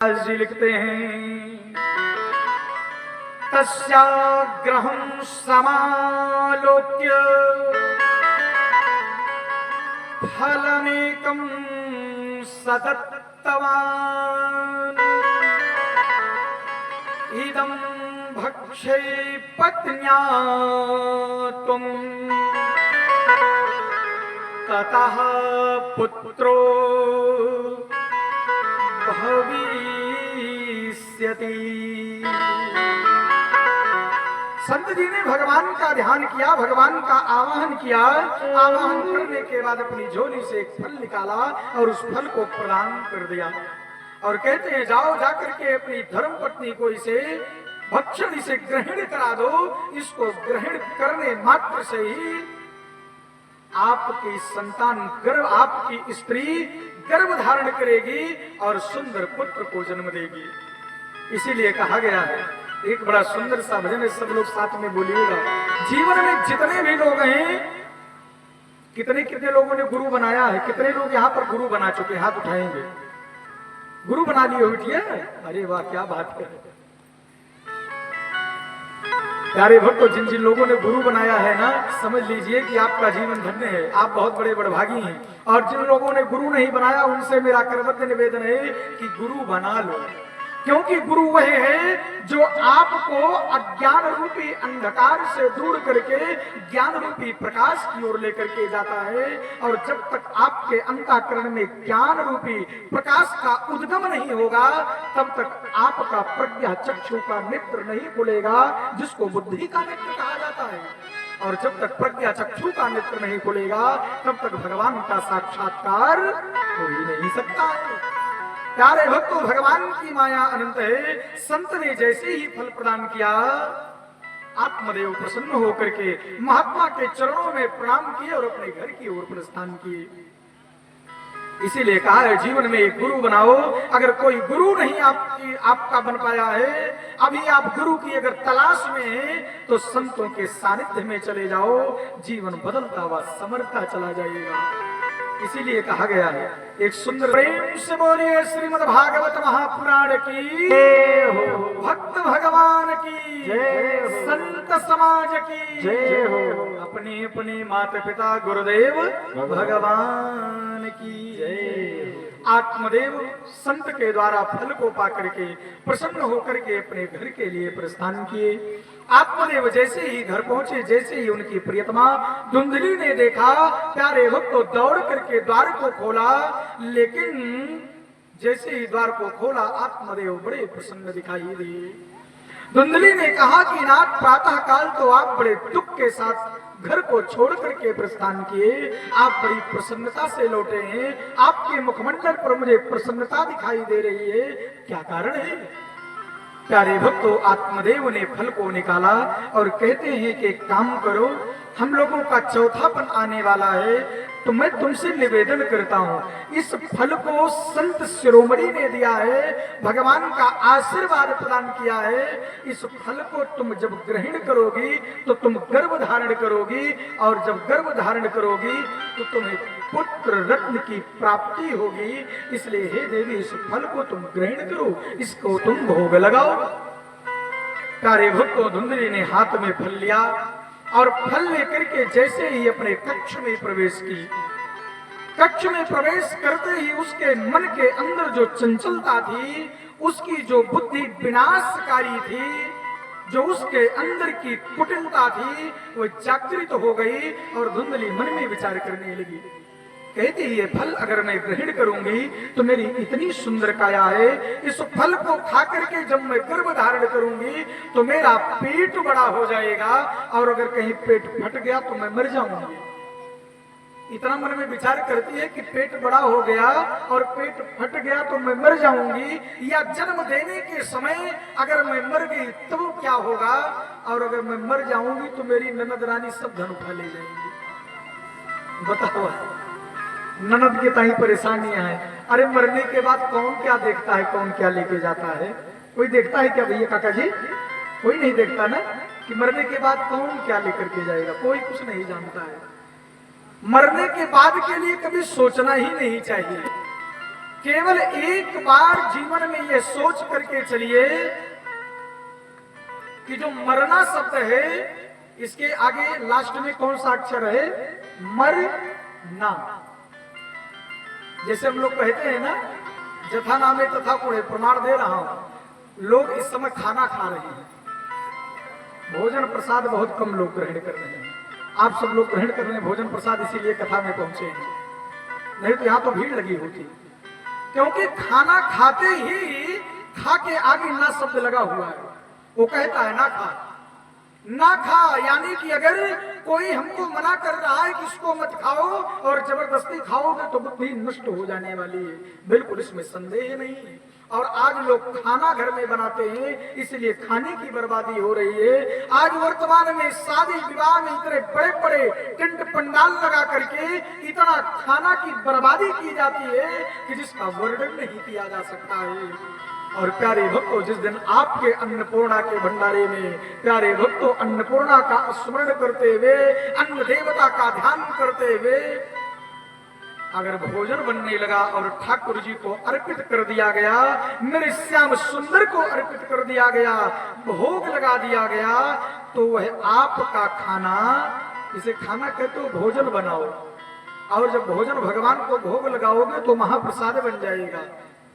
जी लिखते हैं तस्याग्रहं समालोक्य फलमेकं सदत्तवान् इदं भक्षे पत्न्या त्वं ततः पुत्रो भविष्यति। संत जी ने भगवान का ध्यान किया, भगवान का आवाहन किया। आवाहन करने के बाद अपनी झोली से एक फल निकाला और उस फल को प्रदान कर दिया और कहते हैं जाओ जाकर के अपनी धर्म पत्नी को इसे भक्षण इसे ग्रहण करा दो। इसको ग्रहण करने मात्र से ही आपकी संतान गर्भ आपकी स्त्री गर्भ धारण करेगी और सुंदर पुत्र को जन्म देगी। इसीलिए कहा गया है, एक बड़ा सुंदर सा भजन है, सब लोग साथ में बोलिएगा। जीवन में जितने भी लोग हैं, कितने कितने लोगों ने गुरु बनाया है, कितने लोग यहाँ पर गुरु बना चुके, हाथ उठाएंगे। गुरु बना लिए हो बिटिया? अरे वाह, क्या बात है प्यारे भक्तों। जिन जिन लोगों ने गुरु बनाया है ना, समझ लीजिए कि आपका जीवन धन्य है, आप बहुत बड़े बड़भागी हैं। और जिन लोगों ने गुरु नहीं बनाया, उनसे मेरा करबद्ध निवेदन है कि गुरु बना लो, क्योंकि गुरु वह है जो आपको अज्ञान रूपी अंधकार से दूर करके ज्ञान रूपी प्रकाश की ओर लेकर के जाता है। और जब तक आपके अंतःकरण में ज्ञान रूपी प्रकाश का उद्गम नहीं होगा, तब तक आपका प्रज्ञा चक्षु का नेत्र नहीं खुलेगा, जिसको बुद्धि का नेत्र कहा जाता है। और जब तक प्रज्ञा चक्षु का नेत्र नहीं खुलेगा, तब तक भगवान का साक्षात्कार हो ही नहीं सकता है। प्यारे भक्तों, भगवान की माया अनंत है। संत ने जैसे ही फल प्रदान किया, आत्मदेव प्रसन्न होकर के महात्मा के चरणों में प्रणाम किए और अपने घर की ओर प्रस्थान किए। इसीलिए कहा है, जीवन में एक गुरु बनाओ। अगर कोई गुरु नहीं आपका बन पाया है, अभी आप गुरु की अगर तलाश में हैं, तो संतों के सानिध्य में चले जाओ, जीवन बदलता हुआ समरता चला जाएगा। इसीलिए कहा गया है, एक सुंदर प्रेम से बोलिए श्रीमद् भागवत महापुराण की जय हो, भक्त भगवान की जय हो, संत समाज की जय हो, अपने अपने माता पिता गुरुदेव भगवान की जय हो। आत्मदेव संत के द्वारा फल को पाकर के प्रसन्न होकर के अपने घर के लिए प्रस्थान किए। आत्मदेव जैसे ही घर पहुंचे, जैसे ही उनकी प्रियतमा धुंधली ने देखा, प्यारे भक्त तो दौड़ करके द्वार को खोला। लेकिन जैसे ही द्वार को खोला, आत्मदेव बड़े प्रसन्न दिखाई दिए। धुंधली ने कहा कि नाथ, प्रातः काल तो आप बड़े दुख के साथ घर को छोड़ करके प्रस्थान किए, आप बड़ी प्रसन्नता से लौटे हैं। आपके मुखमंडल पर मुझे प्रसन्नता दिखाई दे रही है, क्या कारण है? प्यारे भक्तों, आत्मदेव ने फल को निकाला और कहते हैं कि एक काम करो, हम लोगों का चौथापन आने वाला है, तो मैं तुमसे निवेदन करता हूँ, इस फल को संत शिरोमणि ने दिया है, भगवान का आशीर्वाद प्रदान किया है। इस फल को तुम जब ग्रहण करोगी तो तुम गर्भ धारण करोगी, और जब गर्भ धारण करोगी तो तुम्हें पुत्र रत्न की प्राप्ति होगी। इसलिए हे देवी, इस फल को तुम ग्रहण करो, इसको तुम भोग लगाओ। प्यारे भक्तों, धुंधली ने हाथ में फल लिया और फल लेकर के जैसे ही अपने कक्ष में प्रवेश की, कक्ष में प्रवेश करते ही उसके मन के अंदर जो चंचलता थी, उसकी जो बुद्धि विनाशकारी थी, जो उसके अंदर की कुटिलता थी, वो जागृत हो गई और धुंधली मन में विचार करने लगी। कहती है, फल अगर मैं ग्रहण करूंगी तो मेरी इतनी सुंदर काया है, इस फल को खा करके जब मैं गर्भ धारण करूंगी तो मेरा पेट बड़ा हो जाएगा, और अगर कहीं पेट फट गया तो मैं मर जाऊंगी। इतना मन में विचार करती है कि पेट बड़ा हो गया और पेट फट गया तो मैं मर जाऊंगी, या जन्म देने के समय अगर मैं मर गई तो क्या होगा, और अगर मैं मर जाऊंगी तो मेरी ननद रानी सब धन उठा ले जाएंगी। बताओ, ननद के ताई परेशानियां हैं। अरे मरने के बाद कौन क्या देखता है, कौन क्या लेके जाता है? कोई देखता है क्या भैया काका जी? कोई नहीं देखता ना, कि मरने के बाद कौन क्या लेकर के जाएगा, कोई कुछ नहीं जानता है। मरने के बाद के लिए कभी सोचना ही नहीं चाहिए। केवल एक बार जीवन में ये सोच करके चलिए कि जो मरना शब्द है इसके आगे लास्ट में कौन सा अक्षर है? मर ना। जैसे हम लोग कहते हैं ना, जथा नामे तथा कुड़े, प्रमाण दे रहा हूं। लोग इस समय खाना खा रहे हैं, भोजन प्रसाद बहुत कम लोग ग्रहण कर रहे हैं। आप सब लोग ग्रहण कर रहे हैं भोजन प्रसाद, इसीलिए कथा में पहुंचे हैं, नहीं तो यहां तो भीड़ लगी होती। क्योंकि खाना खाते ही खा के आगे ना शब्द लगा हुआ है। वो कहता है ना खा, ना खा, यानी कि अगर कोई हमको मना कर रहा है कि इसको मत खाओ और जबरदस्ती खाओगे तो बुद्धि नष्ट हो जाने वाली है, बिल्कुल इसमें संदेह नहीं है। और आज लोग खाना घर में बनाते हैं, इसलिए खाने की बर्बादी हो रही है। आज वर्तमान में शादी विवाह में इतने बड़े बड़े टेंट पंडाल लगा करके इतना खाना की बर्बादी की जाती है कि जिसका वर्णन नहीं किया जा सकता है। और प्यारे भक्तों, जिस दिन आपके अन्नपूर्णा के भंडारे में प्यारे भक्तों अन्नपूर्णा का स्मरण करते हुए, अन्न देवता का ध्यान करते हुए अगर भोजन बनने लगा और ठाकुर जी को अर्पित कर दिया गया, मेरे श्याम सुंदर को अर्पित कर दिया गया, भोग लगा दिया गया, तो वह आपका खाना, इसे खाना कहते हो, भोजन बनाओ। और जब भोजन भगवान को भोग लगाओगे तो महाप्रसाद बन जाएगा।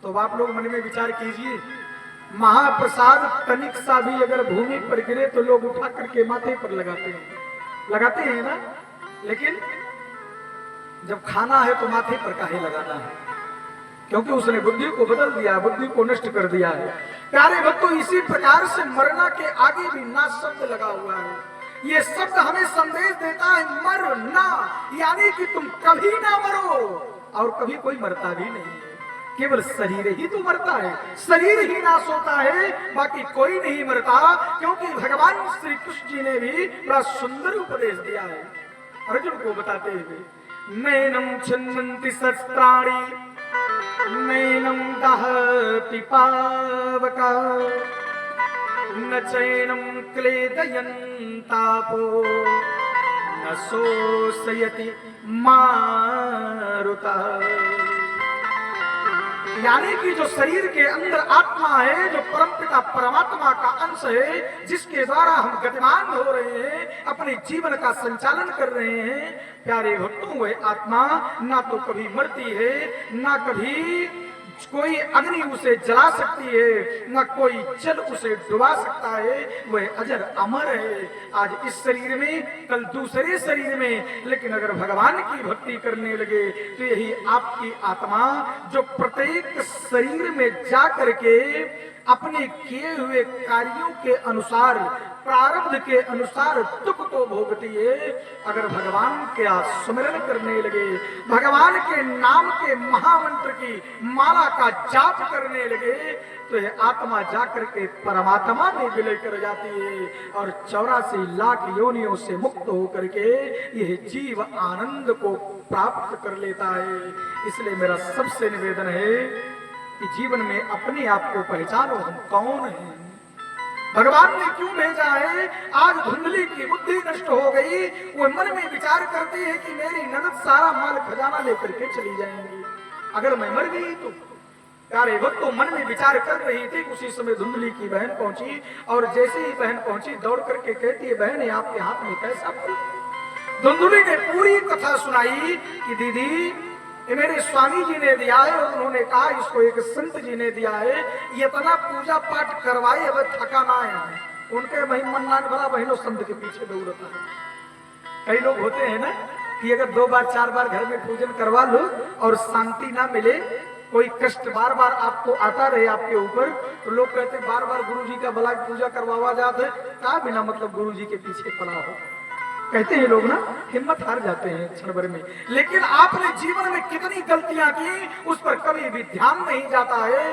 तो आप लोग मन में विचार कीजिए, महाप्रसाद तनिक सा भी अगर भूमि पर गिरे तो लोग उठा करके माथे पर लगाते हैं ना। लेकिन जब खाना है तो माथे पर काहे लगाना है? क्योंकि उसने बुद्धि को बदल दिया, बुद्धि को नष्ट कर दिया है। प्यारे भक्तों, इसी प्रकार से मरना के आगे भी ना शब्द लगा हुआ है। ये शब्द हमें संदेश देता है मर ना, यानी कि तुम कभी ना मरो। और कभी कोई मरता भी नहीं है, केवल शरीर ही तो मरता है, शरीर ही नाश होता है, बाकी कोई नहीं मरता। क्योंकि भगवान श्री कृष्ण जी ने भी बड़ा सुंदर उपदेश दिया है अर्जुन को बताते हुए, नैनम छिन्नन्ति शस्त्राणि नैनम दहति पावका न चैनम क्लेदयन्तापो न शोषयति मारुतः। यानी कि जो शरीर के अंदर आत्मा है, जो परमपिता परमात्मा का अंश है, जिसके द्वारा हम गतिमान हो रहे हैं, अपने जीवन का संचालन कर रहे हैं, प्यारे भक्तों, वह आत्मा ना तो कभी मरती है, ना कभी कोई अग्नि उसे जला सकती है, न कोई जल उसे डुबा सकता है। वह अजर अमर है, आज इस शरीर में, कल दूसरे शरीर में। लेकिन अगर भगवान की भक्ति करने लगे तो यही आपकी आत्मा, जो प्रत्येक शरीर में जा करके अपने किए हुए कार्यों के अनुसार, प्रारब्ध के अनुसार दुख को भोगती है, अगर भगवान के स्मरण करने लगे, भगवान के नाम के महामंत्र की माला का जाप करने लगे, तो यह आत्मा जाकर के परमात्मा में विलय कर जाती है और 84 लाख योनियों से मुक्त होकर के यह जीव आनंद को प्राप्त कर लेता है। इसलिए मेरा सबसे निवेदन है कि जीवन में अपने आप को पहचानो, हम कौन हैं, भगवान ने क्यों भेजा है। आज धुंधली की बुद्धि नष्ट हो गई, वो मन में विचार करती है कि मेरी ननद सारा माल खजाना लेकर के चली जाएंगी, अगर मैं मर गई तो। प्यारे भक्तों, मन में विचार कर रही थी, उसी समय धुंधली की बहन पहुंची और जैसे ही बहन पहुंची दौड़ करके कहती है, बहन आपके हाथ में कैसा फूल? धुंधली ने पूरी कथा सुनाई कि दीदी ये मेरे स्वामी जी ने दिया है, और उन्होंने कहा इसको एक संत जी ने दिया है, ये इतना पूजा पाठ करवाए अब थका ना आया है। उनके मन भला बहनों संत के पीछे दौड़ता है। कई लोग होते हैं ना कि अगर 2 बार 4 बार घर में पूजन करवा लो और शांति ना मिले, कोई कष्ट बार बार आपको आता रहे आपके ऊपर, तो लोग कहते बार बार गुरु जी का भला पूजा करवावा जाते, का बिना मतलब गुरु जी के पीछे पड़ा हो, कहते हैं लोग ना, हिम्मत हार जाते हैं क्षण भर में। लेकिन आपने जीवन में कितनी गलतियां की उस पर कभी भी ध्यान नहीं जाता है।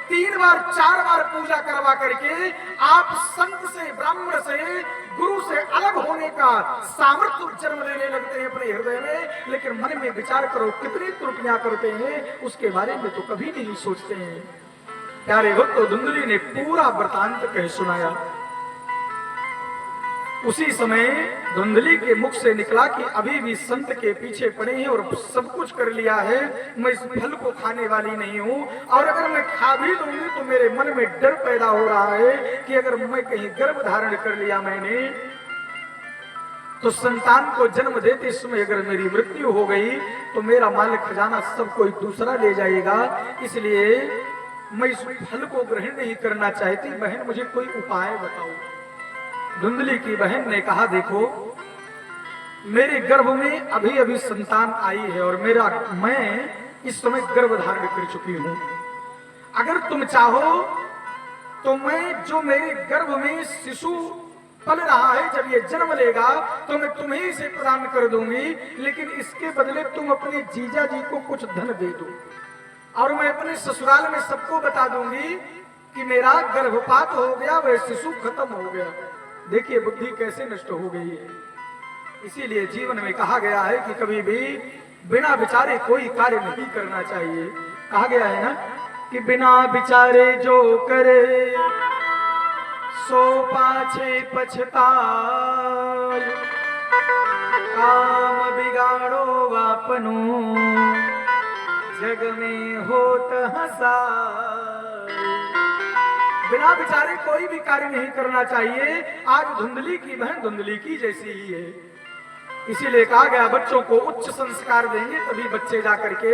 3 बार 4 बार पूजा करवा करके आप संत से, ब्राह्मण से, गुरु से अलग होने का सामर्थ्य जन्म लेने लगते हैं अपने हृदय में। लेकिन मन में विचार करो कितनी त्रुटियां करते हैं, उसके बारे में तो कभी नहीं सोचते हैं। प्यारे भक्तों, धुंधली ने पूरा वृतांत कह सुनाया। उसी समय धुंधली के मुख से निकला कि अभी भी संत के पीछे पड़े हैं और सब कुछ कर लिया है, मैं इस फल को खाने वाली नहीं हूँ, और अगर मैं खा भी लूंगी तो मेरे मन में डर पैदा हो रहा है कि अगर मैं कहीं गर्भ धारण कर लिया मैंने तो संतान को जन्म देते समय अगर मेरी मृत्यु हो गई तो मेरा माल खजाना सब कोई दूसरा ले जाएगा, इसलिए मैं इस फल को ग्रहण नहीं करना चाहती। बहन मुझे कोई उपाय बताओ। धुंधली की बहन ने कहा, देखो मेरे गर्भ में अभी अभी संतान आई है और मैं इस समय गर्भ धारण कर चुकी हूं। अगर तुम चाहो तो मैं जो मेरे गर्भ में शिशु पल रहा है जब ये जन्म लेगा तो मैं तुम्हें इसे प्रदान कर दूंगी, लेकिन इसके बदले तुम अपने जीजा जी को कुछ धन दे दो और मैं अपने ससुराल में सबको बता दूंगी कि मेरा गर्भपात हो गया, वह शिशु खत्म हो गया। देखिए बुद्धि कैसे नष्ट हो गई है। इसीलिए जीवन में कहा गया है कि कभी भी बिना विचारे कोई कार्य नहीं करना चाहिए। कहा गया है ना कि बिना विचारे जो करे सो पाछे पछताय, काम बिगाड़ो आपनो जग में होत हंसाय। बिना विचारे कोई भी कार्य नहीं करना चाहिए। आज धुंधली की बहन धुंधली की जैसी ही है। इसीलिए कहा गया बच्चों को उच्च संस्कार देंगे तभी बच्चे जाकर के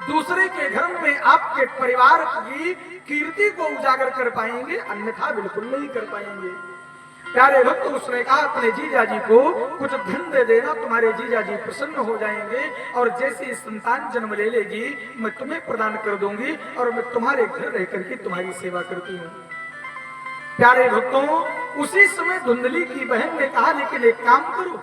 दूसरे के घर में आपके परिवार की कीर्ति को उजागर कर पाएंगे, अन्यथा बिल्कुल नहीं कर पाएंगे। प्यारे भक्त उसने कहा अपने जीजा जी को कुछ धन दे देना, तुम्हारे जीजा जी प्रसन्न हो जाएंगे और जैसे संतान जन्म ले लेगी मैं तुम्हें प्रदान कर दूंगी और मैं तुम्हारे घर रह करके तुम्हारी सेवा करती हूँ। प्यारे भक्तों उसी समय धुंधली की बहन ने कहा लेकिन एक काम करो,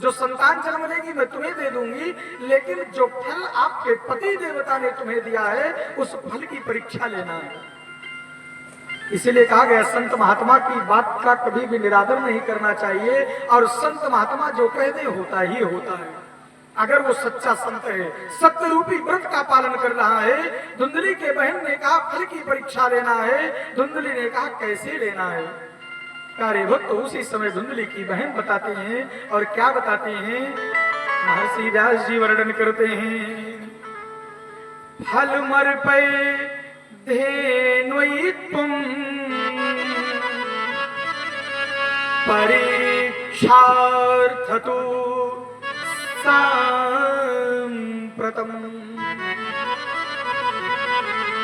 जो संतान जन्म लेगी मैं तुम्हें दे दूंगी, लेकिन जो फल आपके पति देवता ने तुम्हें दिया है उस फल की परीक्षा लेना है। इसीलिए कहा गया संत महात्मा की बात का कभी भी निरादर नहीं करना चाहिए और संत महात्मा जो कह दे होता ही होता है। अगर वो सच्चा संत है, सत्य रूपी व्रत का पालन कर रहा है। धुंधली के बहन ने कहा फल की परीक्षा लेना है, धुंधली ने कहा कैसे लेना है। प्यारे भक्त उसी समय धुंधली की बहन बताते हैं और क्या बताते हैं, महर्षि व्यास जी वर्णन करते हैं। फल मर पे धेनुई तुम परीक्षार्थतु सांप्रतम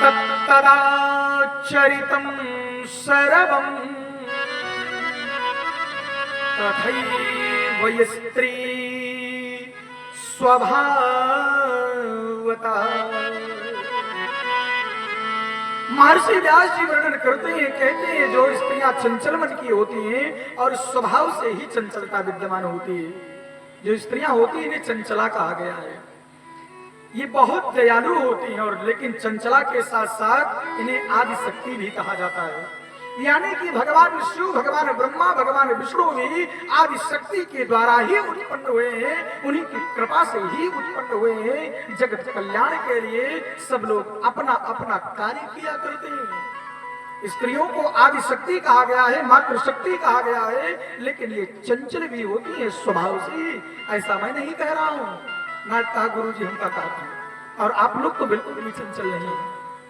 तत्तदाचरितं सर्वं तथैव स्त्री स्वभावता। महर्षि व्यास जी वर्णन करते हैं, कहते हैं जो स्त्रियां चंचल मन की होती हैं और स्वभाव से ही चंचलता विद्यमान होती है, जो स्त्रियां होती हैं इन्हें चंचला कहा गया है। ये बहुत दयालु होती हैं और लेकिन चंचला के साथ साथ इन्हें आदि शक्ति भी कहा जाता है। यानी कि भगवान शिव, भगवान ब्रह्मा, भगवान विष्णु भी आदि शक्ति के द्वारा ही उत्पन्न हुए हैं, उन्हीं की कृपा से ही उत्पन्न हुए हैं। जगत कल्याण के लिए सब लोग अपना अपना कार्य किया करते हैं। स्त्रियों को आदि शक्ति कहा गया है, मातृ शक्ति कहा गया है, लेकिन ये चंचल भी होती है स्वभाव से। ऐसा मैं नहीं कह रहा हूँ, ना कहा गुरु जी हमका कहा था। और आप लोग तो बिल्कुल भी चंचल नहीं है,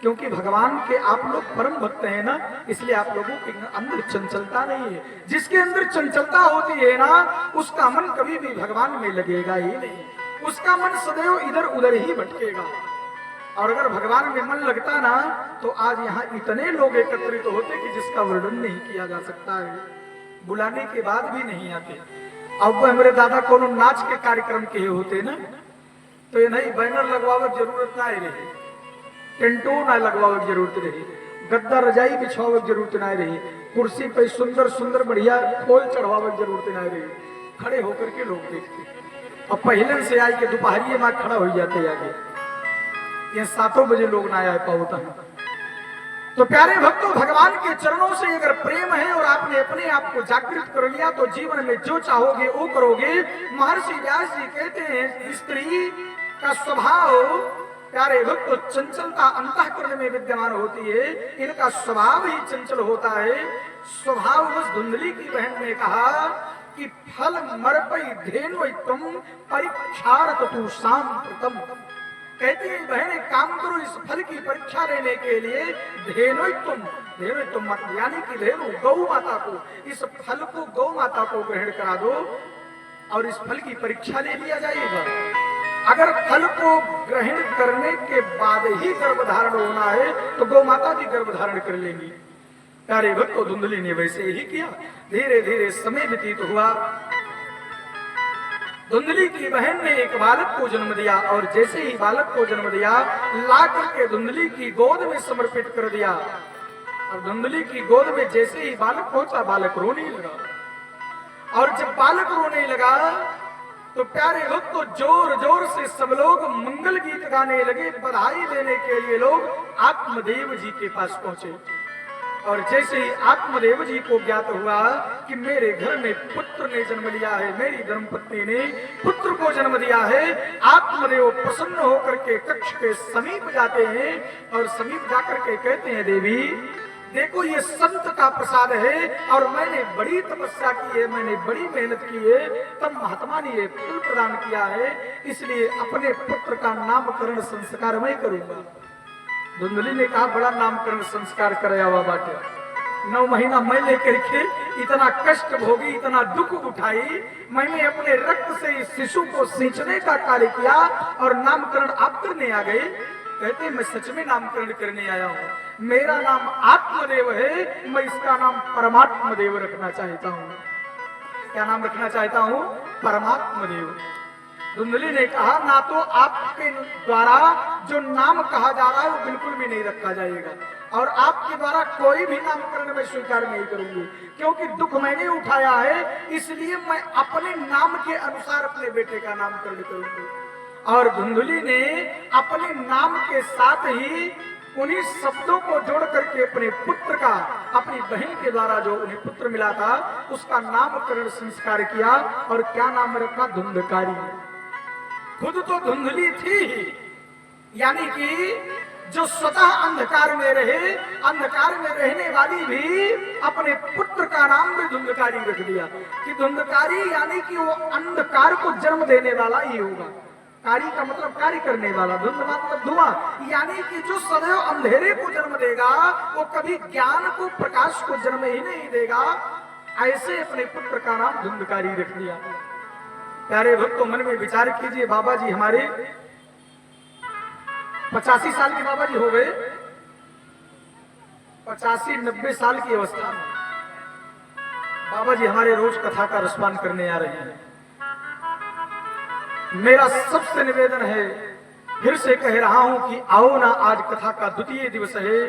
क्योंकि भगवान के आप लोग परम भक्त हैं ना, इसलिए आप लोगों के अंदर चंचलता नहीं है। जिसके अंदर चंचलता होती है ना उसका मन कभी भी भगवान में लगेगा ही नहीं, उसका मन सदैव इधर उधर ही भटकेगा। और अगर भगवान में मन लगता ना तो आज यहाँ इतने लोग एकत्रित होते कि जिसका वर्णन नहीं किया जा सकता है, बुलाने के बाद भी नहीं आते। अब हमारे दादा को नाच के कार्यक्रम के होते ना तो ये नहीं बैनर लगवावे जरूरत ना रही, टेंटो ना लगवावे जरूरत रही, गद्दा रजाई बिछावे जरूरत ना रही, कुर्सी पे सुंदर सुंदर बढ़िया फूल चढ़वावे जरूरत ना रही, खड़े होकर के लोग देखते। और पहले से आई के दोपहरी में खड़ा हो जाते आगे, ये 7 बजे लोग ना आ पाता है। तो प्यारे भक्तों भगवान के चरणों से अगर प्रेम है और आपने अपने आप को जागृत कर लिया तो जीवन में जो चाहोगे वो करोगे। महर्षि व्यास जी कहते हैं स्त्री का स्वभाव प्यारे भक्त, चंचलता अंतःकरण में विद्यमान होती है, इनका स्वभाव ही चंचल होता है। स्वभाववश धुंधली की बहन ने कहा कि फल मरपई धेनु तुम परीक्षार्थ तू सांप्रतम। कहते हैं बहन एक काम करो, इस फल की परीक्षा लेने के लिए धेनु तुम मत, यानी कि धेनु गौ माता को, इस फल को गौ माता को ग्रहण करा दो और इस फल की परीक्षा ले लिया जाएगा। अगर फल को ग्रहण करने के बाद ही गर्भधारण होना है तो गौ माता भी गर्भधारण कर लेंगी। प्यारे भक्तों, धुंधली ने वैसे ही किया। धीरे धीरे समय व्यतीत हुआ। धुंधली की बहन ने एक बालक को जन्म दिया और जैसे ही बालक को जन्म दिया ला करके धुंधली की गोद में समर्पित कर दिया। और धुंधली की गोद में जैसे ही बालक पहुंचा, बालक रोने लगा। और जब बालक रोने लगा तो प्यारे भक्तों, जोर जोर से सब लोग मंगल गीत गाने लगे। बधाई देने के लिए लोग आत्मदेव जी के पास पहुंचे। और जैसे ही आत्मदेव जी को ज्ञात हुआ कि मेरे घर में पुत्र ने जन्म लिया है, मेरी धर्मपत्नी ने पुत्र को जन्म दिया है, आत्मदेव प्रसन्न होकर के कक्ष के समीप जाते हैं और समीप जाकर के कहते हैं, देवी देखो ये संत का प्रसाद है और मैंने बड़ी तपस्या की है, मैंने बड़ी मेहनत की है, तब महात्मा ने ये फल प्रदान किया है, इसलिए अपने पुत्र का नामकरण संस्कार मैं करूंगा। धुंधली ने कहा, बड़ा नामकरण संस्कार कराया हुआ बाटे, 9 महीना मैं लेकर के इतना कष्ट भोगी, इतना दुख उठाई, मैंने अपने रक्त से इस शिशु को सींचने का कार्य किया और नामकरण आप करने आ गए। कहते मैं सच में नामकरण करने आया हूँ, मेरा नाम आत्मदेव है, मैं इसका नाम परमात्मा देव रखना चाहता हूँ। क्या नाम रखना चाहता हूँ? परमात्मा देव। धुंधली ने कहा, ना तो आपके द्वारा जो नाम कहा जा रहा है वो बिल्कुल भी नहीं रखा जाएगा और आपके द्वारा कोई भी नामकरण में स्वीकार नहीं करूंगी, क्योंकि दुख मैंने उठाया है, इसलिए मैं अपने नाम के अनुसार अपने बेटे का नामकरण करूंगी। और धुंधली ने अपने नाम के साथ ही उन्हीं शब्दों को जोड़ करके अपने पुत्र का, अपनी बहन के द्वारा जो उन्हें पुत्र मिला था उसका नामकरण संस्कार किया। और क्या नाम रखा? धुंधकारी। खुद तो धुंधली थी, यानी कि जो स्वतः अंधकार में रहे, अंधकार में रहने वाली भी अपने पुत्र का नाम भी धुंधकारी रख दिया कि धुंधकारी, यानी कि वो अंधकार को जन्म देने वाला ही होगा। कारी का मतलब कार्य करने वाला, धुंध मतलब धुआं, यानी कि जो सदैव अंधेरे को जन्म देगा वो कभी ज्ञान को, प्रकाश को जन्म ही नहीं देगा। ऐसे अपने पुत्र का नाम धुंधकारी रख दिया। प्यारे भक्तों, मन में विचार कीजिए, बाबा जी हमारे 85 साल के बाबा जी हो गए, 85-90 साल की अवस्था में बाबा जी हमारे रोज कथा का रसपान करने आ रहे हैं। मेरा सबसे निवेदन है, फिर से कह रहा हूं कि आओ ना, आज कथा का द्वितीय दिवस है,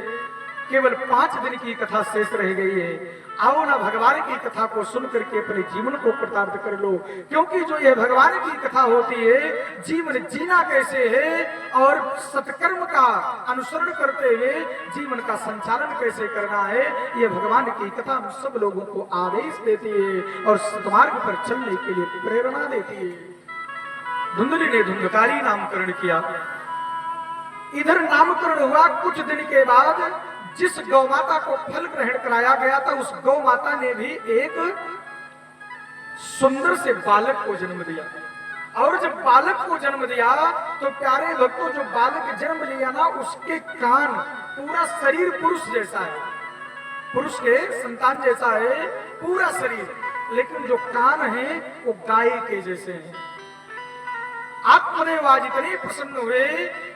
केवल 5 दिन की कथा शेष रह गई है। आओ ना, भगवान की कथा को सुन करके अपने जीवन को कृतार्थ कर लो, क्योंकि जो ये भगवान की कथा होती है, जीवन जीना कैसे है और सत्कर्म का अनुसरण करते हुए जीवन का संचालन कैसे करना है, ये भगवान की कथा हम सब लोगों को आदेश देती है और सत्मार्ग पर चलने के लिए प्रेरणा देती है। धुंधली ने धुंधकारी नामकरण किया। इधर नामकरण हुआ, कुछ दिन के बाद जिस गौ माता को फल ग्रहण कराया गया था उस गौ माता ने भी एक सुंदर से बालक को जन्म दिया। और जब बालक को जन्म दिया तो प्यारे भक्तों, जो बालक जन्म लिया ना, उसके कान, पूरा शरीर पुरुष जैसा है, पुरुष के संतान जैसा है पूरा शरीर, लेकिन जो कान है वो गाय के जैसे हैं। आत्मदेव आज इतने प्रसन्न हुए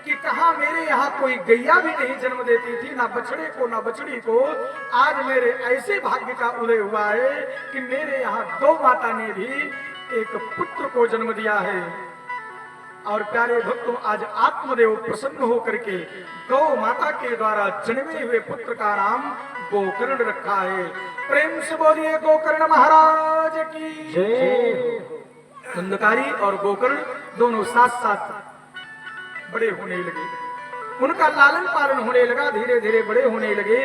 कि कहा मेरे यहाँ कोई गैया भी नहीं जन्म देती थी, ना बछड़े को ना बछड़ी को, आज मेरे ऐसे भाग्य का उदय हुआ है कि मेरे यहाँ गौ माता ने भी एक पुत्र को जन्म दिया है। और प्यारे भक्तों, आज आत्मदेव प्रसन्न होकर के गौ माता के द्वारा जन्मे हुए पुत्र का नाम गोकर्ण रखा है। प्रेम से बोलिए गोकर्ण महाराज की जय। धुंधकारी और गोकर्ण दोनों साथ साथ बड़े होने लगे, उनका लालन पालन होने लगा, धीरे धीरे बड़े होने लगे।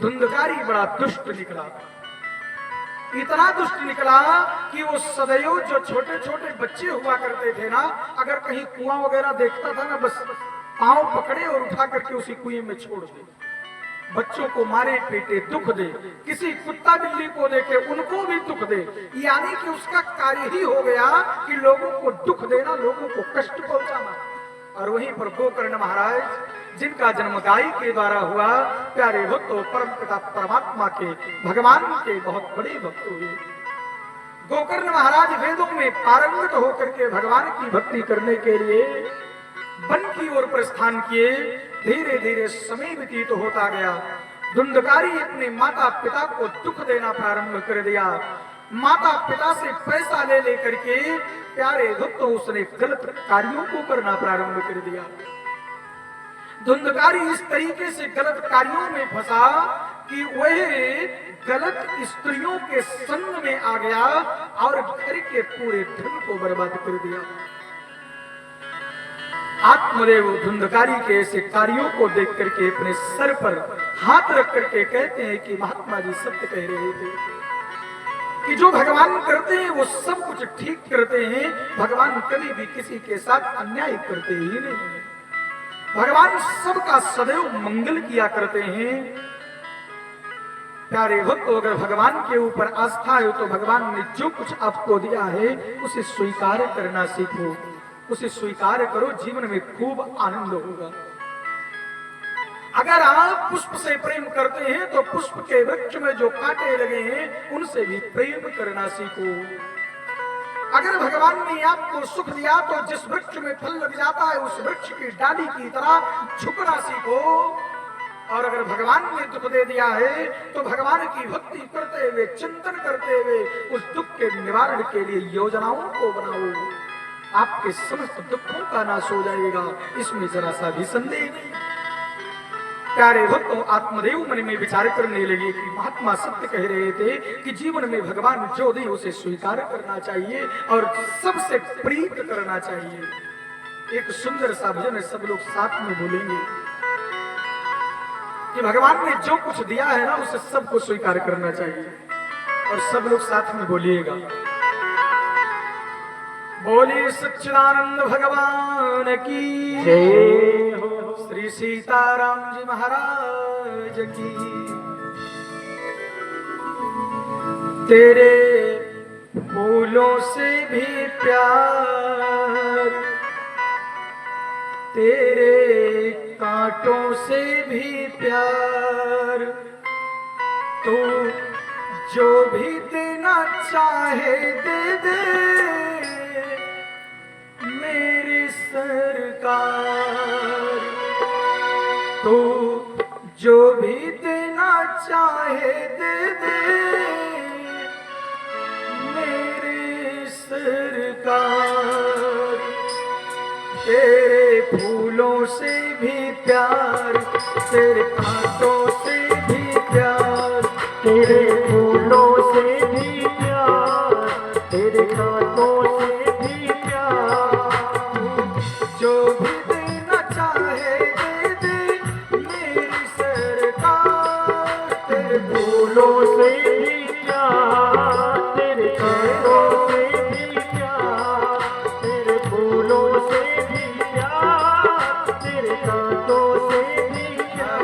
धुंधकारी बड़ा दुष्ट निकला, इतना दुष्ट निकला कि वो सदैव जो छोटे छोटे बच्चे हुआ करते थे ना, अगर कहीं कुआं वगैरह देखता था ना, बस पांव पकड़े और उठा करके उसी कुएं में छोड़ दे, बच्चों को मारे पीटे दुख दे, किसी कुत्ता बिल्ली को देखे उनको भी दुख दे, यानी कि उसका कार्य ही हो गया कि लोगों को दुख देना, लोगों को कष्ट पहुंचाना। और वहीं पर गोकर्ण महाराज, जिनका जन्म गाय के द्वारा हुआ, प्यारे भक्तों परम पिता परमात्मा के भगवान के बहुत बड़े भक्त हुए। गोकर्ण महाराज वेदों में पारंगत होकर के भगवान की भक्ति करने के लिए वन की ओर प्रस्थान किए। धीरे धीरे समय व्यतीत होता गया। धुंधकारी अपने माता पिता को दुख देना प्रारंभ कर दिया। माता पिता से पैसा ले लेकर के प्यारे भक्तों उसने गलत कार्यों को करना प्रारंभ कर दिया। धुंधकारी इस तरीके से गलत कार्यों में फंसा कि वह गलत स्त्रियों के संग में आ गया और घर के पूरे धन को बर्बाद कर दिया। आत्मदेव धुंधकारी के ऐसे कार्यों को देख करके अपने सर पर हाथ रख करके कहते हैं कि महात्मा जी सत्य कह रहे थे कि जो भगवान करते हैं वो सब कुछ ठीक करते हैं। भगवान कभी भी किसी के साथ अन्याय करते ही नहीं है। भगवान सबका सदैव मंगल किया करते हैं। प्यारे भक्त, अगर भगवान के ऊपर आस्था है तो भगवान ने जो कुछ आपको दिया है उसे स्वीकार करना सीखो, उसे स्वीकार करो, जीवन में खूब आनंद होगा। अगर आप पुष्प से प्रेम करते हैं तो पुष्प के वृक्ष में जो कांटे लगे हैं उनसे भी प्रेम करना सीखो। अगर भगवान ने आपको सुख दिया तो जिस वृक्ष में फल लग जाता है उस वृक्ष की डाली की तरह झुकना सीखो। और अगर भगवान ने दुख दे दिया है तो भगवान की भक्ति करते हुए, चिंतन करते हुए उस दुख के निवारण के लिए योजनाओं को बनाओ। आपके समस्त दुखों का नाश हो जाएगा, इसमें जरा सा भी संदेह नहीं। प्यारे भक्तों, आत्मदेव मन में विचार करने लगे कि महात्मा सत्य कह रहे थे कि जीवन में भगवान जो दे उसे स्वीकार करना चाहिए और सबसे प्रीत करना चाहिए। एक सुंदर सा भजन सब लोग साथ में बोलेंगे कि भगवान ने जो कुछ दिया है ना उसे सबको स्वीकार करना चाहिए। और सब लोग साथ में बोलिएगा, बोलिए सच्चिदानंद भगवान की जय हो, श्री सीताराम जी महाराज की। तेरे फूलों से भी प्यार, तेरे कांटों से भी प्यार, तू जो भी देना चाहे दे दे मेरी सरकार। तू जो भी देना चाहे दे दे मेरी सरकार। तेरे फूलों से भी प्यार, तेरे कांटों से भी प्यार, तेरे फूलों से भी प्यार, तेरे कांटों से भी प्यार। जो भी देना चाहे दे दे मेरी सरकार। तेरे फूलों से भी प्यार, तेरे कांटों से भी प्यार, तेरे फूलों से भी प्यार, तेरे कांटों से भी प्यार।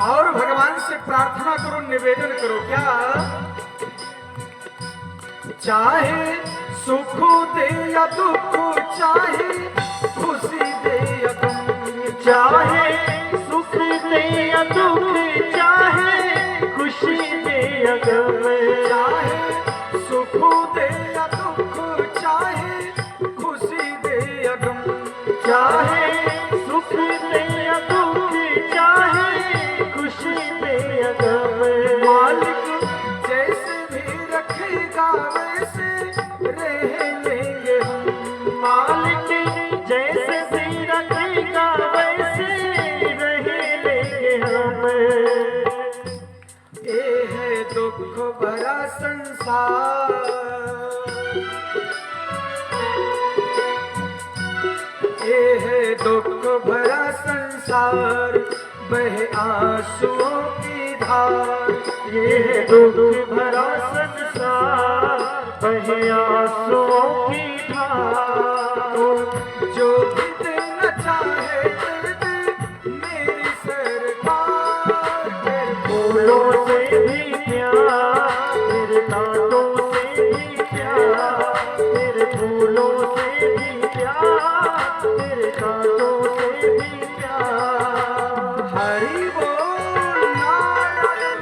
और भगवान से प्रार्थना करो, निवेदन करो, क्या चाहे सुख दे या दुख, चाहे खुशी दे या गम, चाहे सुख दे या दुख, चाहे खुशी दे या गम, चाहे सुख दे या दुख, चाहे खुशी दे या गम, चाहे सुख दे या दुख, चाहे खुशी दे या गम। मालिक जैसे भी रखेगा वैसे संसार, ये है दुख भरा संसार, बहे आंसुओं की धार। ये है दुख भरा संसार, बहे आंसुओं की धार। जो भी देना चाहे दे दे मेरी सरकार, तेरे फूलों से भी प्यार, तेरे कांटों से भी प्यार, तेरे फूलों से भी प्यार, तेरे कांटों से भी प्यार। हरि बोल नारायण।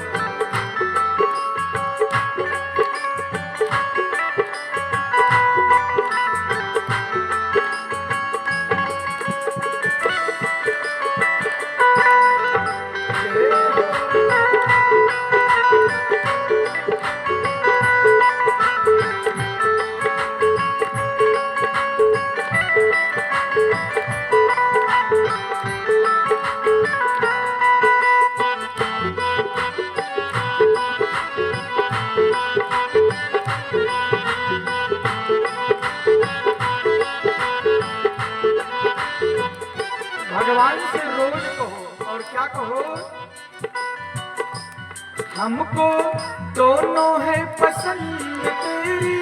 भगवान से रोज कहो, और क्या कहो? हमको दोनों है पसंद तेरी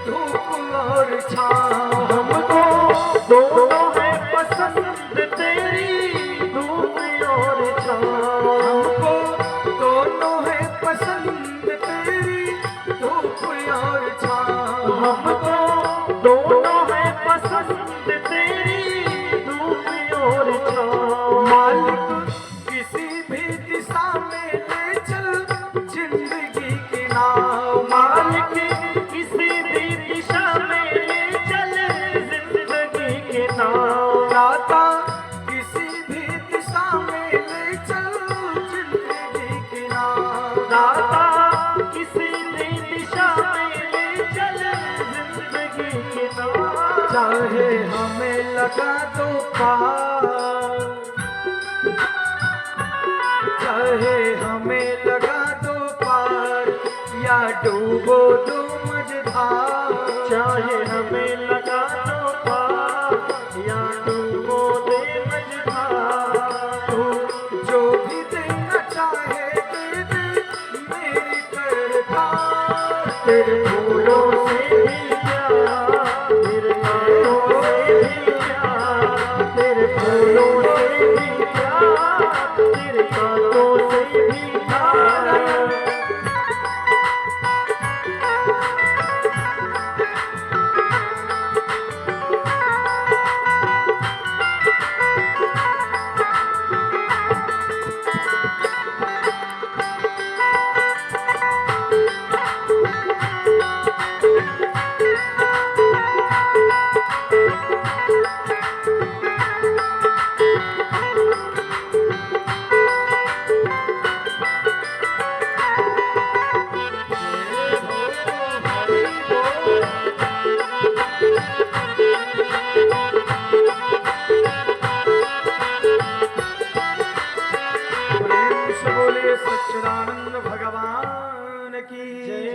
धूप और छाँव। हमको दोनों है पसंद तेरी धूप और छाँव। हमको दोनों है पसंद तेरी धूप और छाँव। हमको दोनों है पसंद तेरी धूप और छाँव। मालिक किसी भी दिशा में ले चल जिंदगी की नाव। मालिक किसी भी दिशा में ले चल जिंदगी के नाव। दाता किसी भी दिशा में ले चल जिंदगी की नाव। दाता किसी भी दिशा में ले चल जिंदगी के नाव। चाहे हमें लगा दो पार, चाहे हमें लगा दो पार, या डूबो दो मझधार। चाहे हमें लगा दो पार, या डूबो दे मझधार। तू जो भी देना चाहे दे दे मेरी सरकार। तेरे फूलों से भी प्यार, तेरे कांटों से भी प्यार, तेरे फूलों से भी प्यार, तेरे कांटों से भी प्यार। प्रेम से बोले सच्चिदानंद भगवान की जय।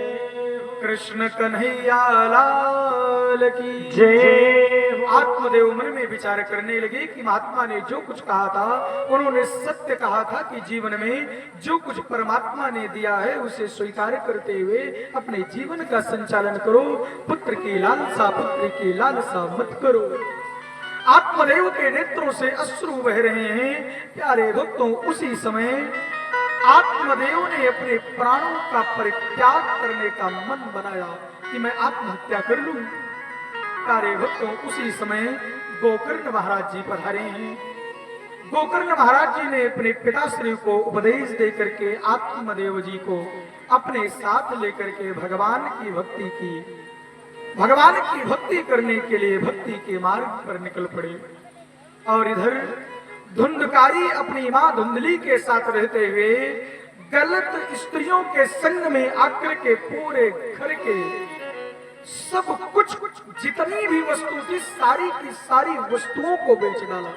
कृष्ण कन्हैया लाल की जय। आत्मदेव मन में विचार करने लगे कि महात्मा ने जो कुछ कहा था, उन्होंने सत्य कहा था कि जीवन में जो कुछ परमात्मा ने दिया है उसे स्वीकार करते हुए अपने जीवन का संचालन करो। पुत्र की लालसा मत करो। आत्मदेव के नेत्रों से अश्रु बह रहे हैं। प्यारे भक्तों, उसी समय आत्मदेव ने अपने प्राणों का परित्याग करने का मन बनाया कि मैं आत्महत्या कर लूं। प्यारे भक्तों, उसी समय गोकर्ण महाराज जी पधारे हैं। गोकर्ण महाराज जी ने अपने पिताश्री को उपदेश दे करके आत्मदेव जी को अपने साथ लेकर के भगवान की भक्ति की। भगवान की भक्ति करने के लिए भक्ति के मार्ग पर निकल पड़े। और इधर धुंधकारी अपनी मां धुंधली के साथ रहते हुए गलत स्त्रियों के संग में आकर के पूरे घर के सब कुछ जितनी भी वस्तु थी सारी की सारी वस्तुओं को बेच डाला।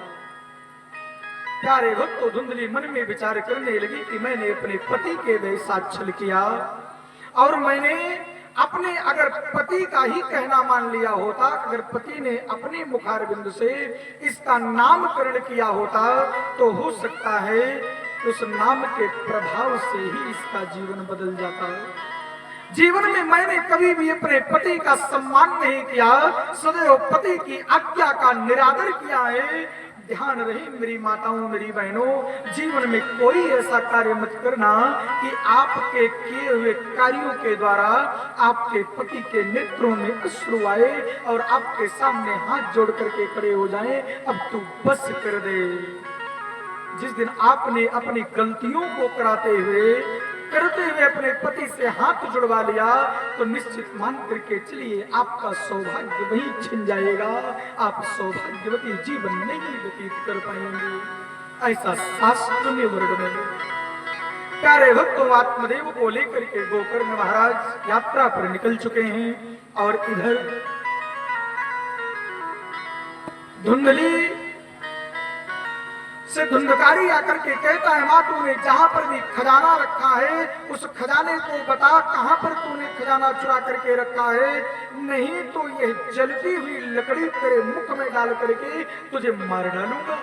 प्यारे भक्तों, धुंधली मन में विचार करने लगी कि मैंने अपने पति के साथ छल किया और मैंने अपने अगर पति का ही कहना मान लिया होता, अगर पति ने अपने मुखारबिंद से इसका नामकरण किया होता तो हो सकता है उस नाम के प्रभाव से ही इसका जीवन बदल जाता। जीवन में मैंने कभी भी अपने पति का सम्मान नहीं किया, सदैव पति की आज्ञा का निरादर किया है। ध्यान रहे मेरी माताओं, मेरी बहनों, जीवन में कोई ऐसा कार्य मत करना कि आपके किए हुए कार्यों के द्वारा आपके पति के नेत्रों में अश्रु आए और आपके सामने हाथ जोड़ करके खड़े हो जाएं, अब तू बस कर दे। जिस दिन आपने अपनी गलतियों को करते हुए अपने पति से हाथ जुड़वा लिया तो निश्चित मान करके चलिए आपका सौभाग्य वही छिन जाएगा, आप सौभाग्यवती जीवन नहीं व्यतीत कर पाएंगे। ऐसा शास्त्र में वर्णन है। प्यारे भक्तों, आत्मदेव को लेकर के गोकर्ण महाराज यात्रा पर निकल चुके हैं और इधर धुंधली से धुंधकारी आकर के कहता है, माँ तूने जहां पर भी खजाना रखा है उस खजाने को बता, कहां पर तूने खजाना चुरा करके रखा है, नहीं तो यह जलती हुई लकड़ी तेरे मुख में डाल करके तुझे मार डालूंगा।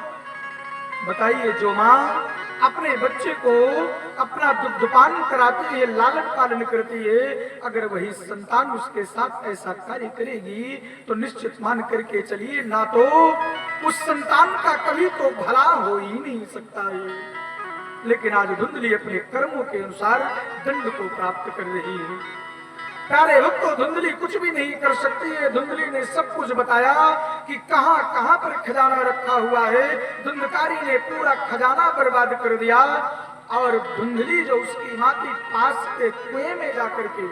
बताइए, जो माँ अपने बच्चे को अपना दुग्धपान कराती है, लालन पालन करती है, अगर वही संतान उसके साथ ऐसा कार्य करेगी तो निश्चित मान करके चलिए ना तो उस संतान का कभी तो भला हो ही नहीं सकता है। लेकिन आज धुंधली अपने कर्मों के अनुसार दंड को प्राप्त कर रही है। प्यारे भक्तों, धुंधली कुछ भी नहीं कर सकती है। धुंधली ने सब कुछ बताया कि कहां कहां पर खजाना रखा हुआ है। धुंधकारी ने पूरा खजाना बर्बाद कर दिया और धुंधली जो उसकी मां के पास के कुएं में जाकर के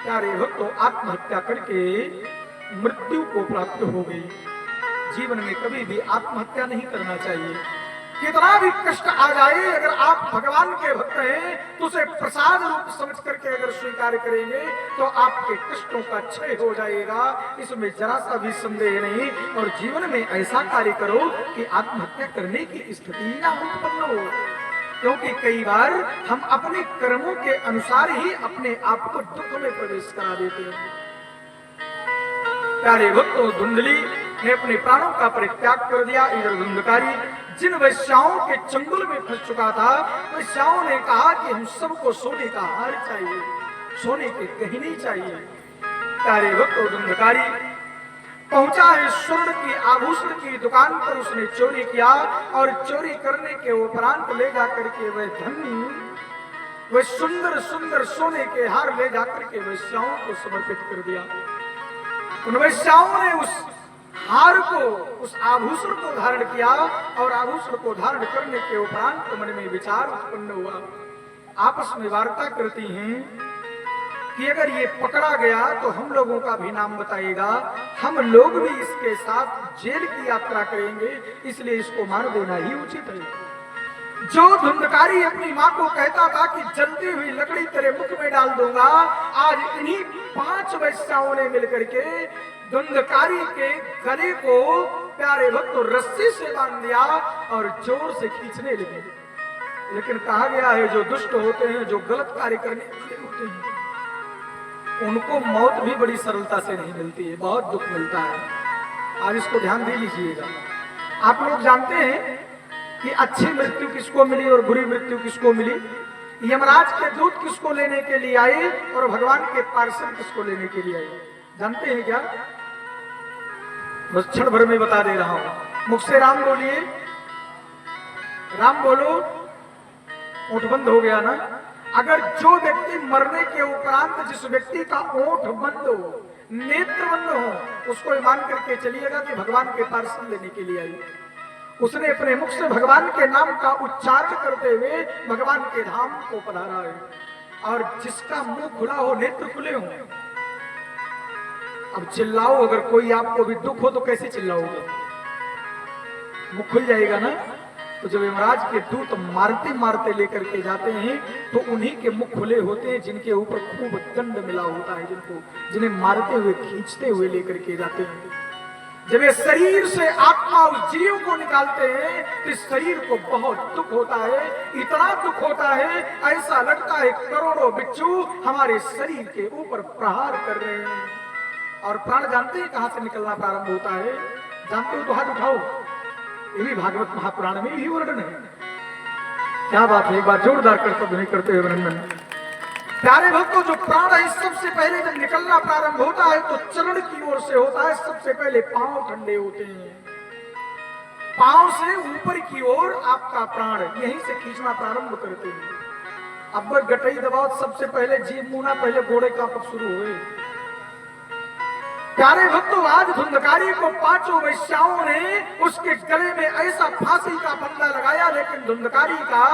प्यारे भक्तों आत्महत्या करके मृत्यु को प्राप्त हो गई। जीवन में कभी भी आत्महत्या नहीं करना चाहिए। कितना भी कष्ट आ जाए, अगर आप भगवान के भक्त हैं तो उसे प्रसाद रूप समझ करके अगर स्वीकार करेंगे तो आपके कष्टों का क्षय हो जाएगा, इसमें जरा सा भी संदेह नहीं। और जीवन में ऐसा कार्य करो कि आत्महत्या करने की स्थिति ना उत्पन्न हो, क्योंकि कई बार हम अपने कर्मों के अनुसार ही अपने आप को दुख में प्रवेश करा देते हैं। प्यारे भक्तों, धुंधली ने अपने प्राणों का परित्याग कर दिया। इधर धुंधकारी जिन वैश्याओं के चंगुल में फंस चुका था, वैश्याओं ने कहा कि हम सबको सोने का हार चाहिए, सोने के गहने चाहिए। प्यारे भक्तों, धुंधकारी पहुंचा है स्वर्ण की आभूषण की दुकान पर, उसने चोरी किया और चोरी करने के उपरांत ले जाकर के वह धन, वह सुंदर सुंदर सोने के हार ले जाकर के वैश्याओं को समर्पित कर दिया। उन वैश्याओं ने उस हार को, उस आभूषण को धारण किया और आभूषण को धारण करने के उपरांत मन में विचार उत्पन्न हुआ। आपस में वार्ता करती हैं कि अगर ये पकड़ा गया तो हम लोगों का भी नाम बताएगा, हम लोग भी इसके साथ जेल की यात्रा करेंगे, इसलिए इसको मार देना ही उचित है। जो धुंधकारी अपनी माँ को कहता था कि जलती हुई लकड़ी तेरे मुख में डाल दूंगा, आज इन्हीं 5 वैश्याओं ने मिलकर के धुंधकारी के गले को प्यारे भक्तों रस्सी से बांध दिया और जोर से खींचने लगे। लेकिन कहा गया है जो दुष्ट होते हैं, जो गलत कार्य करने वाले होते हैं, उनको मौत भी बड़ी सरलता से नहीं मिलती है, बहुत दुख मिलता है। आज इसको ध्यान दे लीजिएगा। आप लोग जानते हैं कि अच्छी मृत्यु किसको मिली और बुरी मृत्यु किसको मिली। यमराज के दूत किसको लेने के लिए आए और भगवान के पार्षद किसको लेने के लिए आए, जानते हैं क्या? बस क्षण भर में बता दे रहा हूं। मुख से राम बोलिए, राम बोलो। ओठ बंद हो गया ना? अगर जो व्यक्ति मरने के उपरांत जिस व्यक्ति का ओठ बंद हो, नेत्र बंद हो, उसको मान करके चलिएगा कि भगवान के पार्षद लेने के लिए आई। उसने अपने मुख से भगवान के नाम का उच्चारण करते हुए भगवान के धाम को पधारा है। और जिसका मुंह खुला हो, नेत्र खुले हो, अब चिल्लाओ। अगर कोई आपको भी दुख हो तो कैसे चिल्लाओगे? मुख खुल जाएगा ना। तो जब यमराज के दूत मारते मारते लेकर के जाते हैं तो उन्हीं के मुख खुले होते हैं जिनके ऊपर खूब दंड मिला होता है, जिनको जिन्हें मारते हुए खींचते हुए लेकर के जाते हैं। जब ये शरीर से आत्मा उस जीव को निकालते हैं तो इस शरीर को बहुत दुख होता है, इतना दुख होता है, ऐसा लगता है करोड़ों बिच्छू हमारे शरीर के ऊपर प्रहार कर रहे हैं। और प्राण जानते हैं कहां से निकलना प्रारंभ होता है? जानते हो तो हाथ उठाओ। ये भी भागवत महापुराण में ही वर्णन है। क्या बात है, एक बार जोरदार कर्तव्य नहीं करते हुए वर्णन। प्यारे भक्तों, जो प्राण है सबसे पहले जब निकलना प्रारंभ होता है तो चरण की ओर से होता है। सबसे पहले पांव ठंडे होते हैं, पांव से ऊपर की ओर आपका प्राण यहीं से खींचना प्रारंभ करते हैं। अब गटई दबाओ, सबसे पहले जीव मुना, पहले घोड़े का पग शुरू हुए। प्यारे भक्तों, आज धुंधकारी को पांचों वैश्याओं ने उसके गले में ऐसा फांसी का फंदा लगाया, लेकिन धुंधकारी का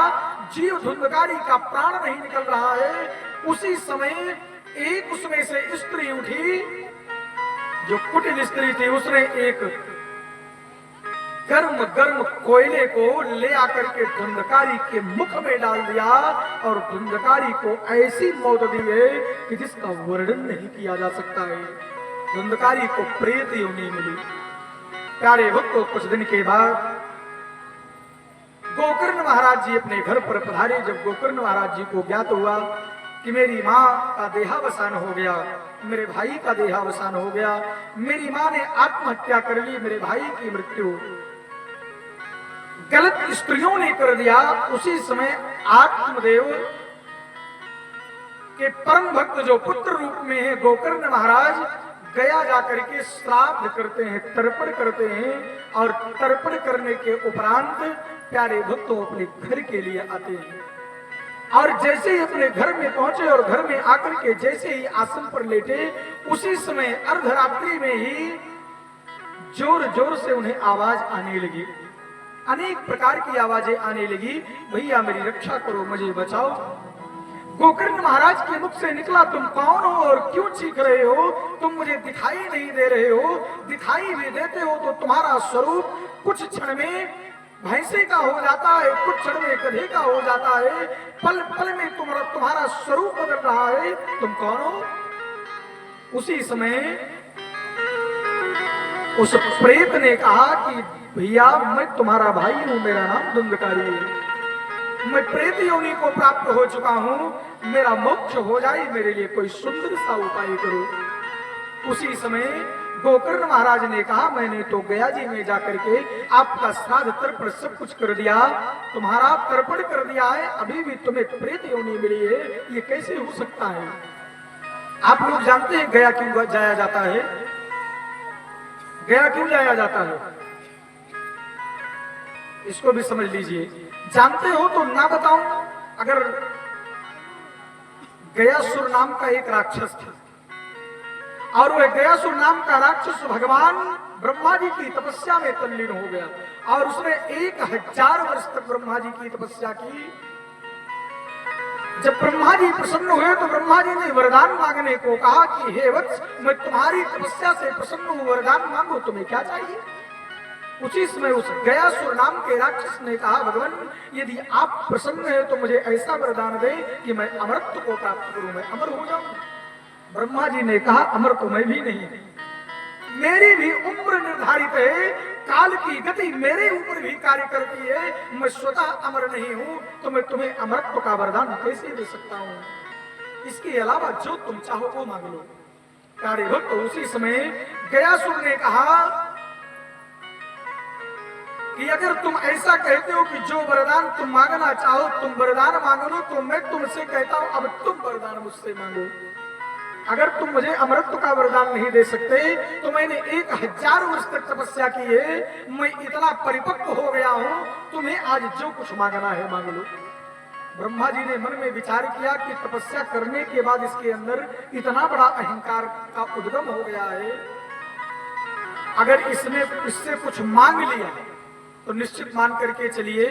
जीव, धुंधकारी का प्राण नहीं निकल रहा है। उसी समय एक उसमें से स्त्री उठी, जो कुटिल स्त्री थी, उसने एक गर्म गर्म कोयले को ले आकर के धुंधकारी के मुख में डाल दिया और धुंधकारी को ऐसी मौत दी है कि जिसका वर्णन नहीं किया जा सकता है। धुंधकारी को प्रेत योनि मिली। प्यारे भक्तों, कुछ दिन के बाद गोकर्ण महाराज जी अपने घर पर पधारे। जब गोकर्ण महाराज जी को ज्ञात हुआ कि मेरी माँ का देहावसान हो गया, मेरे भाई का देहावसान हो गया, मेरी माँ ने आत्महत्या कर ली, मेरे भाई की मृत्यु गलत स्त्रियों ने कर दिया, उसी समय आत्मदेव के परम भक्त जो पुत्र रूप में है गोकर्ण महाराज, गया जाकर के श्राद्ध करते हैं, तर्पण करते हैं। और तर्पण करने के उपरांत प्यारे भक्तों अपने घर के लिए आते हैं। और जैसे ही अपने घर में पहुंचे और घर में आकर के जैसे ही आसन पर लेटे, उसी समय अर्धरात्रि में ही जोर जोर से उन्हें आवाज आने लगी, अनेक प्रकार की आवाजें आने लगी, भैया मेरी रक्षा करो, मुझे बचाओ। गोकर्ण महाराज के मुख से निकला, तुम कौन हो और क्यों चीख रहे हो? तुम मुझे दिखाई नहीं दे रहे हो, दिखाई भी देते हो तो तुम्हारा स्वरूप कुछ क्षण में भैंसे का हो जाता है, कुछ क्षण में गधे का हो जाता है, पल पल में तुम्हारा स्वरूप बदल रहा है, तुम कौन हो? उसी समय उस प्रेत ने कहा कि भैया मैं तुम्हारा भाई हूं, मेरा नाम धुंधकारी है, मैं प्रेत योनि को प्राप्त हो चुका हूं, मेरा मोक्ष हो जाए, मेरे लिए कोई सुंदर सा उपाय करो। उसी समय गोकर्ण महाराज ने कहा, मैंने तो गया जी में जाकर के आपका श्राद्ध तर्पण सब कुछ कर दिया, तुम्हारा तर्पण कर दिया है, अभी भी तुम्हें प्रेत योनि मिली है, ये कैसे हो सकता है? आप लोग जानते हैं गया क्यों जाया जाता है? गया क्यों जाया जाता है? इसको भी समझ लीजिए। जानते हो तो ना बताऊं? अगर गयासुर नाम का एक राक्षस था और वह गयासुर नाम का राक्षस भगवान ब्रह्मा जी की तपस्या में तल्लीन हो गया और उसने 1000 वर्ष तक ब्रह्मा जी की तपस्या की। जब ब्रह्मा जी प्रसन्न हुए तो ब्रह्मा जी ने वरदान मांगने को कहा कि हे वत्स, मैं तुम्हारी तपस्या से प्रसन्न हूं, वरदान मांगो, तुम्हें क्या चाहिए? उसी समय उस गयासुर नाम के राक्षस ने कहा, भगवान यदि आप प्रसन्न है तो मुझे ऐसा वरदान दे कि मैं अमरत्व को प्राप्त करूं, मैं अमर हो जाऊं। ब्रह्मा जी ने कहा, अमर तो मैं भी नहीं, मेरी भी उम्र निर्धारित है, काल की गति मेरे ऊपर भी कार्य करती है, मैं स्वतः अमर नहीं हूं, तो मैं तुम्हें अमरत्व का वरदान कैसे दे सकता हूं? इसके अलावा जो तुम चाहो वो मांग लो। प्यारे भक्त, उसी समय गयासुर ने कहा कि अगर तुम ऐसा कहते हो कि जो वरदान तुम मांगना चाहो तुम वरदान मांग लो, तो मैं तुमसे कहता हूं अब तुम वरदान मुझसे मांगो। अगर तुम मुझे अमरत्व का वरदान नहीं दे सकते तो मैंने 1000 वर्ष तक तपस्या की है, मैं इतना परिपक्व हो गया हूं, तुम्हें आज जो कुछ मांगना है मांग लो। ब्रह्मा जी ने मन में विचार किया कि तपस्या करने के बाद इसके अंदर इतना बड़ा अहंकार का उद्गम हो गया है, अगर इसने इससे कुछ मांग लिया तो निश्चित मान करके चलिए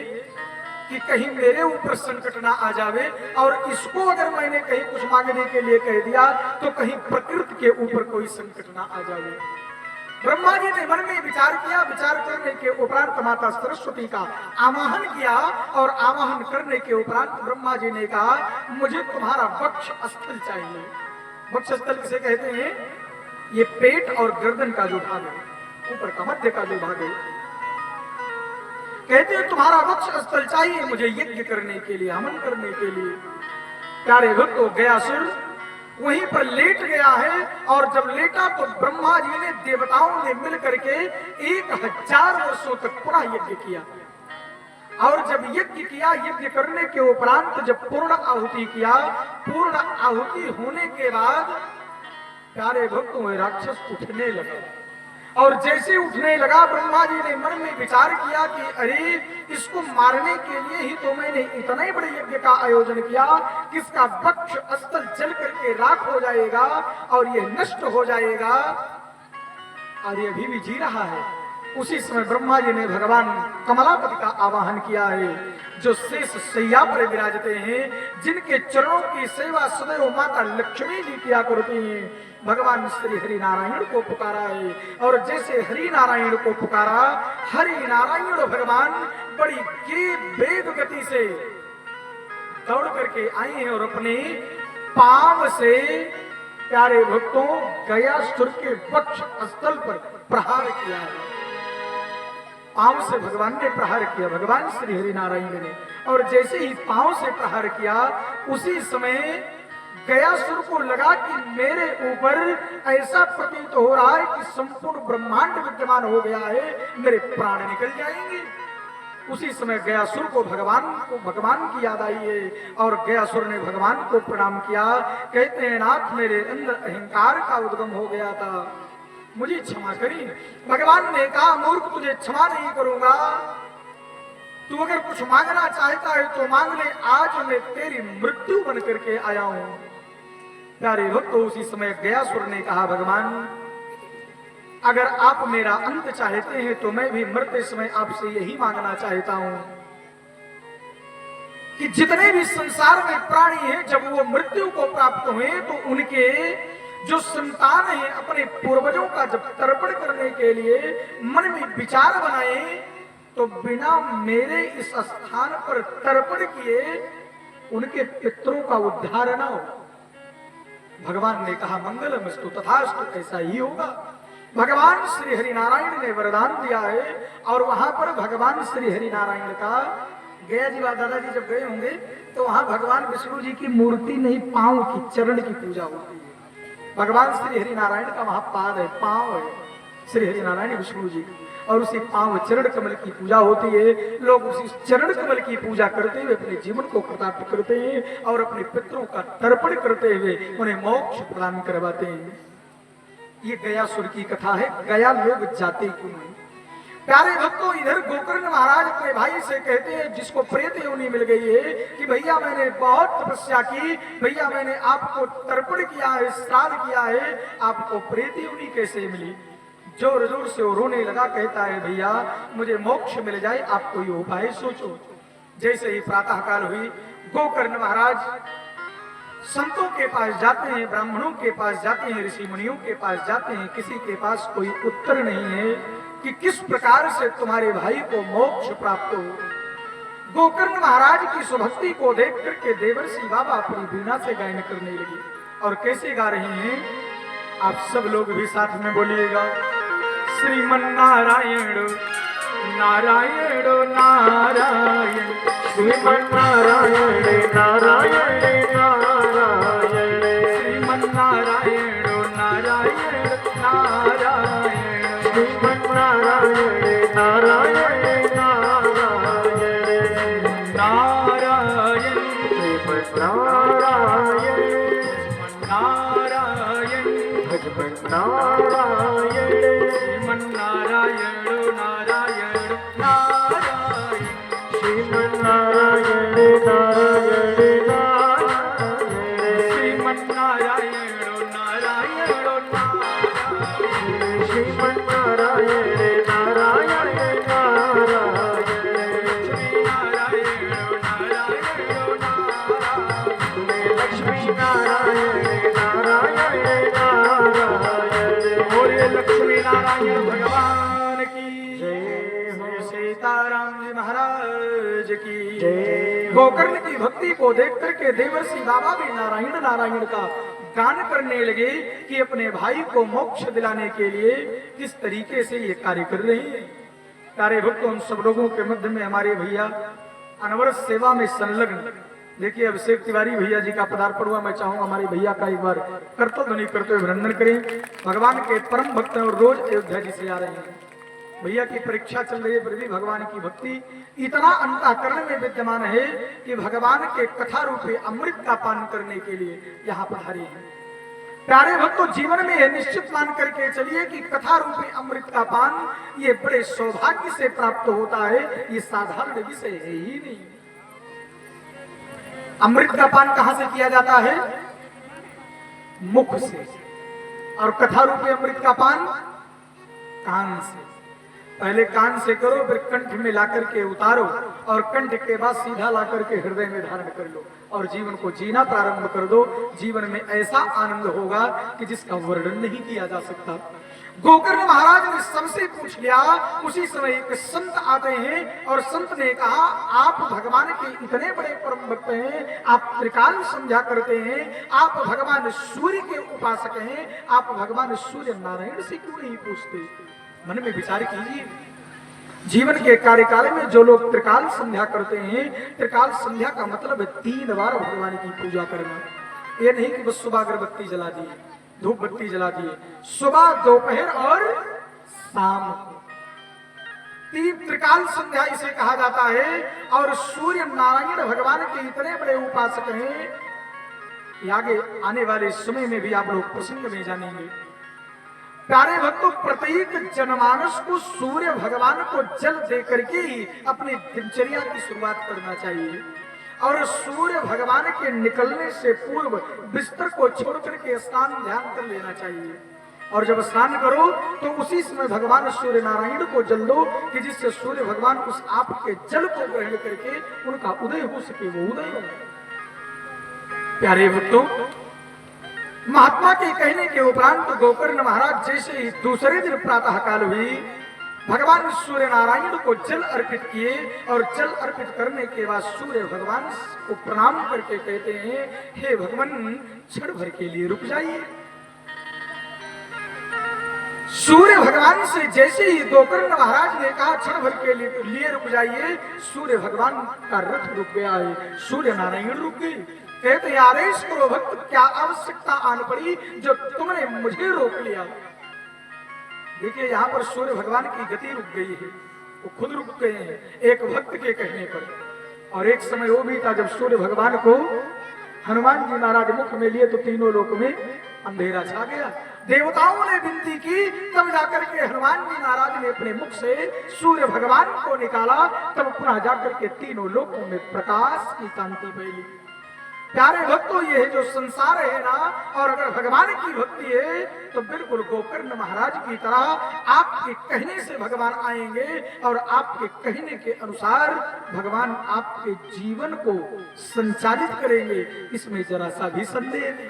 कि कहीं मेरे ऊपर संकट ना आ जावे, और इसको अगर मैंने कहीं कुछ मांगने के लिए कह दिया तो कहीं प्रकृति के ऊपर कोई संकट ना आ जावे। ब्रह्मा जी ने मन में विचार किया, विचार करने के उपरांत माता सरस्वती का आवाहन किया और आवाहन करने के उपरांत ब्रह्मा जी ने कहा, मुझे तुम्हारा वक्ष स्थल चाहिए। वक्ष स्थल किसे कहते हैं? ये पेट और गर्दन का जो भाग है, ऊपर का मध्य का जो भाग है। कहते हैं तुम्हारा वक्ष स्थल चाहिए मुझे यज्ञ करने के लिए, हवन करने के लिए। प्यारे भक्तों, गयासुर वहीं पर लेट गया है, और जब लेटा तो ब्रह्मा जी ने, देवताओं ने मिल करके 1000 वर्षों तक पूरा यज्ञ किया। और जब यज्ञ किया, यज्ञ करने के उपरांत जब पूर्ण आहुति किया, पूर्ण आहुति होने के बाद प्यारे भक्तों राक्षस उठने लगा। और जैसे उठने लगा, ब्रह्मा जी ने मन में विचार किया कि अरे इसको मारने के लिए ही तो मैंने इतना ही बड़े यज्ञ का आयोजन किया, किसका वक्ष स्थल जल करके राख हो जाएगा और ये नष्ट हो जाएगा, और ये अभी भी जी रहा है। उसी समय ब्रह्मा जी ने भगवान कमलापति का आवाहन किया है, जो शेष शैया पर विराजते हैं, जिनके चरणों की सेवा सदैव माता लक्ष्मी जी किया करती हैं। भगवान श्री हरि नारायण को पुकारा है, और जैसे हरि नारायण को पुकारा, हरि नारायण भगवान बड़ी वेग गति से दौड़ करके आए हैं और अपने पांव से प्यारे भक्तों गयासुर के वक्ष स्थल पर प्रहार किया है। पांव से भगवान ने प्रहार किया, भगवान श्री हरि नारायण ने। और जैसे ही पांव से प्रहार किया, उसी समय गयासुर को लगा कि मेरे ऊपर ऐसा प्रतीत हो रहा है कि संपूर्ण ब्रह्मांड विद्यमान हो गया है, मेरे प्राण निकल जाएंगे। उसी समय गयासुर को भगवान की याद आई है, और गयासुर ने भगवान को प्रणाम किया। कहते हैं नाथ, मेरे अंदर अहंकार का उद्गम हो गया था, मुझे क्षमा करी। भगवान ने कहा, मूर्ख, तुझे क्षमा नहीं करूंगा, तू अगर कुछ मांगना चाहता है तो मांग ले, आज मैं तेरी मृत्यु बन करके आया हूं। प्यारे भक्तों, उसी समय गयासुर ने कहा, भगवान अगर आप मेरा अंत चाहते हैं तो मैं भी मरते समय आपसे यही मांगना चाहता हूं कि जितने भी संसार में प्राणी हैं, जब वो मृत्यु को प्राप्त हुए तो उनके जो संतान है, अपने पूर्वजों का जब तर्पण करने के लिए मन में विचार बनाए, तो बिना मेरे इस स्थान पर तर्पण किए उनके पितरों का उद्धार न हो। भगवान ने कहा, मंगलमस्तु, तथास्तु, ऐसा ही होगा। भगवान श्री हरि नारायण ने वरदान दिया है, और वहां पर भगवान श्री हरि नारायण का, गया जी दादाजी जब गए होंगे तो वहां भगवान विष्णु जी की मूर्ति नहीं, पांव की, चरण की पूजा होती है। भगवान श्री हरि नारायण का वहां पाद है, पांव है श्री हरि नारायण विष्णु जी, और उसी पांव चरण कमल की पूजा होती है। लोग उसी चरण कमल की पूजा करते हुए अपने जीवन को कृतार्थ करते हैं, और अपने पितरों का तर्पण करते हुए उन्हें मोक्ष प्रदान करवाते हैं। ये गयासुर की कथा है, गया लोग जाते क्यों नहीं। प्यारे भक्तों, इधर गोकर्ण महाराज अपने भाई से कहते हैं, जिसको प्रेत योनि मिल गई है, कि भैया मैंने बहुत तपस्या की, भैया मैंने आपको तर्पण किया है, श्राद्ध किया है, आपको प्रेत योनि कैसे मिली। जोर जोर से वो रोने लगा, कहता है भैया मुझे मोक्ष मिल जाए, आप कोई उपाय सोचो। जैसे ही प्रातः काल हुई, गोकर्ण महाराज संतों के पास जाते हैं, ब्राह्मणों के पास जाते हैं, ऋषि मुनियों के पास जाते हैं, किसी के पास कोई उत्तर नहीं है कि किस प्रकार से तुम्हारे भाई को मोक्ष प्राप्त हो। गोकर्ण महाराज की सुभक्ति को देख करके देवर्षि बाबा अपनी वीणा से गायन करने लगे, और कैसे गा रहे हैं आप सब लोग भी साथ में बोलिएगा। श्रीमन नारायण नारायण नारायण, श्रीमन नारायण नारायण नारायण, श्रीमन नारायण नारायण नारायण, श्रीमन नारायण नारायण नारायण, नारायण श्रीमन नारायण नारायण, भजमन नारायण, श्रीमन नारायण नारायण नारायण, श्रीमन नारायण नारायण नारायण, श्रीमन नारायण नारायण नारायण, श्रीमन नारायण नारायण नारायण, लक्ष्मी नारायण नारायण नारायण, लक्ष्मी नारायण नारायण नारायण, बोलिए लक्ष्मी नारायण भगवान की जय हो। सीताराम जी महाराज की जय हो। गोकर्ण की भक्ति को देख करके देवर्षि बाबा भी नारायण नारायण का गान करने लगे कि अपने भाई को मोक्ष दिलाने के लिए किस तरीके से ये कार्य कर रहे हैं। प्यारे भक्तों, उन सब लोगों के मध्य में हमारे भैया अनवरत सेवा में संलग्न, देखिए अभिषेक तिवारी भैया जी का पदार्पण हुआ। मैं चाहूंगा हमारे भैया का एक बार करतो ध्वनि करते हुए अभिनंदन करें। भगवान के परम भक्त हैं और रोज अयोध्या जी से आ रहे हैं। भैया की परीक्षा चल रही है, फिर भी भगवान की भक्ति इतना अंतःकरण में विद्यमान है कि भगवान के कथा रूपी अमृत का पान करने के लिए यहाँ पधारे हैं। प्यारे भक्तों, जीवन में यह निश्चित मान करके चलिए कि कथा रूपी अमृत का पान ये बड़े सौभाग्य से प्राप्त होता है, ये साधारण विषय है ही नहीं। अमृत का पान कहां से किया जाता है? मुख से। और कथा रूपी अमृत का पान कान से। पहले कान से करो, फिर कंठ में लाकर के उतारो और कंठ के बाद सीधा लाकर के हृदय में धारण कर लो और जीवन को जीना प्रारंभ कर दो। जीवन में ऐसा आनंद होगा कि जिसका वर्णन नहीं किया जा सकता। गोकर्ण महाराज ने सबसे पूछ लिया। उसी समय एक संत आते हैं और संत ने कहा, आप भगवान के इतने बड़े परम भक्त हैं, आप त्रिकाल संध्या करते हैं, आप भगवान सूर्य के उपासक हैं, आप भगवान सूर्य नारायण से क्यों नहीं पूछते? मन में विचार कीजिए। जीवन के कार्यकाल में जो लोग त्रिकाल संध्या करते हैं, त्रिकाल संध्या का मतलब 3 बार भगवान की पूजा करना। ये नहीं कि बस सुबह अगरबत्ती जला दी, धूप बत्ती जला दिए, सुबह दोपहर और शाम को 3 त्रिकाल संध्या इसे कहा जाता है। और सूर्य नारायण भगवान के इतने बड़े उपासक हैं कि आगे आने वाले समय में भी आप लोग प्रसंग में जानेंगे। प्यारे भक्तों, प्रत्येक जनमानस को सूर्य भगवान को जल देकर के ही अपनी दिनचर्या की शुरुआत करना चाहिए। और सूर्य भगवान के निकलने से पूर्व बिस्तर को छोड़ करके स्नान ध्यान कर लेना चाहिए। और जब स्नान करो तो उसी समय भगवान सूर्य नारायण को जल दो कि जिससे सूर्य भगवान उस आपके जल को ग्रहण करके उनका उदय हो सके, वो उदय हो। प्यारे भक्तों, महात्मा के कहने के उपरांत गोकर्ण महाराज जैसे ही दूसरे दिन प्रातः काल हुई, भगवान सूर्य नारायण को जल अर्पित किए और जल अर्पित करने के बाद सूर्य भगवान को प्रणाम करके कहते हैं, हे भगवान, क्षण भर के लिए रुक जाइए। सूर्य भगवान से जैसे ही गोकर्ण महाराज ने कहा क्षण भर के लिए रुक जाइए, सूर्य भगवान का रथ रुक गया है, सूर्य नारायण रुक गए। कहते हैं, आदेश करो भक्त, क्या आवश्यकता आन पड़ी जो तुमने मुझे रोक लिया? देखिए, यहाँ पर सूर्य भगवान की गति रुक गई है, वो खुद रुक गए हैं एक भक्त के कहने पर। और एक समय वो भी था जब सूर्य भगवान को हनुमान जी महाराज मुख में लिए तो तीनों लोक में अंधेरा छा गया। देवताओं ने विनती की, तब जाकर के हनुमान जी महाराज ने अपने मुख से सूर्य भगवान को निकाला, तब पुनः जाकर के तीनों लोकों में प्रकाश की कांति फैली। प्यारे भक्तों, ये जो संसार है ना, और अगर भगवान की भक्ति है तो बिल्कुल गोकर्ण महाराज की तरह आपके कहने से भगवान आएंगे और आपके कहने के अनुसार भगवान आपके जीवन को संचालित करेंगे, इसमें जरा सा भी संदेह नहीं।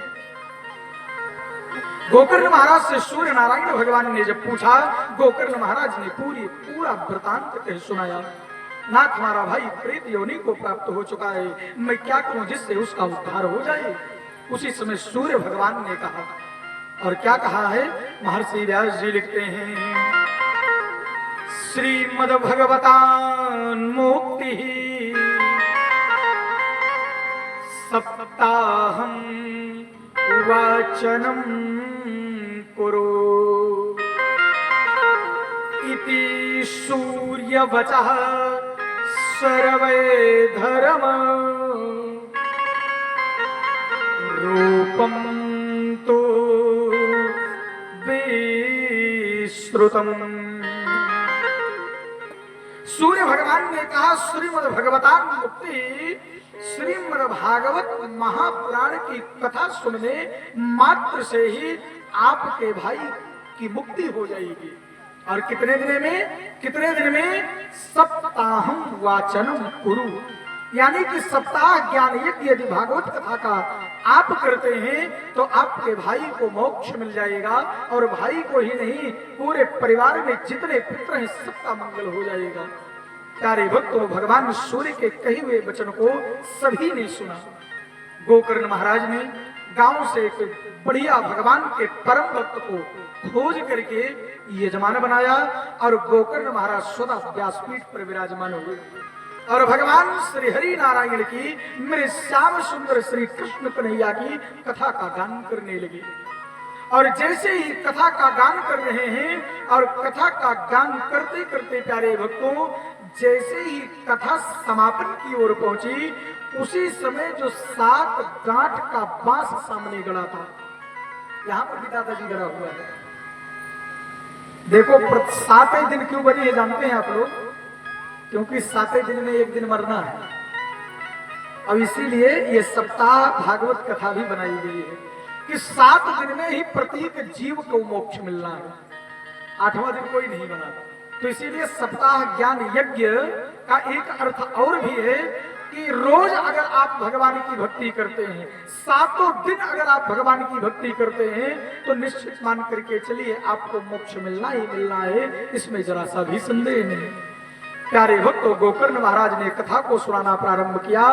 गोकर्ण महाराज से सूर्य नारायण भगवान ने जब पूछा, गोकर्ण महाराज ने पूरा वृतांत कह सुनाया। नाथ, हमारा भाई प्रेत योनि को प्राप्त हो चुका है, मैं क्या करूं जिससे उसका उद्धार हो जाए? उसी समय सूर्य भगवान ने कहा, और क्या कहा है? महर्षि व्यास जी लिखते हैं, श्रीमद् भगवतान मुक्ति सप्ताहम वाचनम कुरु इति सूर्य वचः सर्वे धर्म रूपम तो विश्रुतम। सूर्य भगवान ने कहा, श्रीमद् भगवतान मुक्ति, श्रीमद् भागवत महापुराण की कथा सुनने मात्र से ही आपके भाई की मुक्ति हो जाएगी। और कितने दिन में? सप्ताहम वाचनम कुरु, यानी कि सप्ताह ज्ञान यदि भागवत कथा का आप करते हैं तो आपके भाई को मोक्ष मिल जाएगा। और भाई को ही नहीं, पूरे परिवार में जितने पुत्र हैं सबका मंगल हो जाएगा। प्यारे भक्तों, भगवान सूर्य के कहे हुए वचन को सभी ने सुना। गोकर्ण महाराज ने गांव से एक बढ़िया भगवान के परम भक्त को खोज करके यजमान बनाया और गोकर्ण महाराज स्वदा व्यासपीठ पर विराजमान हुए और भगवान श्री हरि नारायण की मेरे श्याम सुंदर श्री कृष्ण कन्हैया की कथा का गान करने लगे। और जैसे ही कथा का गान कर रहे हैं और कथा का गान करते करते प्यारे भक्तों, जैसे ही कथा समापन की ओर पहुंची, उसी समय जो 7 गांठ का बांस सामने गड़ा था, यहां पर भी दादाजी गड़ा हुआ है। देखो 7वें दिन क्यों बनी है जानते हैं आप लोग? क्योंकि 7वें दिन में एक दिन मरना है। अब इसीलिए ये सप्ताह भागवत कथा भी बनाई गई है कि 7 दिन में ही प्रत्येक जीव को मोक्ष मिलना है, 8वां दिन कोई नहीं बना। तो इसीलिए सप्ताह ज्ञान यज्ञ का एक अर्थ और भी है कि रोज अगर आप भगवान की भक्ति करते हैं, 7 दिन अगर आप भगवान की भक्ति करते हैं, तो निश्चित मान करके चलिए आपको मोक्ष मिलना ही मिलना है, इसमें जरा सा भी संदेह नहीं। प्यारे भक्तों, गोकर्ण महाराज ने कथा को सुनाना प्रारंभ किया।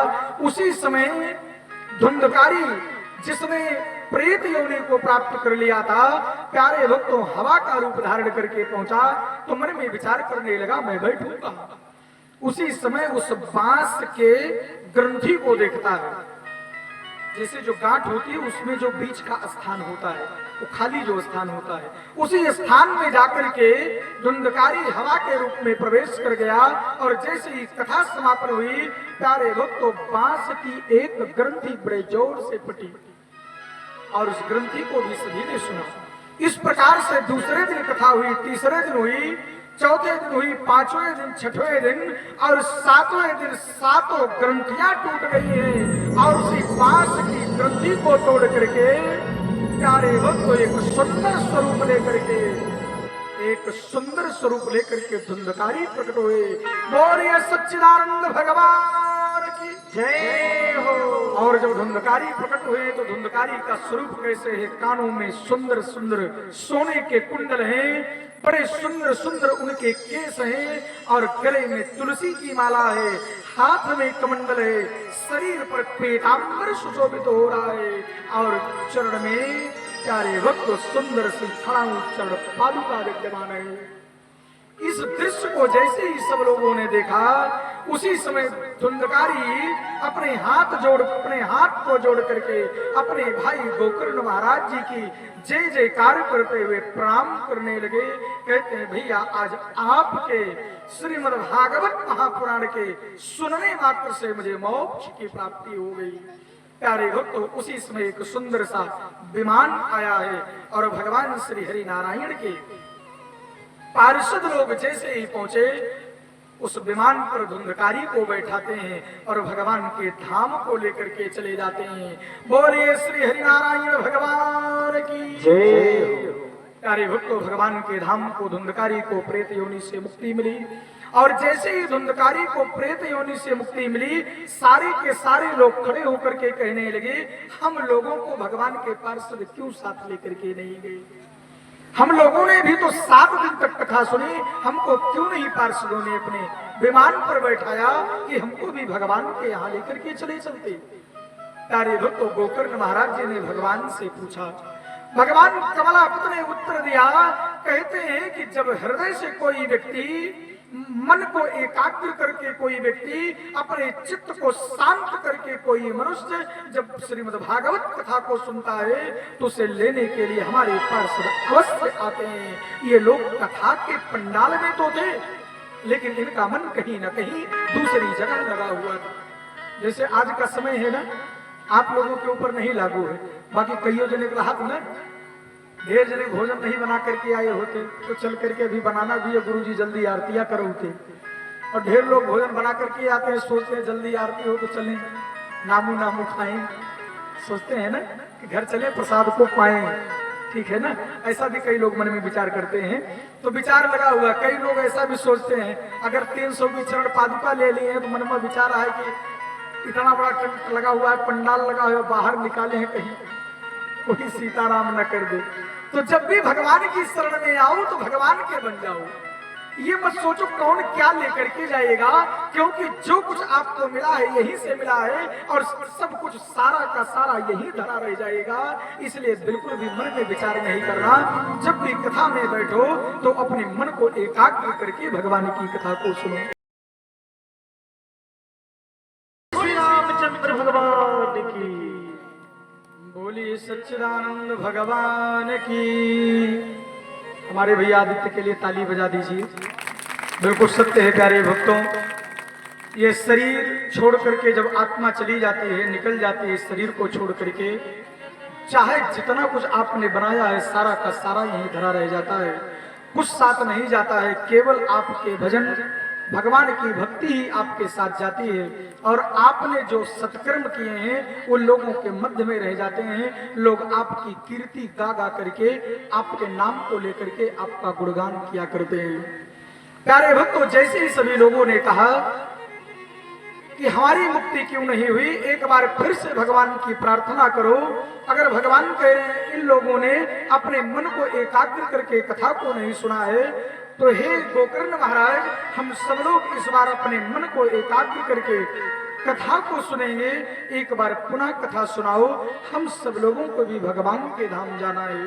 उसी समय धुंधकारी जिसने प्रेत योनि को प्राप्त कर लिया था, प्यारे भक्तों हवा का रूप धारण करके पहुंचा तो मन में विचार करने लगा, मैं बैठूंगा। उसी समय उस बांस के ग्रंथि को देखता है, जैसे जो गांठ होती है उसमें जो बीच का स्थान होता है, वो खाली जो स्थान होता है, उसी स्थान में जाकर के धुंधकारी हवा के रूप में प्रवेश कर गया। और जैसे ही कथा समापन हुई, प्यारे भक्तों बांस की एक ग्रंथि बड़े जोर से फटी और उस ग्रंथि को भी सभी ने सुना। इस प्रकार से दूसरे दिन कथा हुई, तीसरे दिन हुई, चौथे दिन हुई, 5वें दिन, 6वें दिन और 7वें दिन 7 ग्रंथियां टूट गई हैं। और उसी बांस की ग्रंथि को तोड़ करके प्यारे भक्तों एक सुंदर स्वरूप लेकर के, एक सुंदर स्वरूप लेकर के धुंधकारी प्रकट हुए। बोलिए सच्चिदानंद भगवान की जय हो। और जब धुंधकारी प्रकट हुए तो धुंधकारी का स्वरूप कैसे है? कानों में सुंदर सुंदर सोने के कुंडल हैं, बड़े सुंदर सुंदर उनके केस हैं और गले में तुलसी की माला है, हाथ में कमंडल है, शरीर पर पीतांबर सुशोभित हो रहा है और चरण में प्यारे भक्त सुंदर सी खड़ाऊ चरण पादुका विद्यमान है। इस दृश्य को जैसे ही सब लोगों ने देखा, उसी समय धुंधकारी अपने हाथ को जोड़ करके अपने भाई गोकर्ण महाराज जी की जय जयकार करते हुए प्रणाम करने लगे। कहते हैं भैया आज आपके श्रीमद् भागवत महापुराण के सुनने मात्र से मुझे मोक्ष की प्राप्ति हो गई। प्यारे भक्तों, उसी समय एक सुंदर सा विमान आया है और भगवान श्री हरि नारायण के पार्षद लोग जैसे ही पहुंचे, उस विमान पर धुंधकारी को बैठाते हैं और भगवान के धाम को लेकर के चले जाते हैं। बोलिए श्री हरि नारायण भगवान की जय। प्यारे भक्तों, भगवान के धाम को धुंधकारी को प्रेत योनि से मुक्ति मिली और जैसे ही धुंधकारी को प्रेत योनि से मुक्ति मिली, सारे के सारे लोग खड़े होकर के कहने लगे, हम लोगों को भगवान के पार्षद क्यों साथ लेकर के नहीं गए? हम लोगों ने भी तो 7 दिन तक कथा सुनी, हमको क्यों नहीं पार्षदों ने अपने विमान पर बैठाया कि हमको भी भगवान के यहाँ लेकर के चले चलते? प्यारे भक्तों, गोकर्ण महाराज जी ने भगवान से पूछा। भगवान कमलापत ने उत्तर दिया, कहते हैं कि जब हृदय से कोई व्यक्ति, मन को एकाग्र करके कोई व्यक्ति, अपने चित्त को शांत करके कोई मनुष्य जब श्रीमद् भागवत कथा को सुनता है तो उसे लेने के लिए हमारे पार्षद अवश्य आते हैं। ये लोग कथा के पंडाल में तो थे, लेकिन इनका मन कहीं ना कहीं दूसरी जगह लगा हुआ था। जैसे आज का समय है ना, आप लोगों के ऊपर नहीं लागू है, बाकी कईयों जने रहा था ना, ढेर जने भोजन नहीं बना करके आए होते तो चल करके अभी बनाना भी है, गुरुजी जल्दी आरतियां करो थे। और ढेर लोग भोजन बना करके आते हैं, सोचते हैं जल्दी आरती हो तो चलें नामू खाएं, सोचते हैं ना कि घर चले प्रसाद को पाएं, ठीक है ना। ऐसा भी कई लोग मन में विचार करते हैं, तो विचार लगा हुआ। कई लोग ऐसा भी सोचते हैं, अगर 300 की चरण पादुका ले ली है तो मन में विचार है कि इतना बड़ा टेंट लगा हुआ है, पंडाल लगा हुआ है, बाहर निकाले हैं कहीं कोई सीताराम न कर दे। तो जब भी भगवान की शरण में आओ तो भगवान के बन जाओ। ये मत सोचो कौन क्या लेकर के जाएगा, क्योंकि जो कुछ आपको मिला है यहीं से मिला है और सब कुछ सारा का सारा यहीं धरा रह जाएगा। इसलिए बिल्कुल भी मन में विचार नहीं करना। जब भी कथा में बैठो तो अपने मन को एकाग्र करके भगवान की कथा को सुनो। श्री रामचंद्र भगवान की बोलिए सच्चिदानंद भगवान की। हमारे भैया आदित्य के लिए ताली बजा दीजिए। बिल्कुल सत्य है प्यारे भक्तों, ये शरीर छोड़ करके जब आत्मा चली जाती है, निकल जाती है शरीर को छोड़ करके, चाहे जितना कुछ आपने बनाया है सारा का सारा यहीं धरा रह जाता है, कुछ साथ नहीं जाता है। केवल आपके भजन भगवान की भक्ति ही आपके साथ जाती है और आपने जो सत्कर्म किए हैं वो लोगों के मध्य में रह जाते हैं। लोग आपकी कीर्ति गा गा करके आपके नाम को लेकर के आपका गुणगान किया करते हैं। प्यारे भक्तों, जैसे ही सभी लोगों ने कहा कि हमारी मुक्ति क्यों नहीं हुई, एक बार फिर से भगवान की प्रार्थना करो। अगर भगवान कह रहे हैं इन लोगों ने अपने मन को एकाग्र करके कथा को नहीं सुना है, तो हे गोकर्ण महाराज, हम सब लोग इस बार अपने मन को एकाग्र करके कथा को सुनेंगे। एक बार पुनः कथा सुनाओ, हम सब लोगों को भी भगवान के धाम जाना है।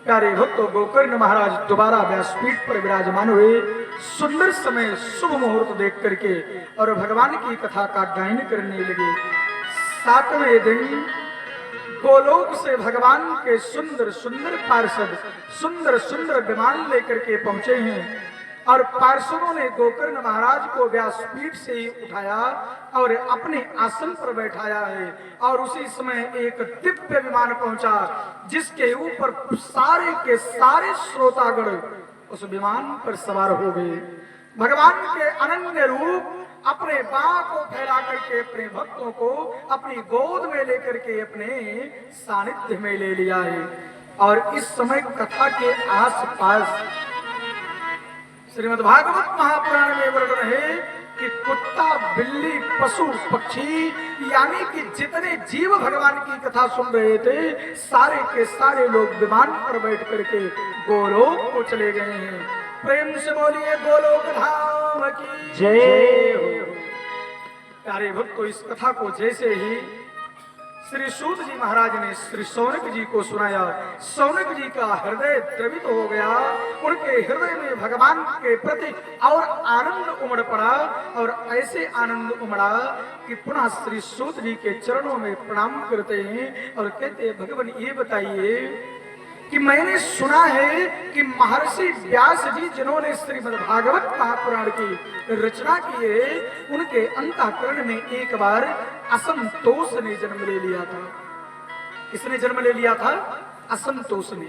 प्यारे भक्तों, गोकर्ण महाराज दोबारा व्यासपीठ पर विराजमान हुए। सुंदर समय शुभ मुहूर्त देख करके और भगवान की कथा का गायन करने लगे। 7वें दिन गोलोक से भगवान के सुंदर सुंदर पार्षद सुंदर सुंदर विमान लेकर के पहुंचे हैं और पार्षदों ने गोकर्ण महाराज को व्यासपीठ से ही उठाया और अपने आसन पर बैठाया है। और उसी समय एक दिव्य विमान पहुंचा जिसके ऊपर सारे के सारे श्रोतागण उस विमान पर सवार हो गए। भगवान के अनन्य रूप अपने बाँ को फैला करके अपने भक्तों को अपनी गोद में लेकर के अपने सानिध्य में ले लिया है। और इस समय कथा के आसपास श्रीमद्भागवत महापुराण में वर्णन है कि कुत्ता, बिल्ली, पशु, पक्षी यानी कि जितने जीव भगवान की कथा सुन रहे थे सारे के सारे लोग विमान पर बैठ करके गोलोक को चले गए हैं। प्रेम से बोलिए गोलोक धाम की जय हो। प्यारे भक्तों, इस कथा को जैसे ही श्री सूत जी महाराज ने श्री सौनक जी को सुनाया, सौनक जी का हृदय द्रवित हो गया। उनके हृदय में भगवान के प्रति और आनंद उमड़ पड़ा और ऐसे आनंद उमड़ा कि पुनः श्री सूत जी के चरणों में प्रणाम करते हैं और कहते हैं, भगवान ये बताइए कि मैंने सुना है कि महर्षि व्यास जी जिन्होंने श्रीमद्भागवत महापुराण की रचना की है, उनके अंतःकरण में एक बार असंतोष ने जन्म ले लिया था। किसने जन्म ले लिया था? असंतोष ने।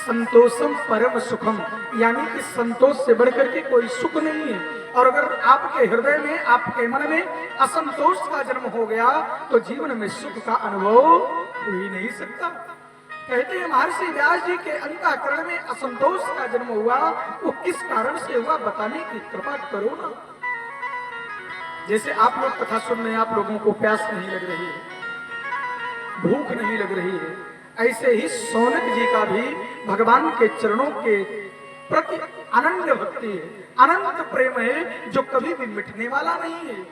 संतोषम परम सुखम, यानी कि संतोष से बढ़कर के कोई सुख नहीं है। और अगर आपके हृदय में, आपके मन में असंतोष का जन्म हो गया तो जीवन में सुख का अनुभव हो ही नहीं सकता। कहते हैं महर्षि व्यास जी के अंतःकरण में असंतोष का जन्म हुआ, वो किस कारण से हुआ बताने की कृपा करो ना। जैसे आप लोग कथा सुन रहे हैं, आप लोगों को प्यास नहीं लग रही है, भूख नहीं लग रही है, ऐसे ही सौनक जी का भी भगवान के चरणों के प्रति अनन्य भक्ति है, अनंत प्रेम है जो कभी भी मिटने वाला नहीं है।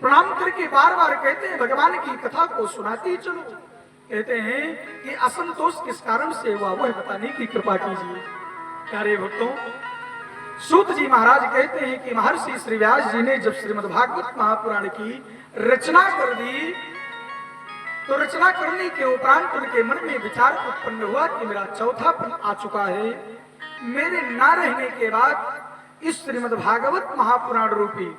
प्रणाम करके बार बार कहते हैं भगवान की कथा को सुनाती चलो। कहते हैं कि असंतोष किस कारण से हुआ वह बताने की कृपा कीजिए। प्यारे भक्तों, सूत जी महाराज कहते हैं कि महर्षि श्री व्यास जी ने जब श्रीमद्भागवत महापुराण की रचना कर दी तो रचना करने के उपरांत उनके मन में विचार उत्पन्न हुआ कि मेरा चौथापन आ चुका है। मेरे ना रहने के बाद इस श्रीमद्भागवत महापुराण रूपी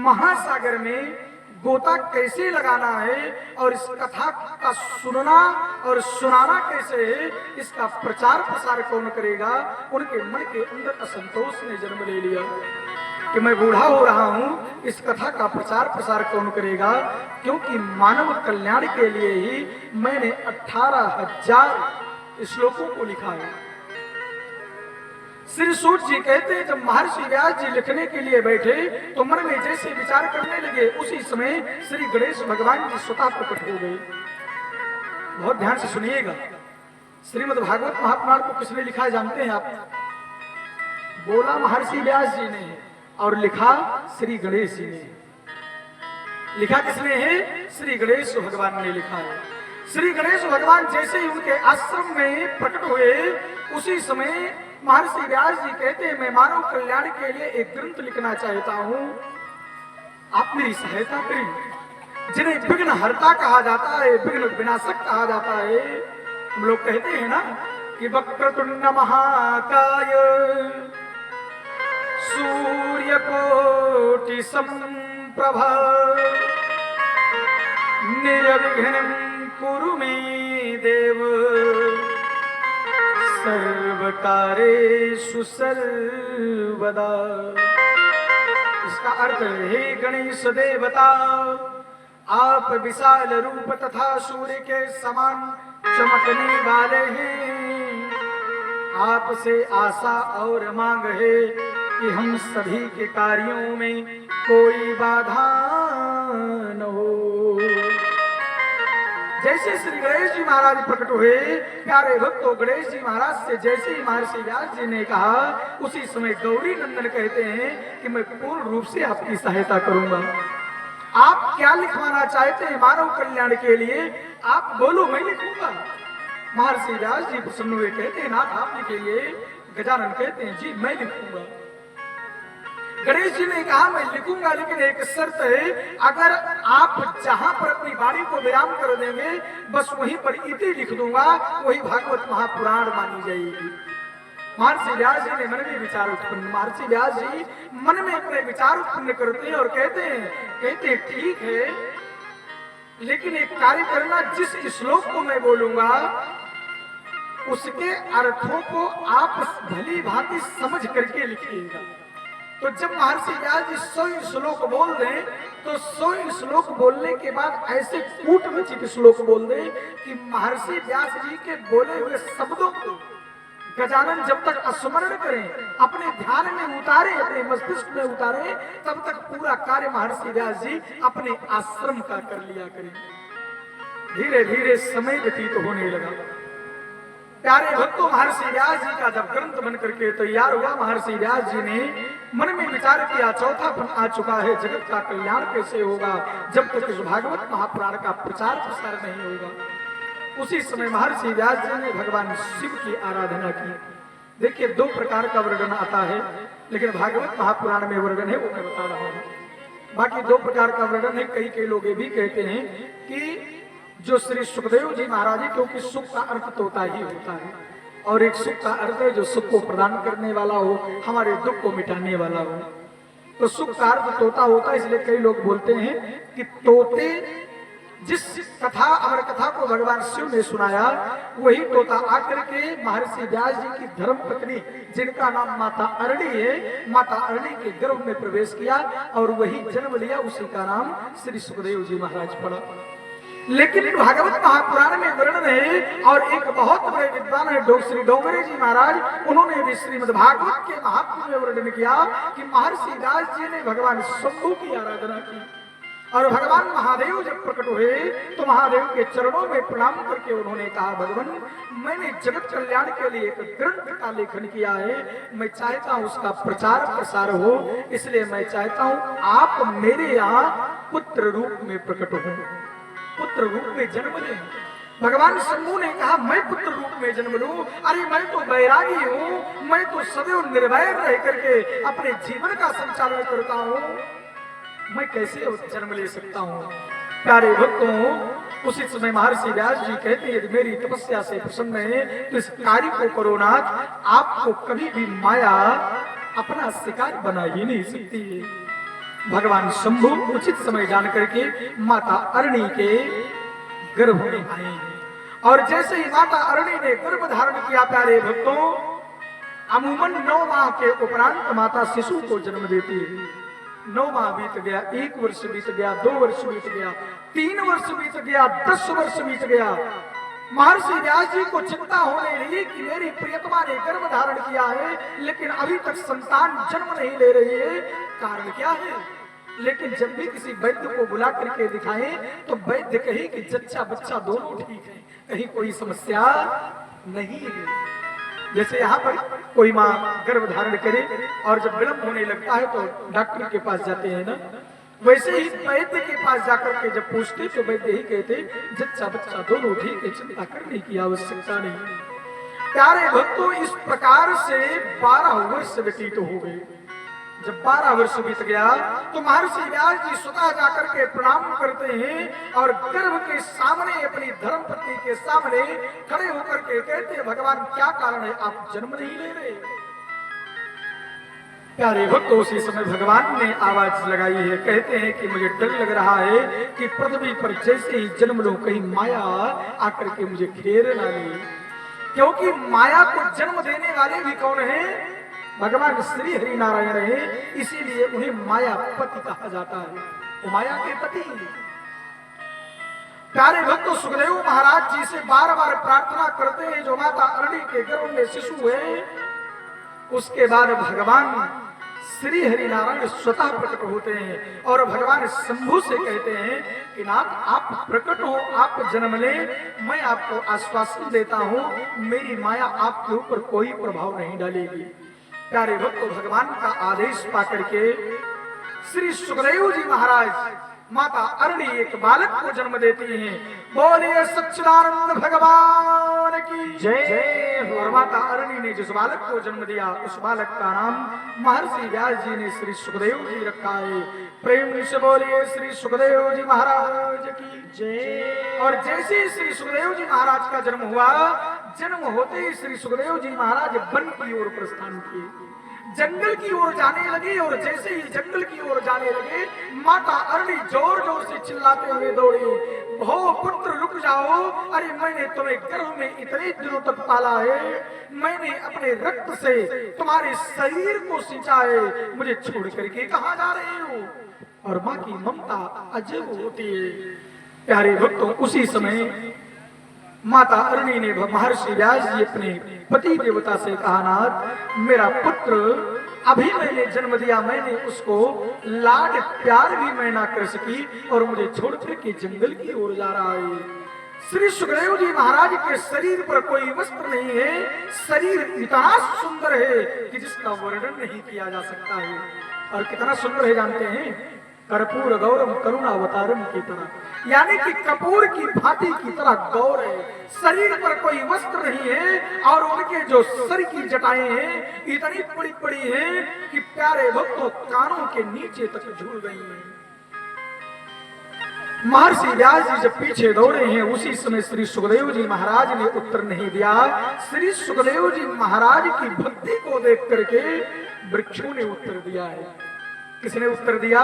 महासागर में गोता कैसे लगाना है और इस कथा का सुनना और सुनाना कैसे है, इसका प्रचार प्रसार कौन करेगा। उनके मन के अंदर असंतोष ने जन्म ले लिया कि मैं बूढ़ा हो रहा हूँ, इस कथा का प्रचार प्रसार कौन करेगा, क्योंकि मानव कल्याण के लिए ही मैंने 18,000 श्लोकों को लिखा है। श्री सूत जी कहते हैं जब महर्षि व्यास जी लिखने के लिए बैठे तो मन में जैसे विचार करने लगे उसी समय श्री गणेश भगवान जी स्वतः प्रकट हो गए। बहुत ध्यान से सुनिएगा, श्रीमद्भागवत महापुराण को किसने लिखा है जानते हैं आप? बोला महर्षि व्यास जी ने और लिखा श्री गणेश जी ने। लिखा किसने है? श्री गणेश भगवान ने लिखा है। श्री गणेश भगवान जैसे ही उनके आश्रम में प्रकट हुए उसी समय महर्षि व्यास जी कहते हैं मैं मानव कल्याण के लिए एक ग्रंथ लिखना चाहता हूं, आप मेरी सहायता करें। जिन्हें विघ्न हरता कहा जाता है, विघ्न विनाशक कहा जाता है। हम लोग कहते हैं ना कि वक्रतुंड महाकाय सूर्यकोटि समप्रभा निर्विघ्नं कुरु मे देव सर्वकारेषु सर्वदा। इसका अर्थ है हे गणेश देवता, आप विशाल रूप तथा सूर्य के समान चमकने वाले हैं। आपसे आशा और मांग है कि हम सभी के कार्यों में कोई बाधा न हो। जैसे श्री गणेश जी महाराज प्रकट हुए, प्यारे भक्तों, गणेश जी महाराज से जैसे ही महर्षि व्यास जी ने कहा उसी समय गौरी नंदन कहते हैं कि मैं पूर्ण रूप से आपकी सहायता करूंगा। आप क्या लिखवाना चाहते हैं मानव कल्याण के लिए? आप बोलो, मैं लिखूंगा। महर्षि व्यास जी प्रसन्न हुए, कहते हैं नाथ आप लिखिए। गजानन कहते हैं जी मैं लिखूंगा। गणेश जी ने कहा मैं लिखूंगा, लेकिन एक शर्त है, अगर आप जहां पर अपनी वाणी को विराम कर देंगे बस वहीं पर इति लिख दूंगा, वही भागवत महापुराण मानी जाएगी। महर्षि व्यास जी ने मन में विचार उत्पन्न, महर्षि व्यास जी मन में अपने विचार उत्पन्न करते हैं और कहते ठीक है, लेकिन एक कार्य करना, जिस श्लोक को मैं बोलूंगा उसके अर्थों को आप भली भांति समझ करके लिखिएगा। तो जब महर्षि व्यास जी 100 श्लोक बोल दें तो 100 श्लोक बोलने के बाद ऐसे कूटनिचित श्लोक बोल दें कि महर्षि व्यास जी के बोले हुए शब्दों को गजानन जब तक स्मरण करें, अपने ध्यान में उतारे, अपने मस्तिष्क में उतारे, तब तक पूरा कार्य महर्षि व्यास जी अपने आश्रम का कर लिया करें। धीरे धीरे समय व्यतीत होने लगा। प्यारे भक्तों, महर्षि व्यास जी का जब ग्रंथ बन करके तैयार हुआ, महर्षि व्यास जी ने मन में विचार किया चौथापन आ चुका है, जगत का कल्याण कैसे होगा जब तक इस भागवत महापुराण का प्रचार प्रसार नहीं होगा। उसी समय महर्षि व्यास जी ने भगवान शिव की आराधना की। देखिए 2 प्रकार का वर्णन आता है, लेकिन भागवत महापुराण में वर्णन है वो मैं बता रहा हूँ। बाकी 2 प्रकार का वर्णन है। कई लोग ये भी कहते हैं कि जो श्री सुखदेव जी महाराज जी, क्योंकि सुख का अर्थ तोता ही होता है, और एक सुख का अर्थ है जो सुख को प्रदान करने वाला हो, हमारे दुख को मिटाने वाला हो। तो सुख का अर्थ तोता होता है, इसलिए कई लोग बोलते हैं कि तोते, जिस कथा अमर कथा को भगवान शिव ने सुनाया, वही तोता आकर के महर्षि व्यास जी की धर्म पत्नी, जिनका नाम माता अरणी है, माता अरणी के गर्भ में प्रवेश किया और वही जन्म लिया। उसी का नाम श्री सुखदेव जी महाराज पड़ा। लेकिन भागवत महापुराण में वर्णन है, और एक बहुत बड़े विद्वान है श्री डोंगरे जी महाराज, उन्होंने भी श्रीमद् भागवत के महात्म्य में वर्णन किया कि महर्षि व्यास जी ने भगवान शंभु की आराधना की, और भगवान महादेव जब प्रकट हुए तो महादेव के चरणों में प्रणाम करके उन्होंने कहा, भगवान मैंने जगत कल्याण के लिए एक ग्रंथ का लेखन किया है, मैं चाहता हूँ उसका प्रचार प्रसार हो, इसलिए मैं चाहता हूँ आप मेरे यहाँ पुत्र रूप में प्रकट हो, पुत्र रूप में जन्म लें। भगवान शंभु ने कहा मैं पुत्र रूप में जन्म लूं? अरे मैं तो बैरागी हूँ, मैं तो सदैव निर्भय रह करके अपने जीवन का संचालन करता हूँ, मैं कैसे जन्म ले सकता हूँ? प्यारे भक्तों, उसी समय महर्षि व्यास जी कहते हैं मेरी तपस्या से प्रसन्न है तो इस कार्य को करो नाथ, आपको कभी भी माया अपना शिकार बना ही नहीं सकती। भगवान शंभु उचित समय जान करके माता अरणी के गर्भ में आए, और जैसे ही माता अरणी ने गर्भ धारण किया, प्यारे भक्तों, अमूमन 9 माह के उपरांत माता शिशु को जन्म देती है। 9 माह बीत गया, 1 वर्ष बीत गया, 2 वर्ष बीत गया, 3 वर्ष बीत गया, 10 वर्ष बीत गया। महर्षि व्यास जी को चिंता होने लगी कि मेरी प्रियतमा ने गर्भ धारण किया है, लेकिन अभी तक संतान जन्म नहीं ले रही है, कारण क्या है? लेकिन जब भी किसी वैद्य को बुला करके दिखाएं तो वैद्य कहे कि जच्चा बच्चा दोनों ठीक है, कहीं कोई समस्या नहीं है। जैसे यहाँ पर कोई माँ गर्भ धारण करे और जब विलंब होने लगता है तो डॉक्टर के पास जाते हैं ना, वैसे ही वैद्य के पास जाकर के जब पूछते तो वैद्य ही कहते जच्चा बच्चा दोनों ठीक है, चिंता करने की आवश्यकता नहीं। प्यारे भक्तों, इस प्रकार से 12 वर्ष व्यतीत हो गए। जब 12 वर्ष बीत गया तो महर्षि व्यास जी स्वतः जाकर के प्रणाम करते हैं और गर्भ के सामने अपनी धर्मपत्नी के सामने खड़े होकर के कहते हैं भगवान क्या कारण है आप जन्म नहीं ले रहे। प्यारे भक्तों, उसी समय भगवान ने आवाज लगाई है, कहते हैं कि मुझे डर लग रहा है कि पृथ्वी पर जैसे ही जन्म लूं कहीं माया आकर के मुझे घेर ना ले, क्योंकि माया को जन्म देने वाले भी कौन है? भगवान श्री हरि नारायण है, इसीलिए उन्हें मायापति कहा जाता है, वो माया के पति। प्यारे भक्तों, सुखदेव महाराज जी से बार बार प्रार्थना करते हैं जो माता अरणी के गर्भ में शिशु है, उसके बाद भगवान श्री हरि नारायण स्वतः प्रकट होते हैं और भगवान शंभु से कहते हैं कि नाथ आप प्रकट हो, आप जन्म ले, मैं आपको आश्वासन देता हूं मेरी माया आपके ऊपर कोई प्रभाव नहीं डालेगी। प्यारे भक्तों, भगवान का आदेश पाकर के श्री सुखदेव जी महाराज माता अरणी एक बालक को जन्म देती हैं। बोलिए सच्चिदानंद भगवान की जय। और माता अरणी ने जिस बालक को जन्म दिया उस बालक का नाम महर्षि व्यास जी ने श्री सुखदेव जी रखा है। प्रेम से बोलिए श्री सुखदेव जी महाराज की जय। और जैसे ही श्री सुखदेव जी महाराज का जन्म हुआ, जन्म होते ही श्री सुखदेव जी महाराज वन की ओर प्रस्थान किए, जंगल की ओर जाने लगे। और जैसे ही जंगल की ओर जाने लगे, माता अरणी जोर जोर से चिल्लाते हुए दौड़ी, हो पुत्र रुक जाओ, अरे मैंने तुम्हें गर्भ में इतने दिनों तक पाला है, मैंने अपने रक्त से तुम्हारे शरीर को सिंचा है, मुझे छोड़ करके कहाँ जा रहे हो? और माँ की ममता अजब होती है। प्यारे भक्तों, उसी समय माता अरणी ने महर्षि व्यास जी अपने पति देवता से कहा, नाथ मेरा पुत्र अभी मैंने जन्म दिया, मैंने उसको लाड प्यार भी मैं ना कर सकी और मुझे छोड़ के जंगल की ओर जा रहा है। श्री सुखदेव जी महाराज के शरीर पर कोई वस्त्र नहीं है, शरीर इतना सुंदर है कि जिसका वर्णन नहीं किया जा सकता है। और कितना सुंदर है जानते हैं? कर्पूर गौरम करुणावतारम की तरह, यानी कि कपूर की भांति की तरह गौर है। शरीर पर कोई वस्त्र नहीं है और उनके जो सर की जटाएं हैं इतनी बड़ी बड़ी हैं कि प्यारे भक्तों कानों के नीचे तक झूल गई हैं। महर्षि व्यास जी जब पीछे दौड़े हैं, उसी समय श्री सुखदेव जी महाराज ने उत्तर नहीं दिया। श्री सुखदेव जी महाराज की भक्ति को देख करके वृक्षों ने उत्तर दिया है। किसने उत्तर दिया?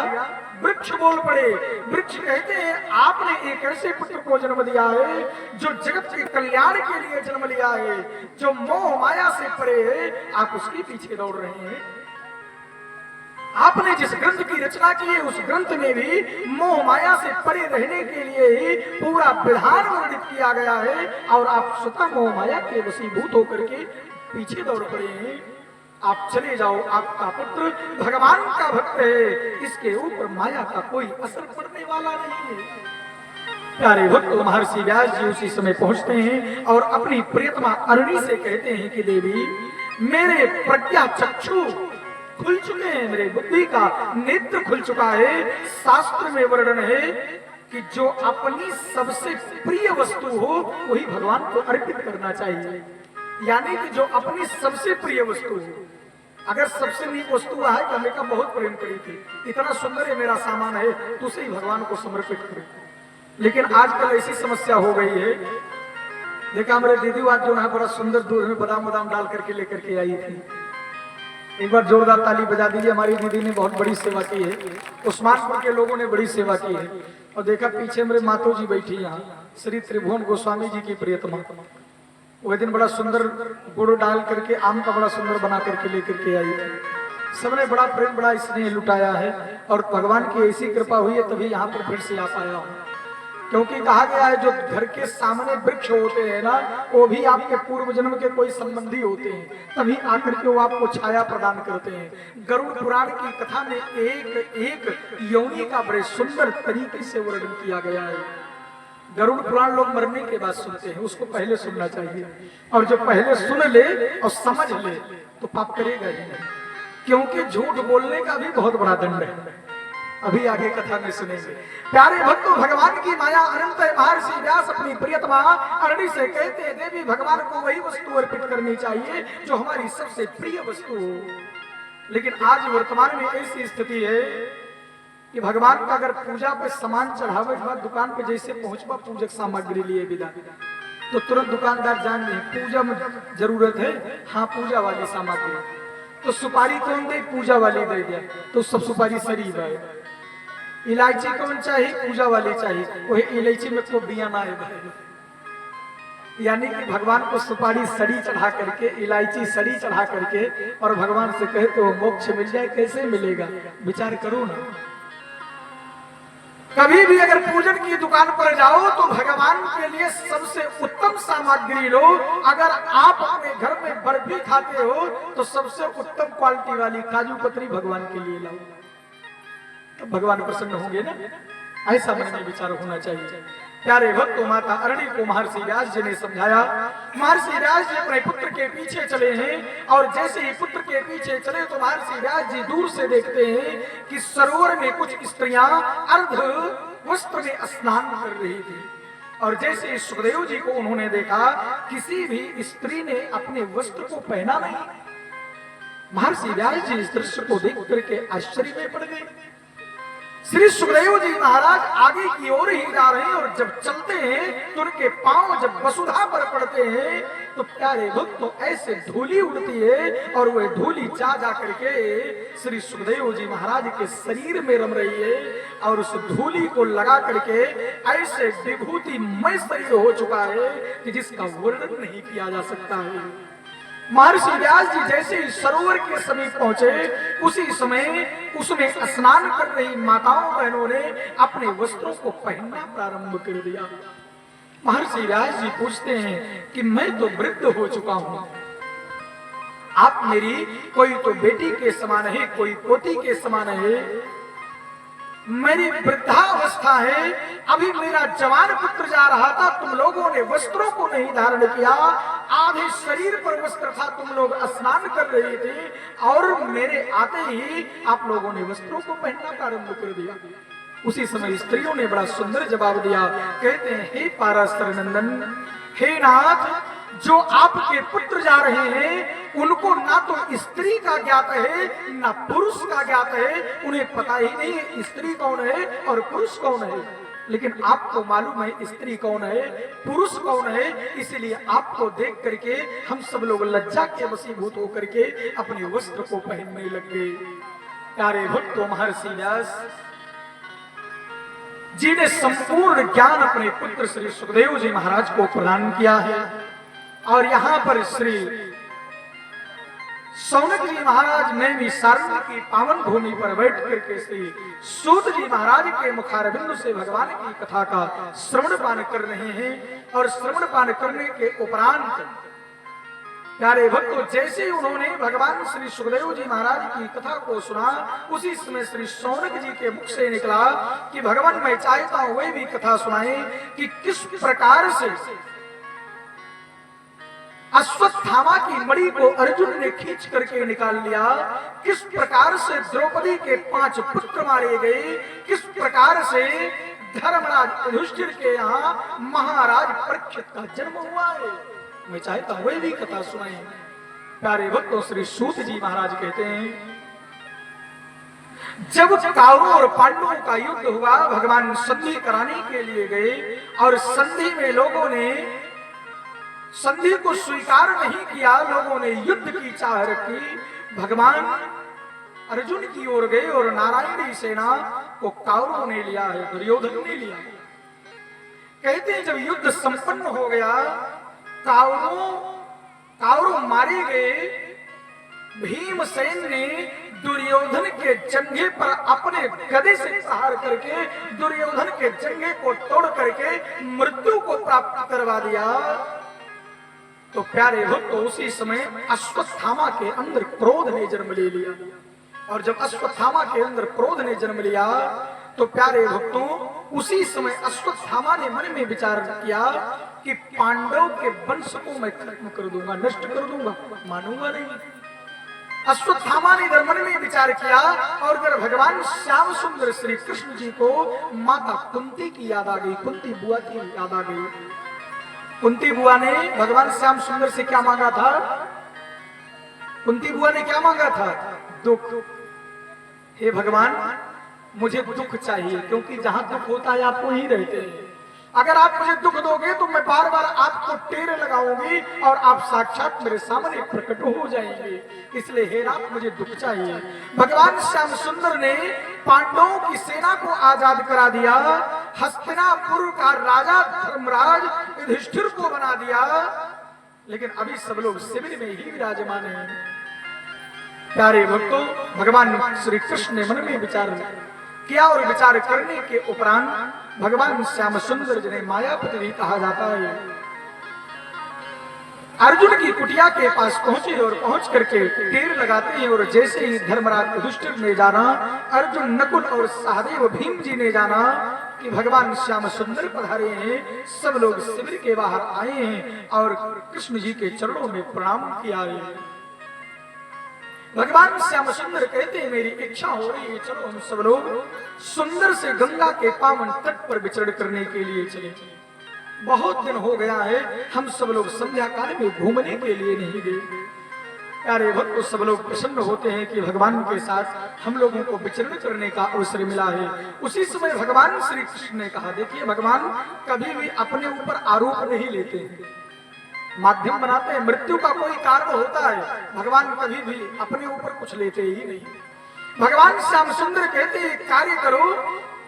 वृक्ष बोल पड़े। वृक्ष कहते हैं आपने एक ऐसे पुत्र को जन्म दिया है जो जगत के कल्याण के लिए जन्म लिया है, जो मोह माया से परे है, आप उसके पीछे दौड़ रहे हैं। आपने जिस ग्रंथ की रचना की है उस ग्रंथ में भी मोह माया से परे रहने के लिए ही पूरा विधान वर्णित किया गया है और आप स्वतः मोह माया के वशीभूत होकर के पीछे दौड़ पड़े हैं। आप चले जाओ, आपका पुत्र भगवान का भक्त है, इसके ऊपर माया का कोई असर पड़ने वाला नहीं है। प्यारे भक्त महर्षि व्यास जी उसी समय पहुंचते हैं और अपनी प्रियतमा अरणी से कहते हैं कि देवी मेरे प्रज्ञा चक्षु खुल चुके हैं, मेरे बुद्धि का नेत्र खुल चुका है। शास्त्र में वर्णन है कि जो अपनी सबसे प्रिय वस्तु हो वही भगवान को अर्पित करना चाहिए, यानी कि जो अपनी सबसे प्रिय वस्तु है। अगर सबसे नीक वस्तु है कि हमें का बहुत प्रेम करी थी, इतना सुंदर है मेरा सामान है, तो उसे ही भगवान को समर्पित करें। लेकिन आजकल ऐसी समस्या हो गई है, देखा हमारे दीदी आज जो है बड़ा सुंदर दूध में बादाम बादाम डाल करके लेकर के आई थी। एक बार जोरदार ताली बजा दीजिए, हमारी दीदी ने बहुत बड़ी सेवा की है, उस्मानपुर के लोगों ने बड़ी सेवा की है। और देखा पीछे मेरे मातो जी बैठी यहाँ, श्री त्रिभुवन गोस्वामी जी की प्रियतमा, वह दिन बड़ा सुंदर गुड़ डाल करके आम का बड़ा सुंदर बना करके लेकर के आई थी। सबने बड़ा प्रेम बड़ा स्नेह लुटाया है और भगवान की ऐसी कृपा हुई है तभी यहाँ पर फिर से आ पाया हूँ। क्योंकि कहा गया है जो घर के सामने वृक्ष होते हैं ना, वो भी आपके पूर्व जन्म के कोई संबंधी होते हैं, तभी आकर के वो आपको छाया प्रदान करते हैं। गरुड़ पुराण की कथा में एक एक योनि का बड़े सुंदर तरीके से वर्णन किया गया है। गरुड़ पुराण लोग मरने के बाद सुनते हैं, उसको पहले सुनना चाहिए। और जो पहले सुन ले और समझ ले तो पाप करेगा ही नहीं, क्योंकि झूठ बोलने का भी बहुत बड़ा दंड है। अभी आगे कथा में सुनेंगे। प्यारे भक्तों, भगवान की माया अनंत है। महर्षि व्यास अपनी प्रियतमा अरणी से कहते हैं, देवी भगवान को वही वस्तु अर्पित करनी चाहिए जो हमारी सबसे प्रिय वस्तु हो। लेकिन आज वर्तमान में ऐसी स्थिति है कि भगवान का अगर पूजा पे सामान चढ़ावे के बाद दुकान पे जैसे पहुंचवा पूजक सामग्री लिए विदा, तो तुरंत दुकानदार जान गए पूजा में जरूरत है, हाँ पूजा वाली सामग्री। तो सुपारी कौन दे? पूजा वाली दे दिया, तो सब सुपारी सरी है। इलायची कौन चाहिए? पूजा वाली चाहिए, वही इलायची में को बिया ना है। यानी कि भगवान को सुपारी सड़ी चढ़ा करके, इलायची सड़ी चढ़ा करके और भगवान से कहे तो मोक्ष मिल जाए, कैसे मिलेगा? विचार करो ना। कभी भी अगर पूजन की दुकान पर जाओ तो भगवान के लिए सबसे उत्तम सामग्री लो। अगर आप अपने घर में बर्फी खाते हो तो सबसे उत्तम क्वालिटी वाली काजू कतरी भगवान के लिए लाओ, तो भगवान प्रसन्न होंगे ना। ऐसा मन में विचार होना चाहिए। प्यारे भक्तों, माता अरणी को महर्षि व्यास जी ने समझाया। महर्षि व्यास जी अपने पुत्र के पीछे चले हैं और जैसे ही पुत्र के पीछे चले तो महर्षि व्यास जी दूर से देखते हैं कि सरोवर में कुछ स्त्रियां अर्ध वस्त्र में स्नान कर रही थी। और जैसे सुखदेव जी को उन्होंने देखा, किसी भी स्त्री ने अपने वस्त्र को पहना नहीं। महर्षि व्यास जी इस दृश्य को देख करके आश्चर्य में पड़ गए। श्री सुखदेव जी महाराज आगे की ओर ही जा रहे हैं और जब चलते हैं तो उनके पांव जब वसुधा पर पड़ते हैं तो प्यारे भक्त तो ऐसे धूली उड़ती है और वह धूली जा जा करके श्री सुखदेव जी महाराज के शरीर में रम रही है और उस धूली को लगा करके ऐसे विभूति मय शरीर हो चुका है कि जिसका वर्णन नहीं किया जा सकता है। महर्षि व्यास जी जैसे ही सरोवर के समीप पहुंचे, उसी समय उसमें स्नान कर रही माताओं बहनों ने अपने वस्त्रों को पहनना प्रारंभ कर दिया। महर्षि व्यास जी पूछते हैं कि मैं तो वृद्ध हो चुका हूं, आप मेरी कोई तो बेटी के समान है, कोई पोती के समान है, मेरी वृद्धावस्था है, अभी मेरा जवान पुत्र जा रहा था, तुम लोगों ने वस्त्रों को नहीं धारण किया, आधे शरीर पर वस्त्र था, तुम लोग स्नान कर रहे थे और मेरे आते ही आप लोगों ने वस्त्रों को पहनना प्रारंभ कर दिया। उसी समय स्त्रियों ने बड़ा सुंदर जवाब दिया। कहते हैं, हे पाराशर नंदन, हे नाथ, जो आपके पुत्र जा रहे हैं उनको ना तो स्त्री का ज्ञात है ना पुरुष का ज्ञात है, उन्हें पता ही नहीं स्त्री कौन है और पुरुष कौन है। लेकिन आपको मालूम है स्त्री कौन है, पुरुष कौन है, इसलिए आपको देख करके हम सब लोग लज्जा के वशीभूत होकर के अपने वस्त्र को पहनने लग गए। प्यारे भक्तों, महर्षि व्यास जी ने संपूर्ण ज्ञान अपने पुत्र श्री सुखदेव जी महाराज को प्रदान किया है। और यहाँ पर श्री सौनक जी महाराज ने भी सारंग की पावन भूमि पर बैठ करके श्री सूत जी महाराज के मुखारबिंद से भगवान की कथा का श्रवण पान कर रहे हैं। और श्रवण पान करने के उपरांत प्यारे भक्तों, जैसे ही उन्होंने भगवान श्री सुखदेव जी महाराज की कथा को सुना, उसी समय श्री सौनक जी के मुख से निकला कि भगवान मैं चाहता हूं वे भी कथा सुनाए कि किस प्रकार से अश्वत्थामा की मणि को अर्जुन ने खींच करके निकाल लिया, किस प्रकार से द्रौपदी के 5 पुत्र मारे गए, किस प्रकार से धर्मराज युधिष्ठिर के यहाँ महाराज परीक्षित का जन्म हुआ है। मैं चाहता हूं वे भी कथा सुनाए। प्यारे भक्तों, श्री सूत जी महाराज कहते हैं, जब कौरवों और पांडवों का युद्ध हुआ, भगवान संधि कराने के लिए गए और संधि में लोगों ने संधि को स्वीकार नहीं किया, लोगों ने युद्ध की चाह रखी। भगवान अर्जुन की ओर गए और नारायणी सेना को कौरवों ने लिया है, दुर्योधन ने लिया। कहते हैं जब युद्ध संपन्न हो गया, कौरव मारे गए, भीमसेन ने दुर्योधन के जंघे पर अपने गदे से प्रहार करके दुर्योधन के जंघे को तोड़ करके मृत्यु को प्राप्त करवा दिया। तो प्यारे भक्तों, उसी समय अश्वत्थामा के अंदर क्रोध ने जन्म ले लिया। और जब अश्वत्थामा के अंदर क्रोध ने जन्म लिया तो प्यारे भक्तों, उसी समय अश्वत्थामा ने मन में विचार किया कि पांडव के वंश को मैं खत्म कर दूंगा, नष्ट कर दूंगा, मानूंगा नहीं। अश्वत्थामा ने इधर मन में विचार किया और इधर भगवान श्याम सुंदर श्री कृष्ण जी को माता कुंती की याद आ गई, कुंती बुआ की याद आ गई। कुंती बुआ ने भगवान श्याम सुंदर से क्या मांगा था? कुंती बुआ ने क्या मांगा था? दुख। हे भगवान, मुझे दुख चाहिए, क्योंकि जहां दुख होता है आप वहीं रहते हैं। अगर आप मुझे दुख दोगे तो मैं बार बार आपको टेरे लगाऊंगी और आप साक्षात मेरे सामने प्रकट हो जाएंगे। इसलिए हे राम, मुझे दुख चाहिए। भगवान श्याम सुंदर ने पांडवों की सेना को आजाद करा दिया, हस्तिनापुर का राजा धर्मराज युधिष्ठिर को बना दिया, लेकिन अभी सब लोग शिविर में ही विराजमान हैं। प्यारे भक्तों, भगवान श्री कृष्ण ने मन में विचार किया और विचार करने के उपरांत भगवान श्याम सुंदर जिन्हें मायापति भी कहा जाता है, अर्जुन की कुटिया के पास पहुंचे और पहुंच करके तीर लगाते हैं। और जैसे ही धर्मराज युधिष्ठिर ने जाना, अर्जुन, नकुल और सहदेव भीम जी ने जाना कि भगवान श्याम सुंदर पधारे हैं, सब लोग शिविर के बाहर आए हैं और कृष्ण जी के चरणों में प्रणाम किया है। भगवान श्याम सुंदर कहते हैं, मेरी इच्छा हो रही है, चलो हम सब लोग सुंदर से गंगा के पावन तट पर विचरण करने के लिए चले। बहुत दिन हो गया है, हम सब लोग संध्या काल में घूमने के लिए नहीं गए। प्यारे भक्त, सब लोग प्रसन्न होते हैं कि भगवान के साथ हम लोगों को विचरण करने का अवसर मिला है। उसी समय भगवान श्री कृष्ण ने कहा, देखिए भगवान कभी भी अपने ऊपर आरोप नहीं लेते हैं, माध्यम बनाते हैं। मृत्यु का कोई कारण होता है, भगवान कभी भी अपने ऊपर कुछ लेते ही नहीं। भगवान श्याम सुंदर कहते हैं, कार्य करो,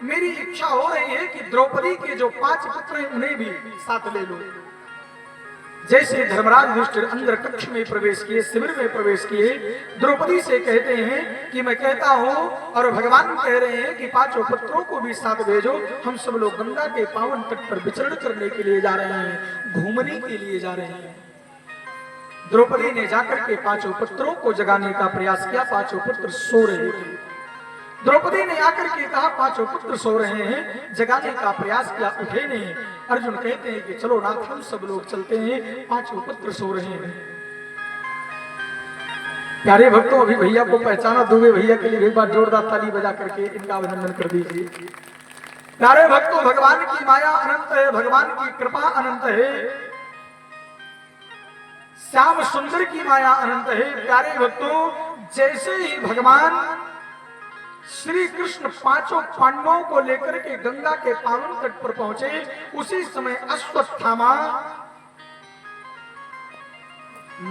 मेरी इच्छा हो रही है कि द्रौपदी के जो 5 पुत्र हैं उन्हें भी साथ ले लो। जैसे धर्मराज युधिष्ठिर अंदर कक्ष में प्रवेश किए, शिविर में प्रवेश किए, द्रौपदी से कहते हैं कि मैं कहता हूं और भगवान कह रहे हैं कि 5 पुत्रों को भी साथ भेजो, हम सब लोग गंगा के पावन तट पर विचरण करने के लिए जा रहे हैं, घूमने के लिए जा रहे हैं। द्रौपदी ने जाकर के 5 पुत्रों को जगाने का प्रयास किया, 5 पुत्र सो रहे थे। द्रौपदी ने आकर के कहा, 5 पुत्र सो रहे हैं, जगाने का प्रयास किया, उठे नहीं। अर्जुन कहते हैं कि चलो नाथ, हम सब लोग चलते हैं, 5 पुत्र सो रहे हैं। प्यारे भक्तों, अभी भैया को पहचाना, दुबे भैया के लिए एक बार जोरदार ताली बजा करके इनका अभिनंदन कर दीजिए। प्यारे भक्तों, भगवान की माया अनंत है, भगवान की कृपा अनंत है, श्याम सुंदर की माया अनंत है। प्यारे भक्तों, जैसे ही भगवान श्री कृष्ण 5 पांडवों को लेकर के गंगा के पावन तट पर पहुंचे, उसी समय अश्वत्थामा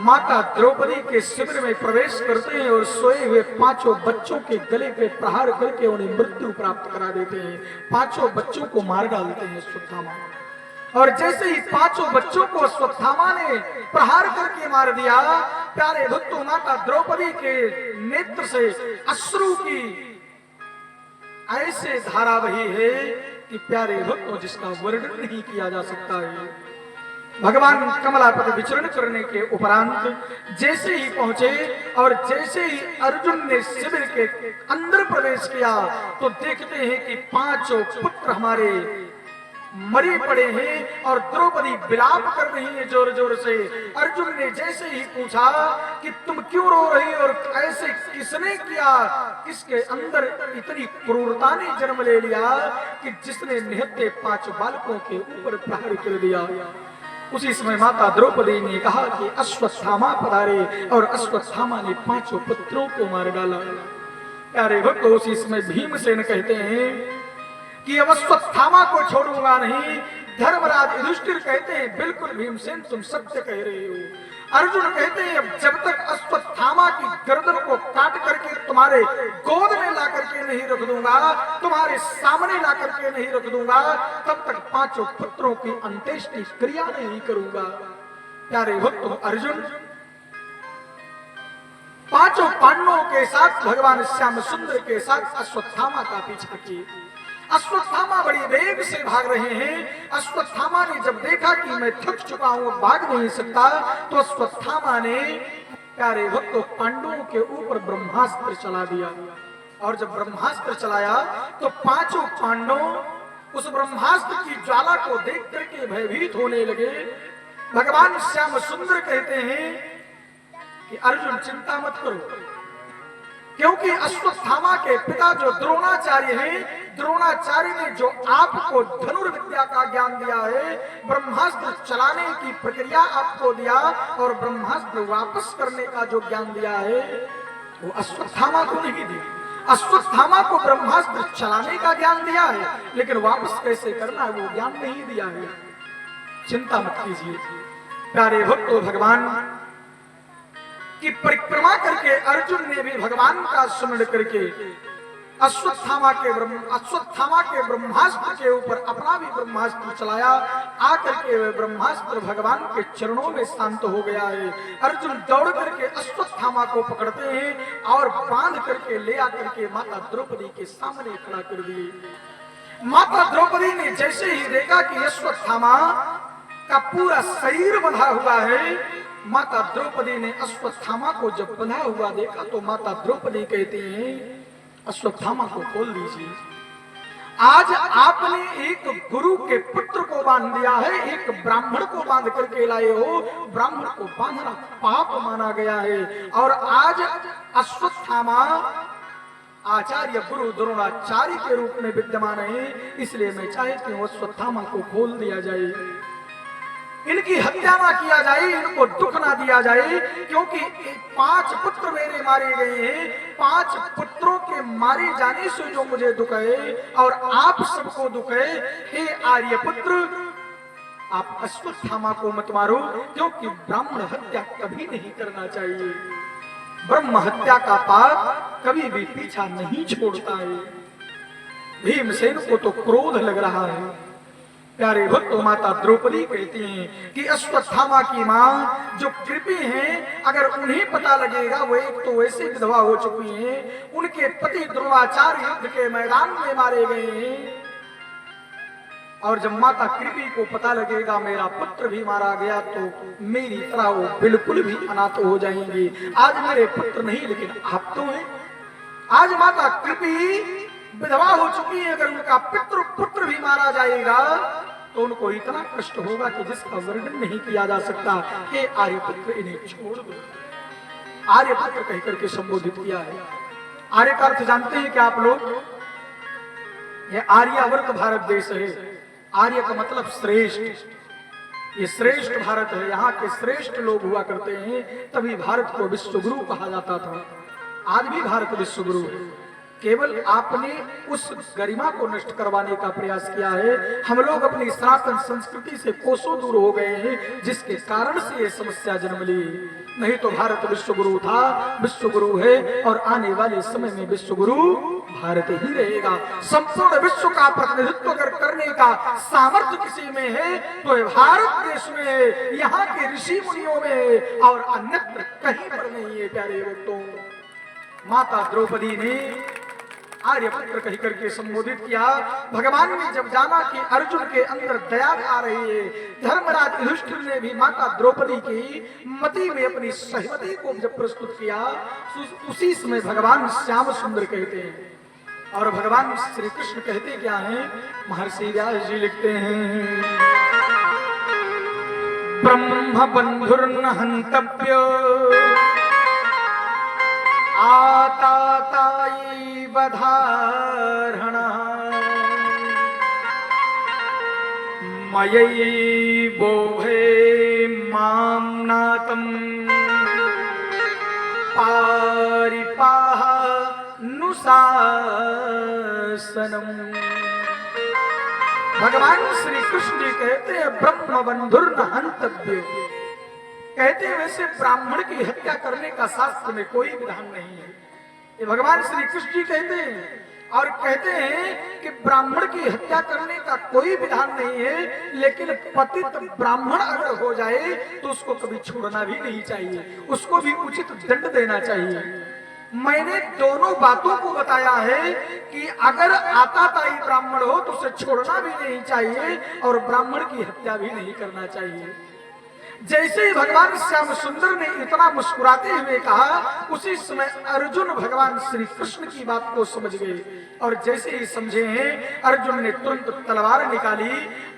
माता द्रौपदी के शिविर में प्रवेश करते हैं और सोए हुए 5 बच्चों के गले पे प्रहार करके उन्हें मृत्यु प्राप्त करा देते हैं। 5 बच्चों को मार डालते हैं अश्वत्थामा। और जैसे ही 5 बच्चों को अश्वत्थामा ने प्रहार करके मार दिया, प्यारे भक्तों, माता द्रौपदी के नेत्र से अश्रु की ऐसे धारा बही है कि प्यारे भक्तों, जिसका वर्णन नहीं किया जा सकता है। भगवान कमलापति विचरण करने के उपरांत जैसे ही पहुंचे और जैसे ही अर्जुन ने शिविर के अंदर प्रवेश किया, तो देखते हैं कि 5 पुत्र हमारे मरे पड़े हैं और द्रौपदी विलाप कर रही है जोर जोर से। अर्जुन ने जैसे ही पूछा कि तुम क्यों रो रही और ऐसे किसने किया, किसके अंदर इतनी क्रूरता ने जन्म ले लिया कि जिसने निहत्ते 5 बालकों के ऊपर प्रहार कर दिया। उसी समय माता द्रौपदी ने कहा कि अश्वत्थामा पधारे और अश्वत्थामा ने 5 पुत्रों को मार डाला। प्यारे भक्तों, उसी समय भीमसेन कहते हैं कि अब अश्वत्थामा को छोड़ूंगा नहीं। धर्मराज युधिष्ठिर कहते हैं, बिल्कुल भीमसेन, तुम सत्य कह रहे हो। अर्जुन कहते हैं, अब जब तक अश्वत्थामा की गर्दन को काट करके तुम्हारे गोद में ला करके नहीं रख दूंगा, तुम्हारे सामने ला करके नहीं रख दूंगा, तब तक 5 पुत्रों की अंत्येष्टि क्रिया नहीं करूंगा। प्यारे भक्तों, अर्जुन 5 पांडवों के साथ भगवान श्याम सुंदर के साथ अश्वत्थामा का पीछा किए। अश्वत्थामा बड़ी वेग से भाग रहे हैं। अश्वत्थामा ने जब देखा कि मैं थक चुका हूं, भाग नहीं सकता, तो अश्वत्थामा ने प्यारे भक्तों पांडवों के ऊपर ब्रह्मास्त्र चला दिया। और जब ब्रह्मास्त्र चलाया तो 5 पांडव उस ब्रह्मास्त्र की ज्वाला को देख करके भयभीत होने लगे। भगवान श्याम सुंदर कहते हैं कि अर्जुन चिंता मत करो, क्योंकि अश्वत्थामा के पिता जो द्रोणाचार्य हैं, द्रोणाचार्य ने जो आपको धनुर्विद्या का ज्ञान दिया है, ब्रह्मास्त्र चलाने की प्रक्रिया आपको दिया और ब्रह्मास्त्र वापस करने का जो ज्ञान दिया है वो अश्वत्थामा को नहीं दिया। अश्वत्थामा को ब्रह्मास्त्र चलाने का ज्ञान दिया है, लेकिन वापस कैसे करना है वो ज्ञान नहीं दिया है। चिंता मत कीजिए प्यारे भक्तों, भगवान की परिक्रमा करके अर्जुन ने भी भगवान का स्मरण करके अश्वत्थामा के ब्रह्मास्त्र के ऊपर अपना भी ब्रह्मास्त्र चलाया। आकर के वे ब्रह्मास्त्र भगवान के चरणों में शांत हो गया है। अर्जुन दौड़ करके अश्वत्थामा को पकड़ते हैं और बांध करके ले आकर के माता द्रौपदी के सामने खड़ा कर दिए। माता द्रौपदी ने जैसे ही देखा कि अश्वत्थामा का पूरा शरीर बंधा हुआ है, माता द्रौपदी ने अश्वत्थामा को जब बंधा हुआ देखा तो माता द्रौपदी कहती हैं अश्वत्थामा को खोल दीजिए। आज आपने एक गुरु के पुत्र को बांध दिया है, एक ब्राह्मण को बांध करके लाए हो। ब्राह्मण को बांधना पाप माना गया है और आज अश्वत्थामा आचार्य गुरु द्रोणाचार्य के रूप में विद्यमान है, इसलिए मैं चाहती हूँ अश्वत्थामा को खोल दिया जाए, इनकी हत्या ना किया जाए, इनको दुख ना दिया जाए, क्योंकि 5 पुत्र मेरे मारे गए हैं। 5 पुत्रों के मारे जाने से जो मुझे दुख है और आप सबको दुख है, हे आर्यपुत्र आप अश्वत्थामा को मत मारो, क्योंकि ब्राह्मण हत्या कभी नहीं करना चाहिए। ब्रह्म हत्या का पाप कभी भी पीछा नहीं छोड़ता है। भीमसेन को तो क्रोध लग रहा है। प्यारे भक्तों, माता द्रौपदी कहती हैं कि अश्वत्थामा की मां जो कृपी हैं, अगर उन्हें पता लगेगा, वो एक तो वैसे विधवा हो चुकी हैं, उनके पति द्रोणाचार्य युद्ध के मैदान में मारे गए हैं, और जब माता कृपी को पता लगेगा मेरा पुत्र भी मारा गया तो मेरी तरह वो बिल्कुल भी अनाथ हो जाएंगी। आज मेरे पुत्र नहीं लेकिन आप तो हैं। आज माता कृपी विधवा हो चुकी है, अगर उनका पुत्र भी मारा जाएगा तो उनको इतना कष्ट होगा कि जिसका वर्णन नहीं किया जा सकता। हे आर्यपुत्र इन्हें छोड़ दो। आर्यपुत्र कहकर के संबोधित किया है। आर्य का अर्थ जानते हैं क्या आप लोग? ये आर्यावर्त भारत देश है। आर्य का मतलब श्रेष्ठ। ये श्रेष्ठ भारत है, यहाँ के श्रेष्ठ लोग हुआ करते हैं, तभी भारत को विश्वगुरु कहा जाता था। आज भी भारत विश्वगुरु है, केवल आपने उस गरिमा को नष्ट करवाने का प्रयास किया है। हम लोग अपनी सनातन संस्कृति से कोसों दूर हो गए हैं, जिसके कारण से ये समस्या जन्म ली। नहीं तो भारत विश्वगुरु था, विश्वगुरु है और आने वाले समय में विश्वगुरु भारत ही रहेगा। संपूर्ण विश्व का प्रतिनिधित्व करने का सामर्थ्य किसी में है तो भारत देश में है, यहाँ के ऋषि मुनियों में और अन्यत्र कहीं पर नहीं है। प्यारे भक्तों, माता द्रौपदी ने आर्यपुत्र कह करके संबोधित किया। भगवान ने जब जाना कि अर्जुन के अंदर दया आ रही है, धर्मराज युधिष्ठिर ने भी माता द्रौपदी की मति में अपनी सहमति को जब प्रस्तुत किया, उसी समय भगवान श्याम सुंदर कहते हैं। और भगवान श्री कृष्ण कहते क्या हैं? महर्षि व्यास जी लिखते हैं, ब्रह्म बंधुर्न हंतव्य आताताई बधारणा मयि बोभे मां नातम पारिपाह नुशासनम। भगवान श्री कृष्ण जी कहते हैं ब्रह्म बंधुर्न हंतव्य, कहते हैं वैसे ब्राह्मण की हत्या करने का शास्त्र में कोई विधान नहीं है। ये भगवान श्री कृष्ण जी कहते हैं और कहते हैं कि ब्राह्मण की हत्या करने का कोई विधान नहीं है, लेकिन पतित ब्राह्मण अगर हो जाए तो उसको कभी छोड़ना भी नहीं चाहिए, उसको भी उचित दंड देना चाहिए। मैंने दोनों बातों को बताया है कि अगर आताताई ब्राह्मण हो तो उसे छोड़ना भी नहीं चाहिए और ब्राह्मण की हत्या भी नहीं करना चाहिए। जैसे ही भगवान श्याम सुंदर ने इतना मुस्कुराते हुए कहा, उसी समय अर्जुन भगवान श्री कृष्ण की बात को समझ गए और जैसे ही समझे हैं, अर्जुन ने तुरंत तलवार निकाली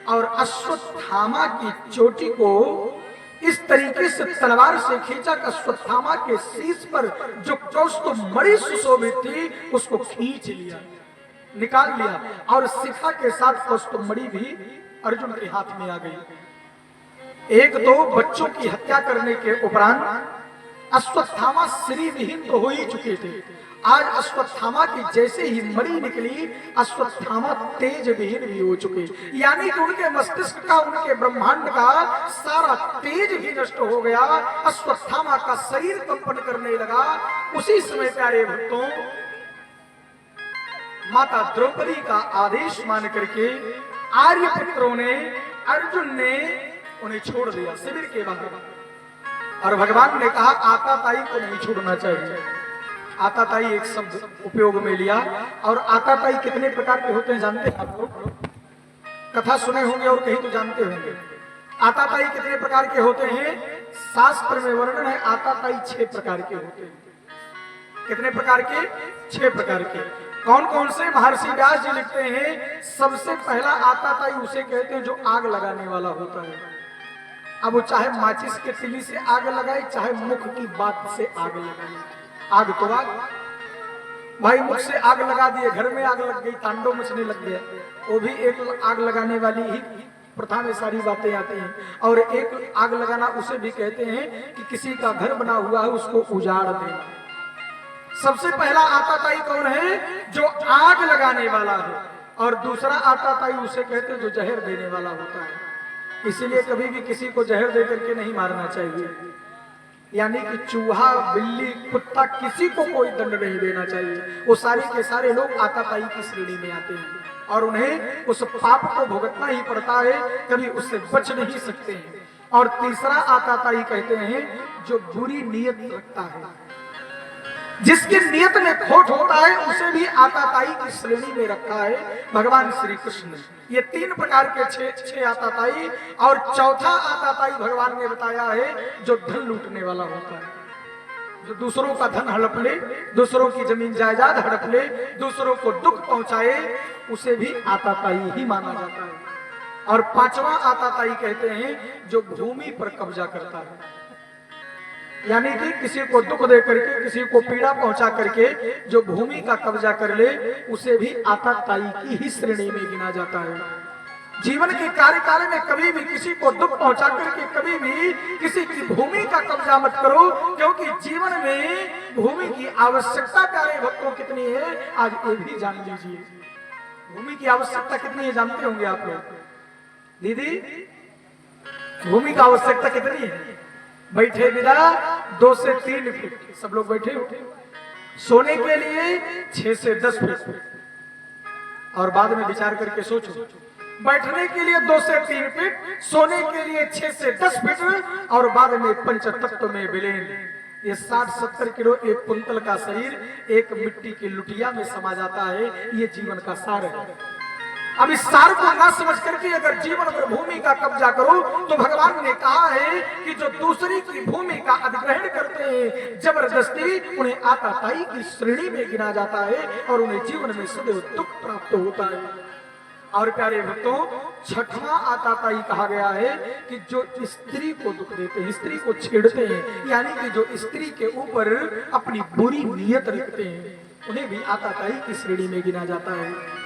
और अश्वत्थामा की चोटी को इस तरीके से तलवार से खींचा कि अश्वत्थामा के शीश पर जो कौस्तुभमणि सुशोभित थी उसको खींच लिया, निकाल लिया और शिखा के साथ कौस्तुभमणि भी अर्जुन के हाथ में आ गई। एक तो बच्चों की हत्या करने के उपरांत अश्वत्थामा श्री विहीन तो हो ही चुके थे, आज अश्वत्थामा की जैसे ही मणि निकली, अश्वत्थामा तेज विहीन भी हो चुके, यानी कि उनके मस्तिष्क का, उनके ब्रह्मांड का सारा तेज भी नष्ट हो गया। अश्वत्थामा का शरीर कंपन करने लगा। उसी समय प्यारे भक्तों, माता द्रौपदी का आदेश मान करके आर्यपुत्रों ने, अर्जुन ने उन्हें छोड़ दिया शिविर के बाहर। और भगवान ने कहा आताताई को नहीं छोड़ना चाहिए। आताताई एक शब्द उपयोग में लिया। और आताताई कितने प्रकार के होते हैं जानते हैं आप लोग? कथा सुने होंगे और कहीं तो जानते होंगे। आताताई कितने प्रकार के होते हैं? शास्त्र में वर्णन है, आताताई 6 प्रकार के होते हैं। कितने प्रकार के? 6 प्रकार के। कौन कौन से? महर्षि व्यास जी लिखते हैं, सबसे पहला आताताई उसे कहते हैं जो आग लगाने वाला होता है। अब वो चाहे माचिस के तिली से आग लगाए, चाहे मुख की बात से आग लगाए, आग तो आग। भाई मुख से आग लगा दिए, घर में आग लग गई, तांडव मचने लग गया, वो भी एक आग लगाने वाली ही प्रथा में सारी बातें आती हैं। और एक आग लगाना उसे भी कहते हैं कि किसी का घर बना हुआ है उसको उजाड़ देना। सबसे पहला आताताई कौन है? जो आग लगाने वाला है। और दूसरा आताताई उसे कहते हैं जो जहर देने वाला होता है। इसीलिए कभी भी किसी को जहर दे करके नहीं मारना चाहिए, यानी कि चूहा, बिल्ली, कुत्ता, किसी को कोई दंड नहीं देना चाहिए। वो सारे के सारे लोग आताताई की श्रेणी में आते हैं और उन्हें उस पाप को भुगतना ही पड़ता है, कभी उससे बच नहीं सकते हैं। और तीसरा आताताई कहते हैं जो बुरी नीयत रखता है, जिसकी नियत में खोट होता है, उसे भी आताताई की श्रेणी में रखा है भगवान श्री कृष्ण ने। ये 3 प्रकार के 6 आताताई। और चौथा आताताई भगवान ने बताया है जो धन लूटने वाला होता है, जो दूसरों का धन हड़प ले, दूसरों की जमीन जायदाद हड़प ले, दूसरों को दुख पहुंचाए, उसे भी आताताई ही माना जाता है। और 5वां आताताई कहते हैं जो भूमि पर कब्जा करता है, यानी कि किसी को दुख दे करके, किसी को पीड़ा पहुंचा करके जो भूमि का कब्जा कर ले, उसे भी आताताई की ही श्रेणी में गिना जाता है। जीवन के कार्यकाल में कभी भी किसी को दुख पहुंचा करके कभी भी किसी की भूमि का कब्जा मत करो, क्योंकि जीवन में भूमि की आवश्यकता प्यारे भक्तों कितनी है आज ये भी जान लीजिए। भूमि की आवश्यकता कितनी है जानते होंगे आप लोग? दीदी, भूमि की आवश्यकता कितनी है? बैठे बिना 2 से 3 फीट, सब लोग बैठे उठे। सोने के लिए 6 से 10 फीट। और बाद में विचार करके सोचो, बैठने के लिए 2 से 3 फीट, सोने के लिए 6 से 10 फीट, और बाद में पंचतत्व में विलीन। ये 60-70 किलो एक कुंतल का शरीर एक मिट्टी की लुटिया में समा जाता है। ये जीवन का सार है। अब इस सार को ना समझ करके अगर जीवन पर भूमि का कब्जा करो, तो भगवान ने कहा है कि जो दूसरी की भूमि का अधिग्रहण करते हैं जबरदस्ती, उन्हें आताताई की श्रेणी में गिना जाता है और उन्हें जीवन में सदैव दुख प्राप्त होता है। और प्यारे भक्तों, 6वां आताताई कहा गया है कि जो स्त्री को दुख देते हैं, स्त्री को छेड़ते हैं, यानी कि जो स्त्री के ऊपर अपनी बुरी नीयत रखते हैं, उन्हें भी आताताई की श्रेणी में गिना जाता है।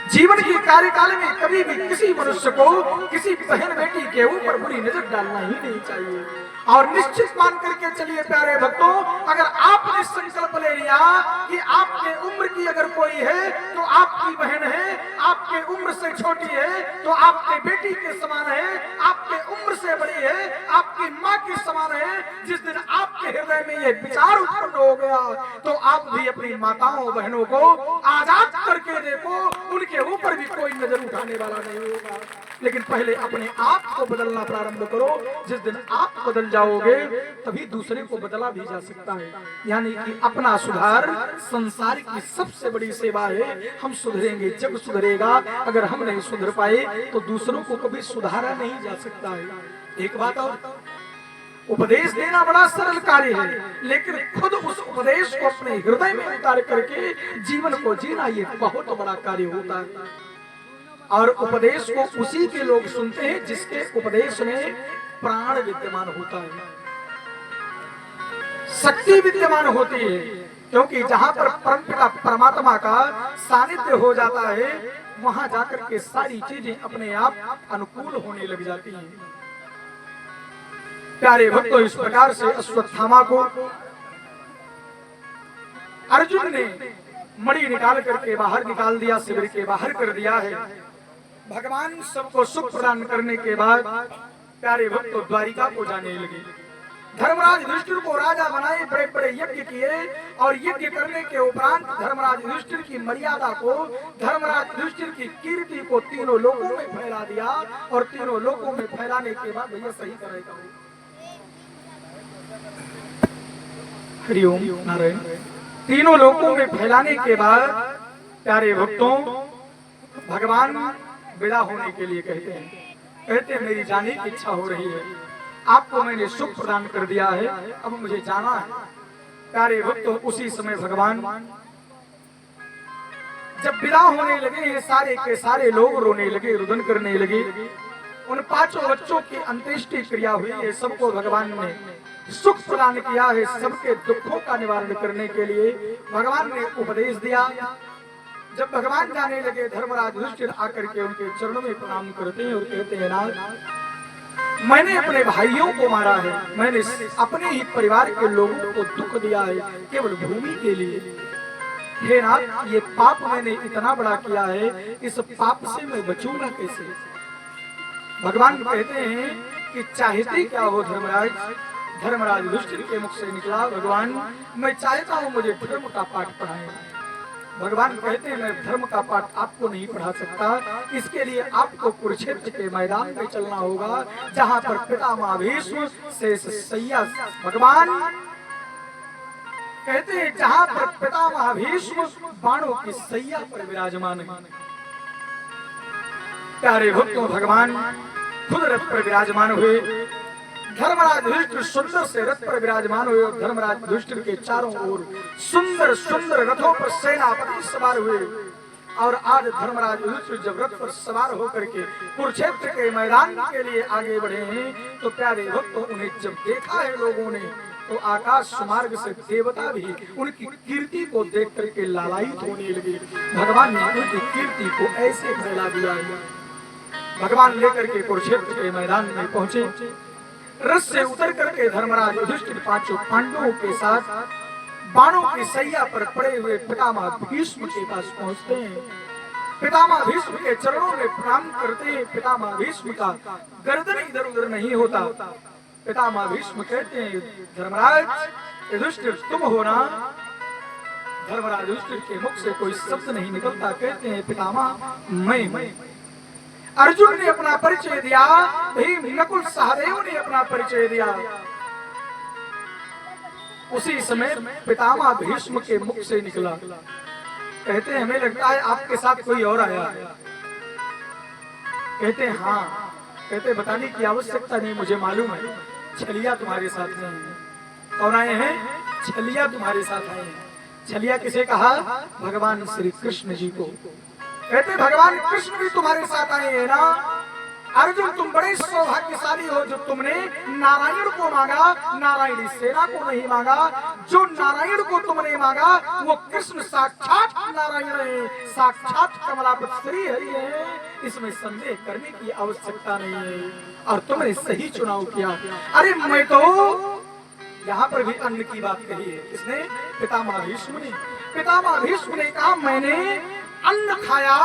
जीवन के कार्यकाल में कभी भी किसी मनुष्य को किसी बहन बेटी के ऊपर बुरी नजर डालना ही नहीं चाहिए। और निश्चित मान करके चलिए प्यारे भक्तों, अगर आपने संकल्प ले लिया कि आपके उम्र की अगर कोई है तो आपकी बहन है, आपके उम्र से छोटी है तो आपके बेटी के समान है, आपके उम्र से बड़ी है आपकी माँ के समान है, जिस दिन आपके हृदय में ये विचार उत्पन्न हो गया तो आप भी अपनी माताओं बहनों को आजाद करके देखो, उनके ऊपर भी कोई नजर उठाने वाला नहीं होगा। लेकिन पहले अपने आप को बदलना प्रारंभ करो। जिस दिन आप बदल जाओगे तभी दूसरे को बदला भी जा सकता है। यानी कि अपना सुधार संसार की सबसे बड़ी सेवा है। हम सुधरेंगे जब सुधरेगा, अगर हम नहीं सुधर पाए तो दूसरों को कभी सुधारा नहीं जा सकता है। एक बात और, उपदेश देना बड़ा सरल कार्य है, लेकिन खुद उस उपदेश को अपने हृदय में उतार करके जीवन को जीना ये बहुत बड़ा कार्य होता है। और उपदेश को उसी के लोग सुनते हैं जिसके उपदेश में प्राण विद्यमान होता है, शक्ति विद्यमान होती है। क्योंकि जहां पर परमपिता परमात्मा का सानिध्य हो जाता है, वहां जाकर के सारी चीजें अपने आप अनुकूल होने लग जाती हैं। प्यारे भक्तों, इस प्रकार से अश्वत्थामा को अर्जुन ने मणि निकाल करके बाहर निकाल दिया, शिविर के बाहर कर दिया है। भगवान सबको सुख प्रदान करने के बाद प्यारे भक्तों द्वारिका को जाने लगे। धर्मराज युधिष्ठिर को राजा बनाए, बड़े बड़े यज्ञ किए और यज्ञ करने के उपरांत धर्मराज युधिष्ठिर की मर्यादा को, धर्मराज युधिष्ठिर की कीर्ति को तीनों लोकों में फैला दिया। और तीनों लोकों में फैलाने के बाद भैया सही करेगा, हरिओम नारायण, तीनों लोकों में फैलाने के बाद प्यारे भक्तों भगवान विदा होने के लिए कहते हैं मेरी जाने की इच्छा हो रही है, आपको मैंने सुख प्रदान कर दिया है, अब मुझे जाना है। प्यारे भक्तों उसी समय भगवान जब विदा होने लगे, सारे के सारे लोग रोने लगे, रुदन करने लगे। उन 5 बच्चों की अंत्येष्टि क्रिया हुई है, सबको भगवान ने सुख प्रदान किया है। सबके दुखों का निवारण करने के लिए भगवान ने उपदेश दिया। जब भगवान जाने लगे, धर्मराज युधिष्ठिर आकर के उनके चरणों में प्रणाम करते हैं और कहते हैं नाथ, मैंने अपने भाइयों को मारा है, मैंने अपने ही परिवार के लोगों को दुख दिया है केवल भूमि के लिए। हे नाथ, ये पाप मैंने इतना बड़ा किया है, इस पाप से मैं बचूंगा कैसे? भगवान कहते हैं कि चाहते क्या हो धर्मराज? धर्मराज युधिष्ठिर के मुख से निकला, भगवान मैं चाहता हूँ मुझे धर्म का पाठ पढ़ाएं। भगवान कहते हैं मैं धर्म का पाठ आपको नहीं पढ़ा सकता, इसके लिए आपको कुरुक्षेत्र के मैदान में चलना होगा, जहां पर पितामह भीष्म शेषशय्या, भगवान कहते हैं जहां पर पितामह भीष्म बाणों की सैया पर विराजमान है। प्यारे भक्तों भगवान खुद रथ पर विराजमान हुए, धर्मराज युधिष्ठिर सुंदर से रथ पर विराजमान हुए और धर्मराज युधिष्ठिर के चारों ओर सुंदर सुंदर रथों पर सेनापति सवार हुए। और आज धर्मराज युधिष्ठिर जब रथ पर सवार होकर के कुरुक्षेत्र के मैदान के लिए आगे बढ़े हैं, तो प्यारे भक्तों उन्हें जब देखा है लोगों ने, तो आकाश मार्ग से देवता भी उनकी कीर्ति को देख करके लालायित होने लगे। भगवान ने उनकी कीर्ति को ऐसे फैला दिया है। भगवान लेकर के कुरुक्षेत्र के मैदान में पहुंचे, रथ से उतर करके धर्मराज युधिष्ठिर 5 पांडवों के साथ बाणों की सैया पर पड़े हुए पितामह भीष्म के पास पहुंचते हैं। पितामह भीष्म के चरणों में प्रणाम करते हैं। पितामह भीष्म का गर्दन इधर उधर नहीं होता। पितामह भीष्म कहते हैं धर्मराज युधिष्ठिर तुम हो ना? धर्मराज युधिष्ठिर के मुख से कोई शब्द नहीं निकलता। कहते हैं पितामह मैं। अर्जुन ने अपना परिचय दिया, भीम नकुल सहदेव ने अपना परिचय दिया। उसी समय पितामह भीष्म के मुख से निकला, कहते हैं हमें लगता है आपके साथ कोई और आया है। कहते हैं हाँ। कहते बताने की आवश्यकता नहीं, मुझे मालूम है, छलिया तुम्हारे साथ नहीं है। कौन आए हैं? छलिया तुम्हारे साथ आए हैं। छलिया किसे कहा? भगवान श्री कृष्ण जी को। कहते भगवान कृष्ण भी तुम्हारे साथ आए हैं ना? अर्जुन तुम बड़े सौभाग्यशाली हो जो तुमने नारायण को मांगा, नारायणी सेना को नहीं मांगा। जो नारायण को तुमने मांगा वो कृष्ण साक्षात नारायण है, साक्षात कमलापत श्री हरि है, इसमें संदेह करने की आवश्यकता नहीं है। और तुमने सही चुनाव किया। अरे मैं तो यहाँ पर भी अन्न की बात कही है। किसने? पितामह भीष्म ने। पितामह भीष्म ने कहा मैंने अन्न खाया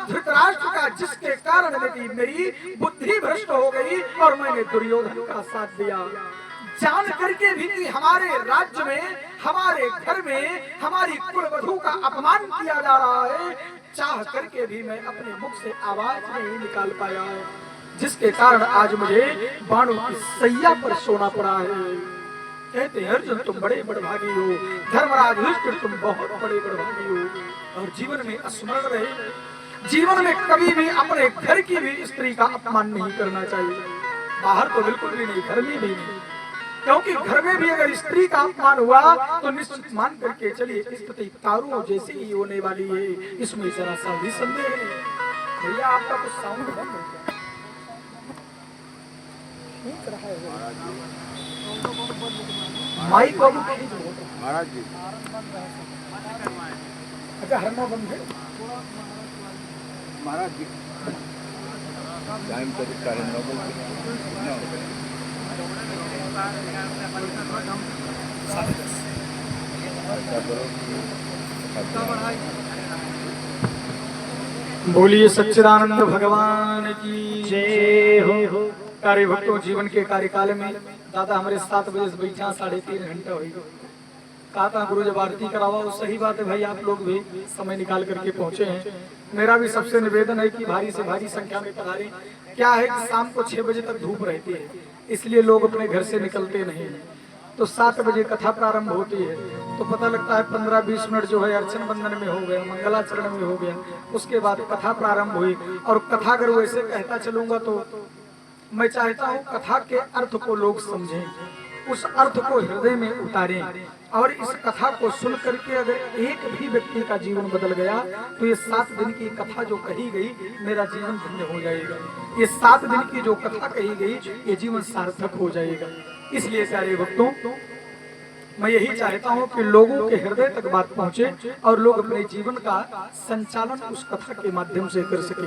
धृतराष्ट्र का, जिसके कारण मेरी बुद्धि भ्रष्ट हो गई और मैंने दुर्योधन का साथ दिया। जान करके भी कि हमारे राज्य में, हमारे घर में हमारी कुलवधू का अपमान किया जा रहा है, चाह करके भी मैं अपने मुख से आवाज नहीं निकाल पाया, जिसके कारण आज मुझे बाणों की सैया पर सोना पड़ा है। कहते हैं अर्जुन तुम बड़े बड़भागी हो, धर्मराज युधिष्ठिर तुम बहुत बड़े बड़भागी हो। और जीवन में स्मरण रहे, जीवन में कभी भी अपने घर की भी स्त्री का अपमान नहीं करना चाहिए। बाहर तो बिल्कुल भी नहीं, घर में भी नहीं। क्योंकि घर में भी अगर स्त्री का अपमान हुआ तो निश्चित मान करके चलिए स्थिति तारों जैसी ही होने वाली है, इसमें जरा सा भी संदेह नहीं। भैया आपका कुछ साउंड बंद हो गया, खींच रहा है माइक बाबू खींच रहा है महाराज जी। अच्छा हरना बंद है महाराज जी टाइम तो कारण बोलिए सच्चिदानंद भगवान की जय हो। कार्य भक्तों, जीवन के कार्यकाल में दादा हमारे 7 बजे से बैठा 3.5 घंटा हो गया। कहा था गुरु जब आरती करावा, वो सही बात है भाई, आप लोग भी समय निकाल करके पहुंचे हैं। मेरा भी सबसे निवेदन है कि भारी से भारी संख्या में पधारें। क्या है कि शाम को 6 बजे तक धूप रहती है, इसलिए लोग अपने घर से निकलते नहीं हैं। तो 7 बजे कथा प्रारंभ होती है, तो पता लगता है 15-20 मिनट जो है अर्चन बंदन में हो गया, मंगलाचरण में हो गया, उसके बाद कथा प्रारंभ हुई। और कथा अगर वैसे कहता चलूंगा तो मैं चाहता हूँ कथा के अर्थ को लोग समझें, उस अर्थ को हृदय में उतारें, और इस कथा को सुन करके अगर एक भी व्यक्ति का जीवन बदल गया तो ये 7 दिन की कथा जो कही गई मेरा जीवन धन्य हो जाएगा। ये 7 दिन की जो कथा कही गई ये जीवन सार्थक हो जाएगा। इसलिए प्यारे भक्तों, मैं यही चाहता हूँ कि लोगों के हृदय तक बात पहुँचे और लोग अपने जीवन का संचालन उस कथा के माध्यम से कर सके।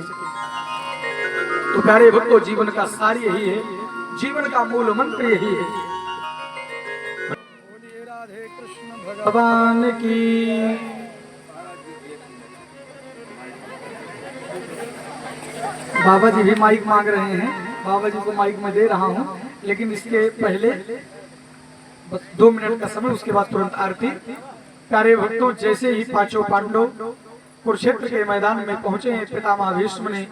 तो प्यारे भक्तों, जीवन का सार यही है, जीवन का मूल मंत्र यही है। राधे कृष्ण भगवान की। बाबा जी भी माइक मांग रहे हैं, बाबा जी को माइक में दे रहा हूं, लेकिन इसके पहले बस 2 मिनट का समय, उसके बाद तुरंत आरती। प्यारे भक्तों, जैसे ही 5 पांडव कुरुक्षेत्र के मैदान में पहुंचे हैं, पितामह भीष्म ने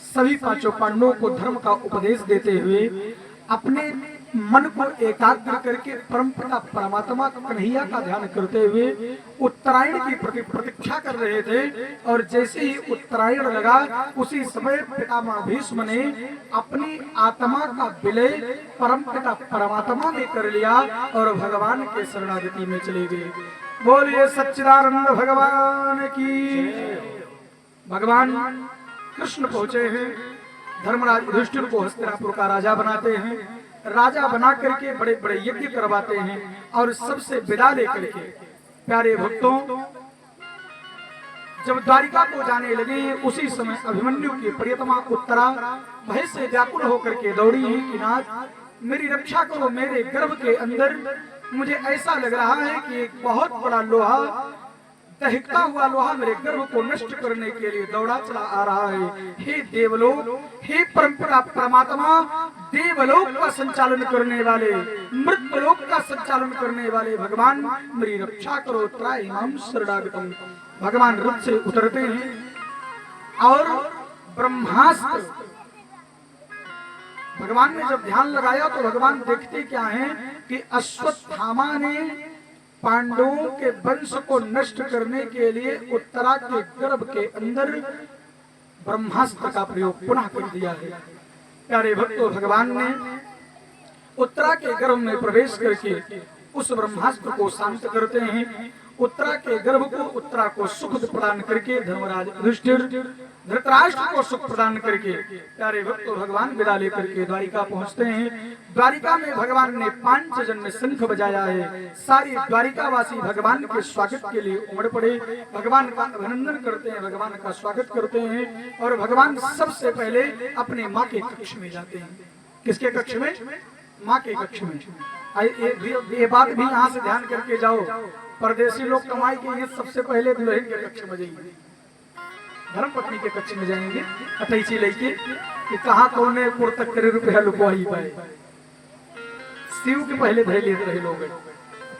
सभी 5 पांडवों को धर्म का उपदेश देते हुए अपने मन को एकाग्र करके परमपिता परमात्मा कन्हैया का ध्यान करते हुए उत्तरायण की प्रतीक्षा कर रहे थे। और जैसे ही उत्तरायण लगा उसी समय पितामह भीष्म ने अपनी आत्मा का विलय परमपिता परमात्मा में कर लिया और भगवान के शरणागति में चले गए। बोलिए सच्चिदानंद भगवान की। भगवान कृष्ण पहुंचे हैं, धर्मराज युधिष्ठिर को हस्तिनापुर का राजा बनाते हैं, राजा बना करके बड़े बड़े यज्ञ करवाते हैं और सबसे विदा लेकर के प्यारे भक्तों जब द्वारिका को जाने लगे उसी समय अभिमन्यु की प्रियतमा उत्तरा भय से व्याकुल होकर के दौड़ी है कि नाथ मेरी रक्षा करो, मेरे गर्भ के अंदर मुझे ऐसा लग रहा है कि एक बहुत बड़ा लोहा, दहकता हुआ लोहा मेरे गर्भ को नष्ट करने के लिए दौड़ा चला आ रहा है। हे देवलोक, हे परमपिता परमात्मा, देवलोक का संचालन करने वाले, मृत्युलोक का संचालन करने वाले भगवान मेरी रक्षा करो, त्राहिमाम शरणागतम। भगवान रथ से उतरते हैं और ब्रह्मास्त्र भगवान ने जब ध्यान लगाया तो भगवान देखते क्या है कि अश्वत्थामा ने पांडवों के वंश को नष्ट करने के लिए उत्तरा के गर्भ के अंदर ब्रह्मास्त्र का प्रयोग पुनः कर दिया है। प्यारे भक्तों, भगवान ने उत्तरा के गर्भ में प्रवेश करके उस ब्रह्मास्त्र को शांत करते हैं। उत्तरा के गर्भ को, उत्तरा को सुख प्रदान करके धर्मराज युधिष्ठिर धृतराष्ट्र को सुख प्रदान करके प्यारे भक्तों भगवान विदा लेकर के द्वारिका पहुंचते हैं। द्वारिका में भगवान ने 5 जन्म शंख बजाया है। सारी द्वारिकावासी भगवान के स्वागत के लिए उमड़ पड़े, भगवान का अभिनंदन करते हैं, भगवान का स्वागत करते हैं। और भगवान सबसे पहले अपने माँ के कक्ष में जाते हैं। किसके कक्ष में? माँ के कक्ष में। ये बात भी यहाँ से ध्यान करके जाओ, परदेसी लोग कमाई के लिए सबसे पहले दुल्हन के कक्ष में जाएंगे, धर्म पत्नी के कक्ष में जाएंगे, अटैची लेके कि कहाँ कोने पुर तक करे रुपया लुकवा ही पाए। शिव के पहले धरे लेते रहे लोग,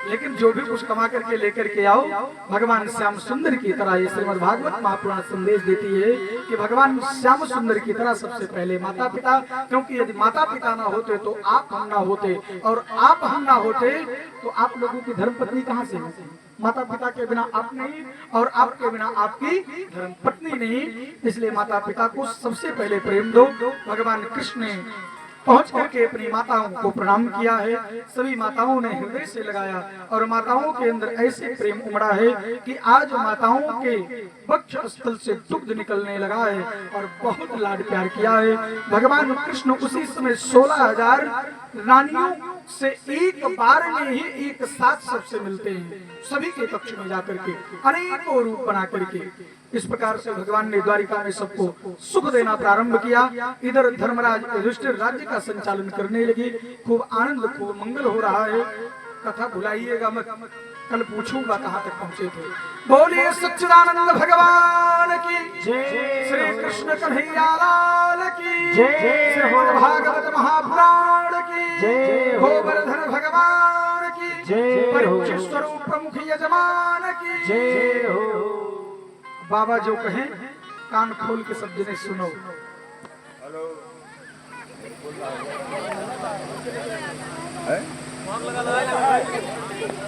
लेकिन जो भी कुछ कमा करके लेकर के आओ, भगवान श्याम सुंदर की तरह ये श्रीमद् भागवत महापुराण संदेश देती है कि भगवान श्याम सुंदर की तरह सबसे पहले माता पिता, क्योंकि यदि माता पिता ना होते तो आप हम ना होते, और आप हम ना होते तो आप लोगों की धर्म पत्नी कहाँ से होती? माता पिता के बिना आप नहीं और आपके बिना आपकी धर्म पत्नी नहीं। इसलिए माता पिता को सबसे पहले प्रेम दो। भगवान कृष्ण ने पहुंच करके अपनी माताओं को प्रणाम किया है। सभी माताओं ने हृदय से लगाया और माताओं के अंदर ऐसे प्रेम उमड़ा है कि आज माताओं के वक्ष स्थल से दुग्ध निकलने लगा है और बहुत लाड प्यार किया है। भगवान कृष्ण उसी समय 16,000 रानियों से एक बार में ही एक साथ सबसे मिलते हैं, सभी के कक्ष में जाकर के अनेकों रूप बना करके। इस प्रकार से भगवान ने द्वारिका में सबको सुख देना प्रारंभ किया। इधर धर्मराज युधिष्ठिर राज्य का संचालन करने लगे। खूब आनंद खूब मंगल हो रहा है। कथा भुलाइएगा मत, कल पूछूंगा कहाँ तक पहुँचे थे। बोलिए सच्चिदानंद भगवान की जय। श्री कृष्ण कन्हैया लाल की जय। श्रीमद् भागवत महापुराण की जय। गोवर्धन भगवान की जय। परीक्षित स्वरूप प्रमुख यजमान की जय हो। बाबा जो कहें कान खोल के सब जने सुनो। हेलो है?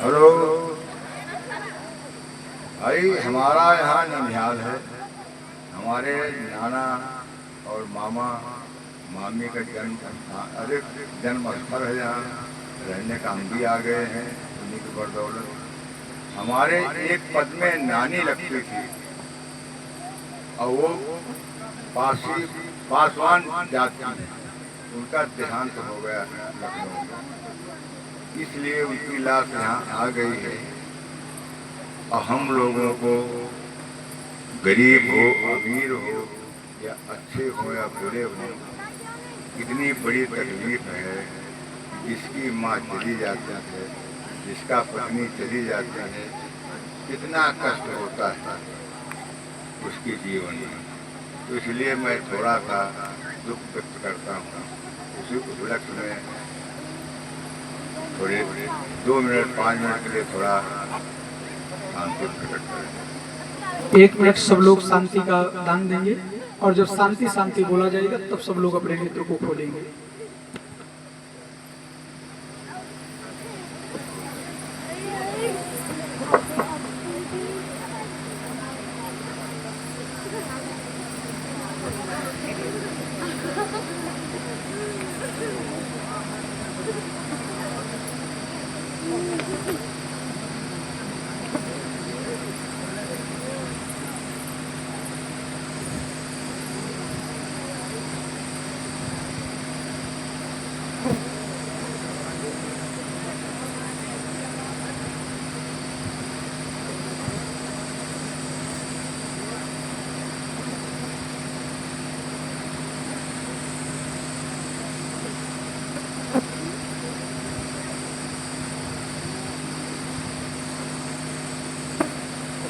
हेलो भाई, हमारा यहाँ ननिहाल है। हमारे नाना और मामा मामी का जन्म स्थल है। यहाँ रहने का हम भी आ गए हैं उन्हीं की बदौलत। हमारे एक पद में नानी लगती थी और वो पासवान जाति है। उनका देहांत हो गया लखनऊ में, इसलिए उनकी लाश यहाँ आ गई है। और हम लोगों को गरीब हो अमीर हो या अच्छे हो या बुरे हो, इतनी बड़ी तकलीफ है। जिसकी माँ चली जाती है, जिसका पत्नी चली जाती है, कितना कष्ट होता है उसके जीवन में। तो इसलिए मैं थोड़ा सा दुख व्यक्त करता हूँ। उसी उपलक्ष्य में थोड़े 2 मिनट 5 मिनट के लिए थोड़ा शांति प्रकट करें। 1 मिनट सब लोग शांति का दान देंगे और जब शांति शांति बोला जाएगा तब सब लोग अपने नेत्र को खोलेंगे।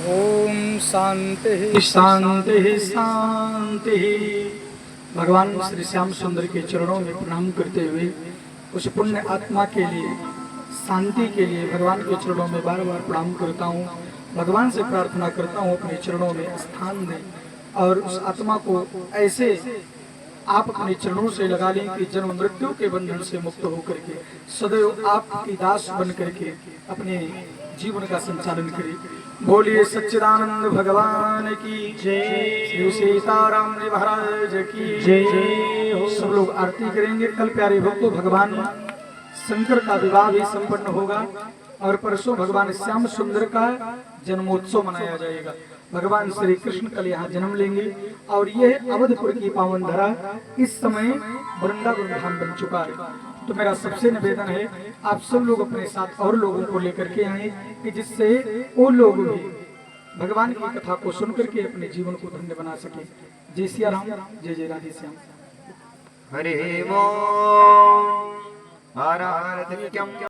ओम शांति शांति शांति। भगवान श्री श्याम सुंदर के चरणों में प्रणाम करते हुए उस पुण्य आत्मा के लिए शांति के लिए भगवान के चरणों में बार बार प्रणाम करता हूँ। भगवान से प्रार्थना करता हूँ अपने चरणों में स्थान दें और उस आत्मा को ऐसे आप अपने चरणों से लगा लें कि जन्म मृत्यु के बंधन से मुक्त होकर के सदैव आपकी दास बन करके अपने जीवन का संचालन करें। बोलिए सच्चिदानंद भगवान की जय। श्री सीताराम जी महाराज की जय। सब लोग आरती करेंगे। कल प्यारे भक्तों भगवान शंकर का विवाह भी संपन्न होगा और परसों भगवान श्याम सुंदर का जन्मोत्सव मनाया जाएगा। भगवान श्री कृष्ण कल यहाँ जन्म लेंगे और यह अवधपुर की पावन धरा इस समय वृंदावन धाम बन चुका है। तो मेरा सबसे निवेदन है आप सब लोग अपने साथ और लोगों को लेकर के आए कि जिससे वो लोग भी भगवान की कथा को सुन करके अपने जीवन को धन्य बना सके। जय सिया राम, जय जय राधे श्याम। हरे